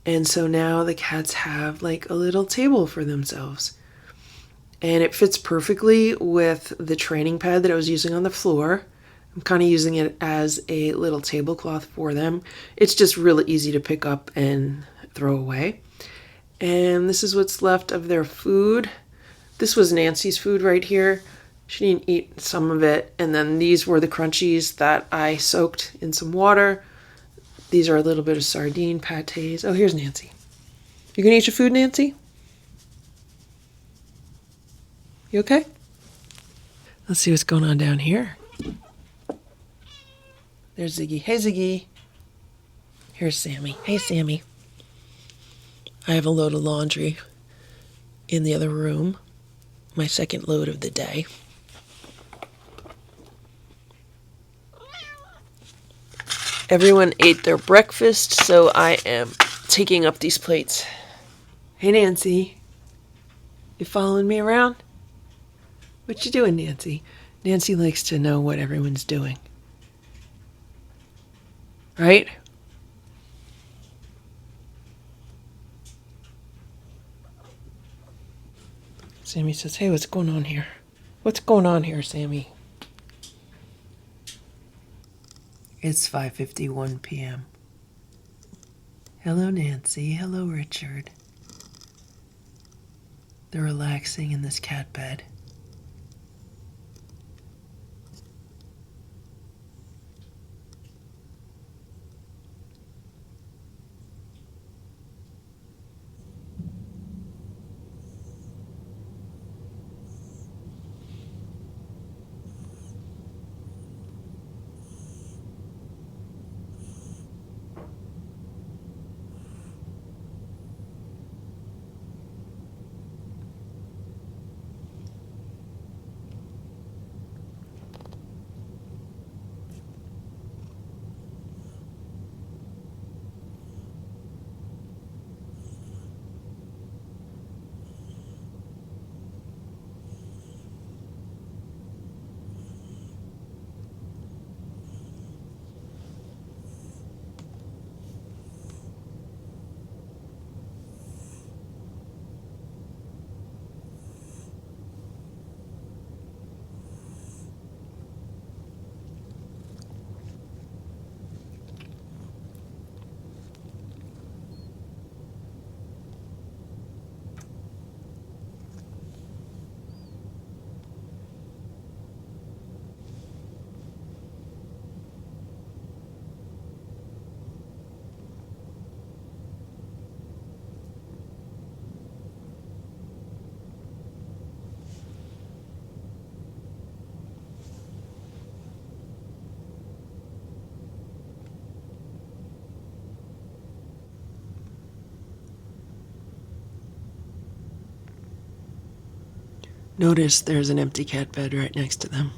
And so now the cats have like a little table for themselves. And it fits perfectly with the training pad that I was using on the floor. I'm kind of using it as a little tablecloth for them. It's just really easy to pick up and throw away. And this is what's left of their food. This was Nancy's food right here. She didn't eat some of it. And then these were the crunchies that I soaked in some water. These are a little bit of sardine pâtés. Oh, here's Nancy. You gonna eat your food, Nancy? You okay? Let's see what's going on down here. There's Ziggy. Hey, Ziggy. Here's Sammy. Hey, Sammy. I have a load of laundry in the other room. My second load of the day. Everyone ate their breakfast, so I am taking up these plates. Hey, Nancy. You following me around? What you doing, Nancy? Nancy likes to know what everyone's doing. Right? Sammy says, hey, what's going on here? What's going on here, Sammy? It's 5:51 p.m. Hello, Nancy. Hello, Richard. They're relaxing in this cat bed. Notice there's an empty cat bed right next to them,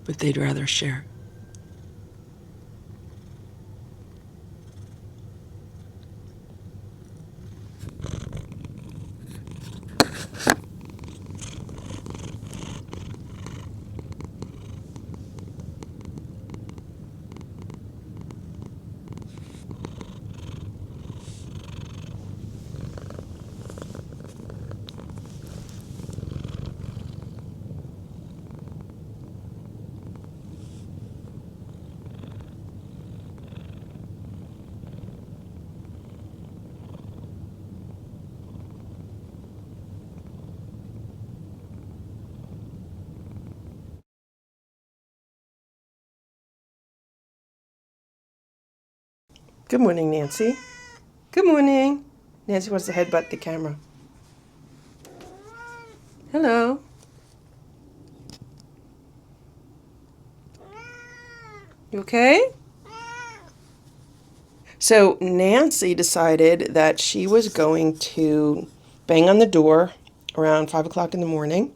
but they'd rather share. Good morning, Nancy. Good morning. Nancy wants to headbutt the camera. Hello. You okay? So Nancy decided that she was going to bang on the door around 5 o'clock in the morning.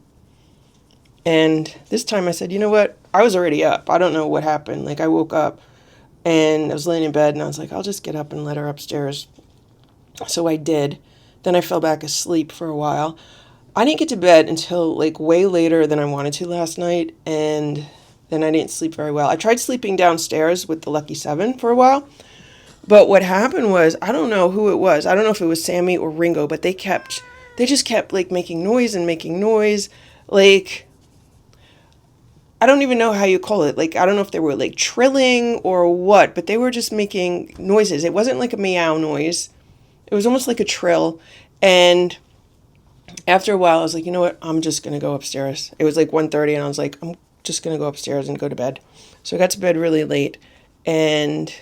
And this time I said, you know what? I was already up. I don't know what happened. Like, I woke up and I was laying in bed and I was like, I'll just get up and let her upstairs. So I did. Then I fell back asleep for a while. I didn't get to bed until like way later than I wanted to last night, and then I didn't sleep very well. I tried sleeping downstairs with the Lucky 7 for a while, but what happened was, I don't know who it was. I don't know if it was Sammy or Ringo, but they just kept like making noise and making noise. Like, I don't even know how you call it. Like, I don't know if they were like trilling or what, but they were just making noises. It wasn't like a meow noise. It was almost like a trill. And after a while, I was like, you know what? I'm just going to go upstairs. It was like 1:30, and I was like, I'm just going to go upstairs and go to bed. So I got to bed really late. And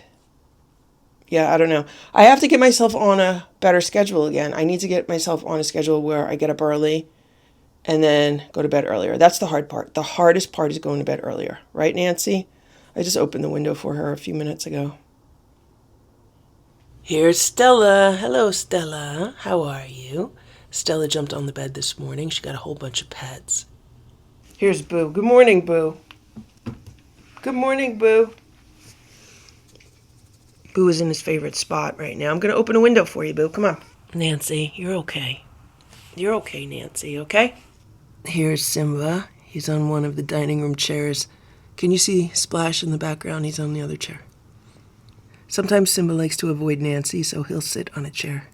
yeah, I don't know. I have to get myself on a better schedule again. I need to get myself on a schedule where I get up early and then go to bed earlier. That's the hard part. The hardest part is going to bed earlier. Right, Nancy? I just opened the window for her a few minutes ago. Here's Stella. Hello, Stella. How are you? Stella jumped on the bed this morning. She got a whole bunch of pets. Here's Boo. Good morning, Boo. Good morning, Boo. Boo is in his favorite spot right now. I'm going to open a window for you, Boo. Come on. Nancy, you're okay. You're okay, Nancy, okay? Here's Simba. He's on one of the dining room chairs. Can you see Splash in the background? He's on the other chair. Sometimes Simba likes to avoid Nancy, so he'll sit on a chair.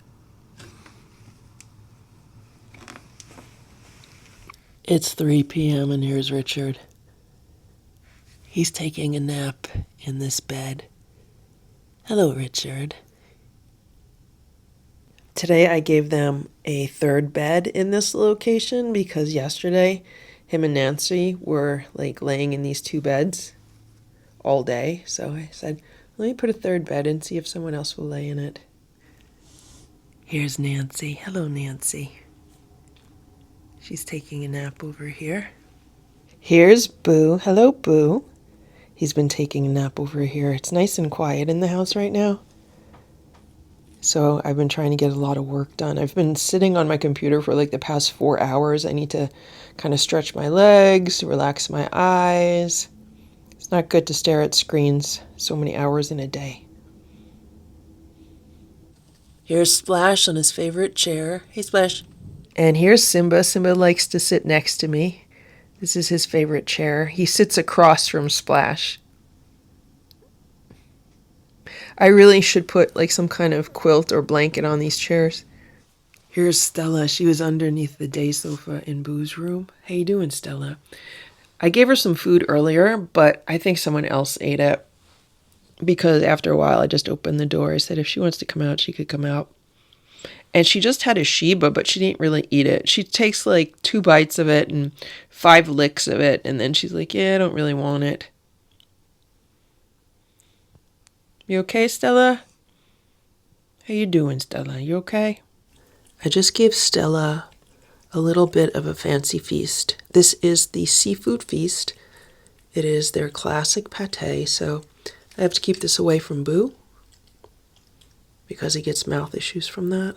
It's 3 p.m. and here's Richard. He's taking a nap in this bed. Hello, Richard. Today I gave them a third bed in this location because yesterday him and Nancy were like laying in these two beds all day. So I said, let me put a third bed and see if someone else will lay in it. Here's Nancy. Hello, Nancy. She's taking a nap over here. Here's Boo. Hello, Boo. He's been taking a nap over here. It's nice and quiet in the house right now. So I've been trying to get a lot of work done. I've been sitting on my computer for like the past 4 hours. I need to kind of stretch my legs, relax my eyes. It's not good to stare at screens so many hours in a day. Here's Splash on his favorite chair. Hey, Splash. And here's Simba. Simba likes to sit next to me. This is his favorite chair. He sits across from Splash. I really should put like some kind of quilt or blanket on these chairs. Here's Stella. She was underneath the day sofa in Boo's room. How you doing, Stella? I gave her some food earlier, but I think someone else ate it. Because after a while, I just opened the door. I said if she wants to come out, she could come out. And she just had a Sheba, but she didn't really eat it. She takes like 2 bites of it and 5 licks of it. And then she's like, yeah, I don't really want it. You okay, Stella? How you doing, Stella? You okay? I just gave Stella a little bit of a fancy feast. This is the seafood feast. It is their classic pate, so I have to keep this away from Boo because he gets mouth issues from that.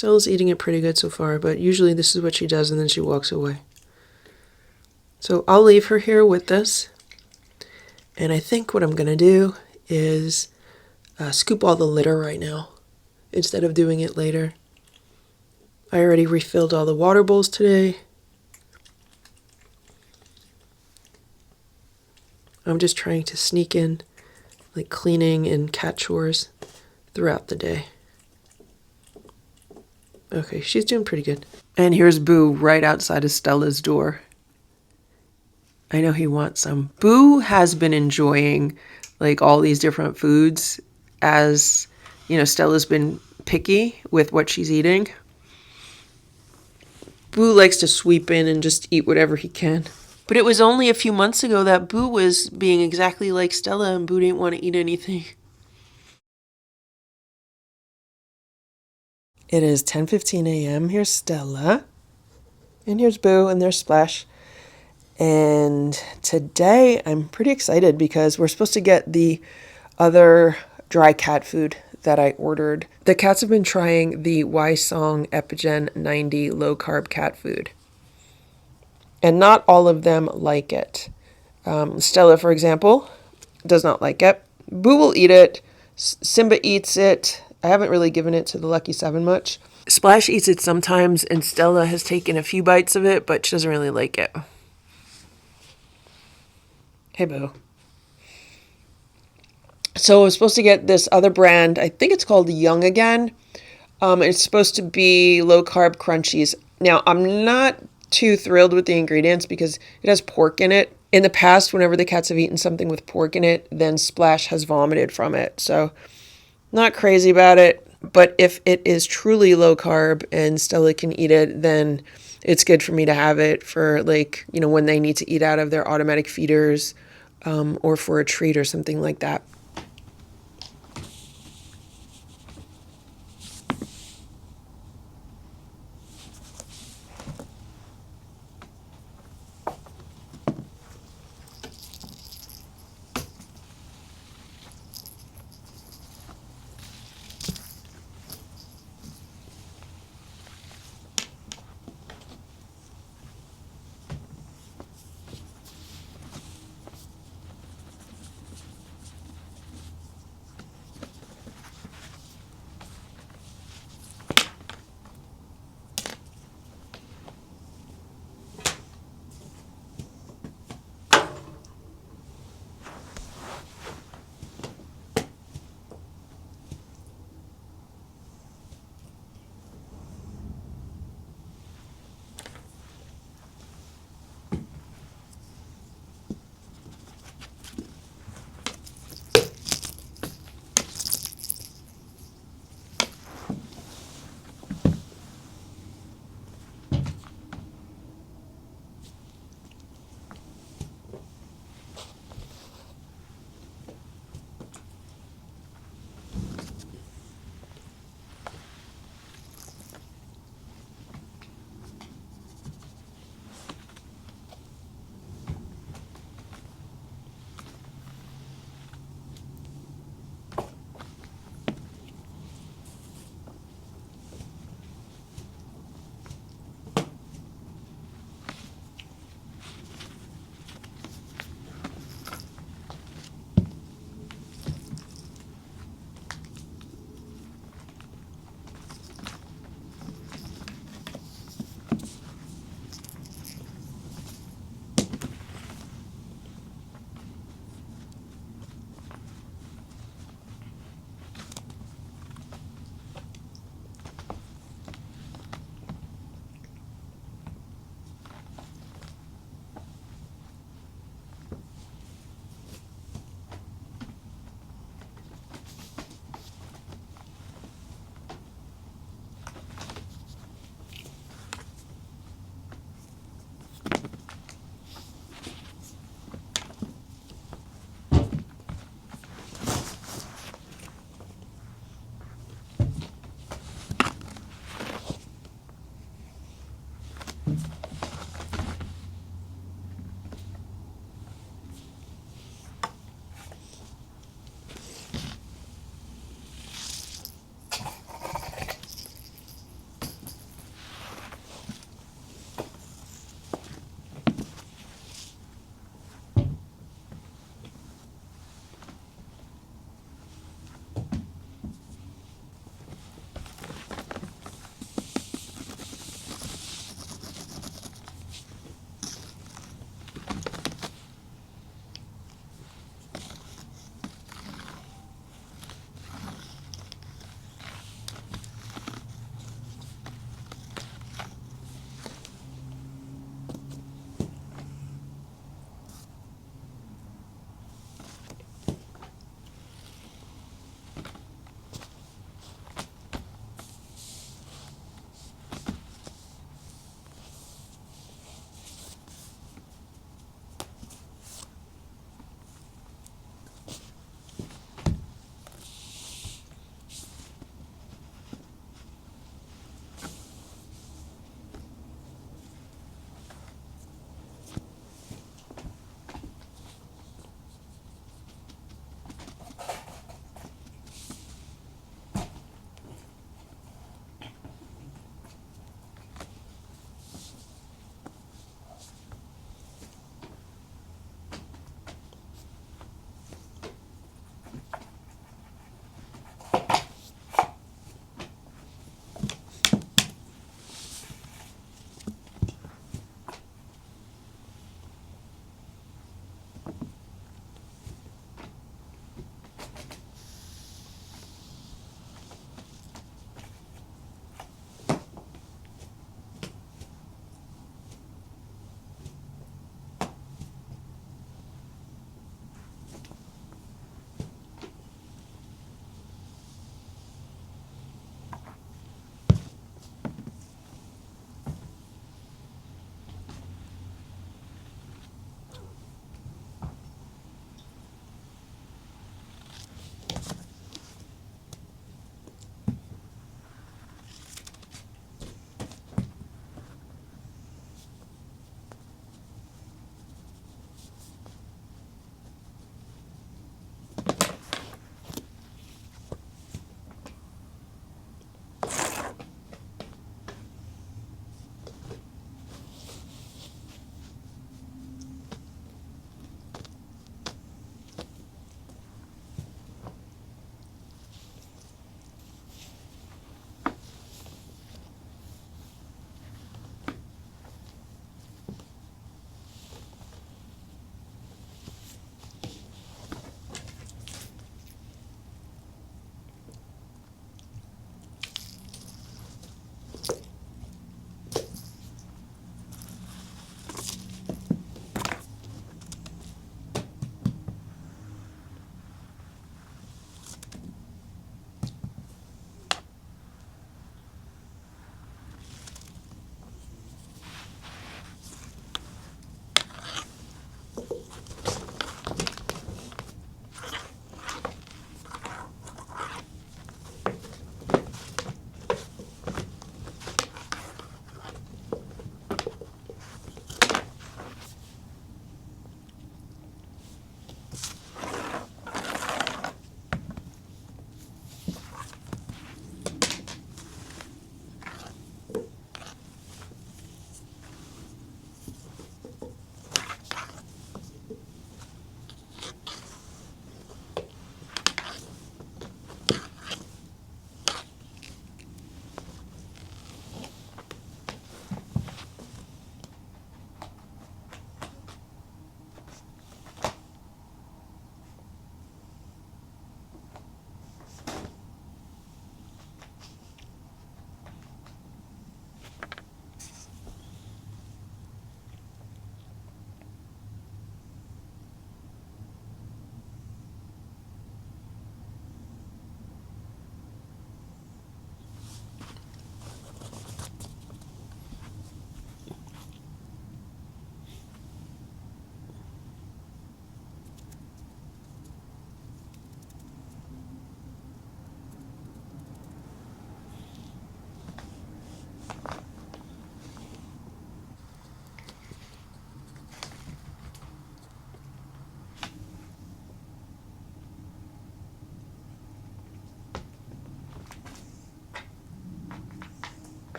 Stella's eating it pretty good so far, but usually this is what she does and then she walks away. So I'll leave her here with this. And I think what I'm going to do is scoop all the litter right now instead of doing it later. I already refilled all the water bowls today. I'm just trying to sneak in like cleaning and cat chores throughout the day. Okay, she's doing pretty good. And here's Boo right outside of Stella's door. I know he wants some. Boo has been enjoying like all these different foods as, you know, Stella's been picky with what she's eating. Boo likes to sweep in and just eat whatever he can. But it was only a few months ago that Boo was being exactly like Stella and Boo didn't want to eat anything. It is 10:15 a.m. Here's Stella. And here's Boo and there's Splash. And today I'm pretty excited because we're supposed to get the other dry cat food that I ordered. The cats have been trying the Wysong Epigen 90 low-carb cat food. And not all of them like it. Stella, for example, does not like it. Boo will eat it. Simba eats it. I haven't really given it to the Lucky 7 much. Splash eats it sometimes, and Stella has taken a few bites of it, but she doesn't really like it. Hey, Boo. So I was supposed to get this other brand. I think it's called Young Again. It's supposed to be low-carb crunchies. Now, I'm not too thrilled with the ingredients because it has pork in it. In the past, whenever the cats have eaten something with pork in it, then Splash has vomited from it. So not crazy about it, but if it is truly low carb and Stella can eat it, then it's good for me to have it for, like, you know, when they need to eat out of their automatic feeders, or for a treat or something like that.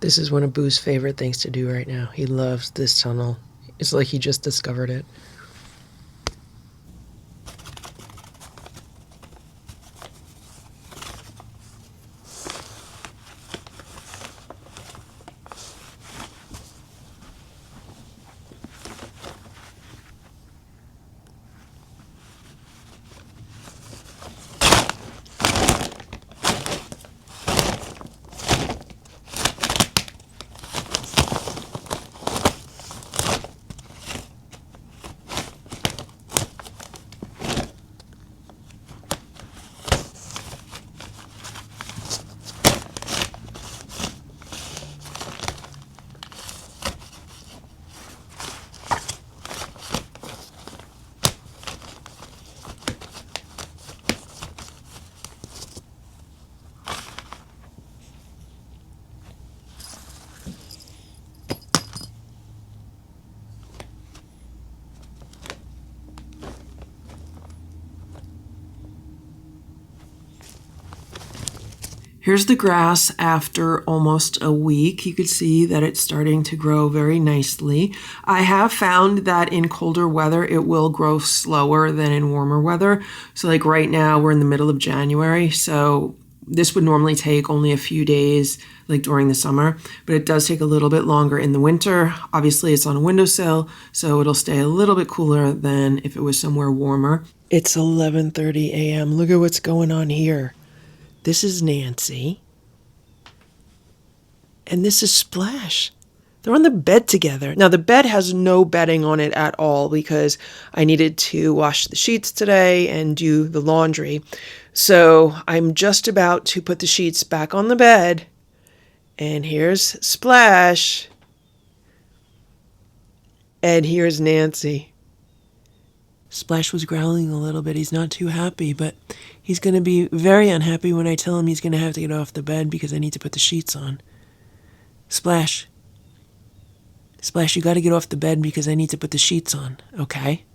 This is one of Boo's favorite things to do right now. He loves this tunnel. It's like he just discovered it. Here's the grass after almost a week. You could see that it's starting to grow very nicely. I have found that in colder weather, it will grow slower than in warmer weather. So like right now, we're in the middle of January. So this would normally take only a few days, like during the summer, but it does take a little bit longer in the winter. Obviously, it's on a windowsill, so it'll stay a little bit cooler than if it was somewhere warmer. It's 11:30 a.m. Look at what's going on here. This is Nancy. And this is Splash. They're on the bed together. Now, the bed has no bedding on it at all because I needed to wash the sheets today and do the laundry. So I'm just about to put the sheets back on the bed. And here's Splash. And here's Nancy. Splash was growling a little bit. He's not too happy, but he's going to be very unhappy when I tell him he's going to have to get off the bed because I need to put the sheets on. Splash. Splash, you got to get off the bed because I need to put the sheets on, okay?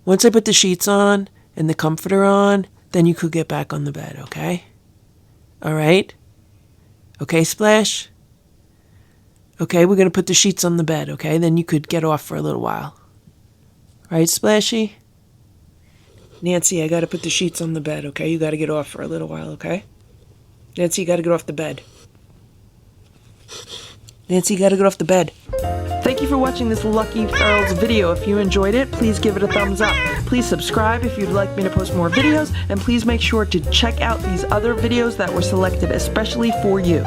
Once I put the sheets on and the comforter on, then you could get back on the bed, okay? All right? Okay, Splash? Okay, we're going to put the sheets on the bed, okay? Then you could get off for a little while. Right, Splashy? Nancy, I got to put the sheets on the bed, okay? You got to get off for a little while, okay? Nancy, you got to get off the bed. Nancy, you got to get off the bed. Thank you for watching this Lucky Ferals video. If you enjoyed it, please give it a thumbs up. Please subscribe if you'd like me to post more videos, and please make sure to check out these other videos that were selected especially for you.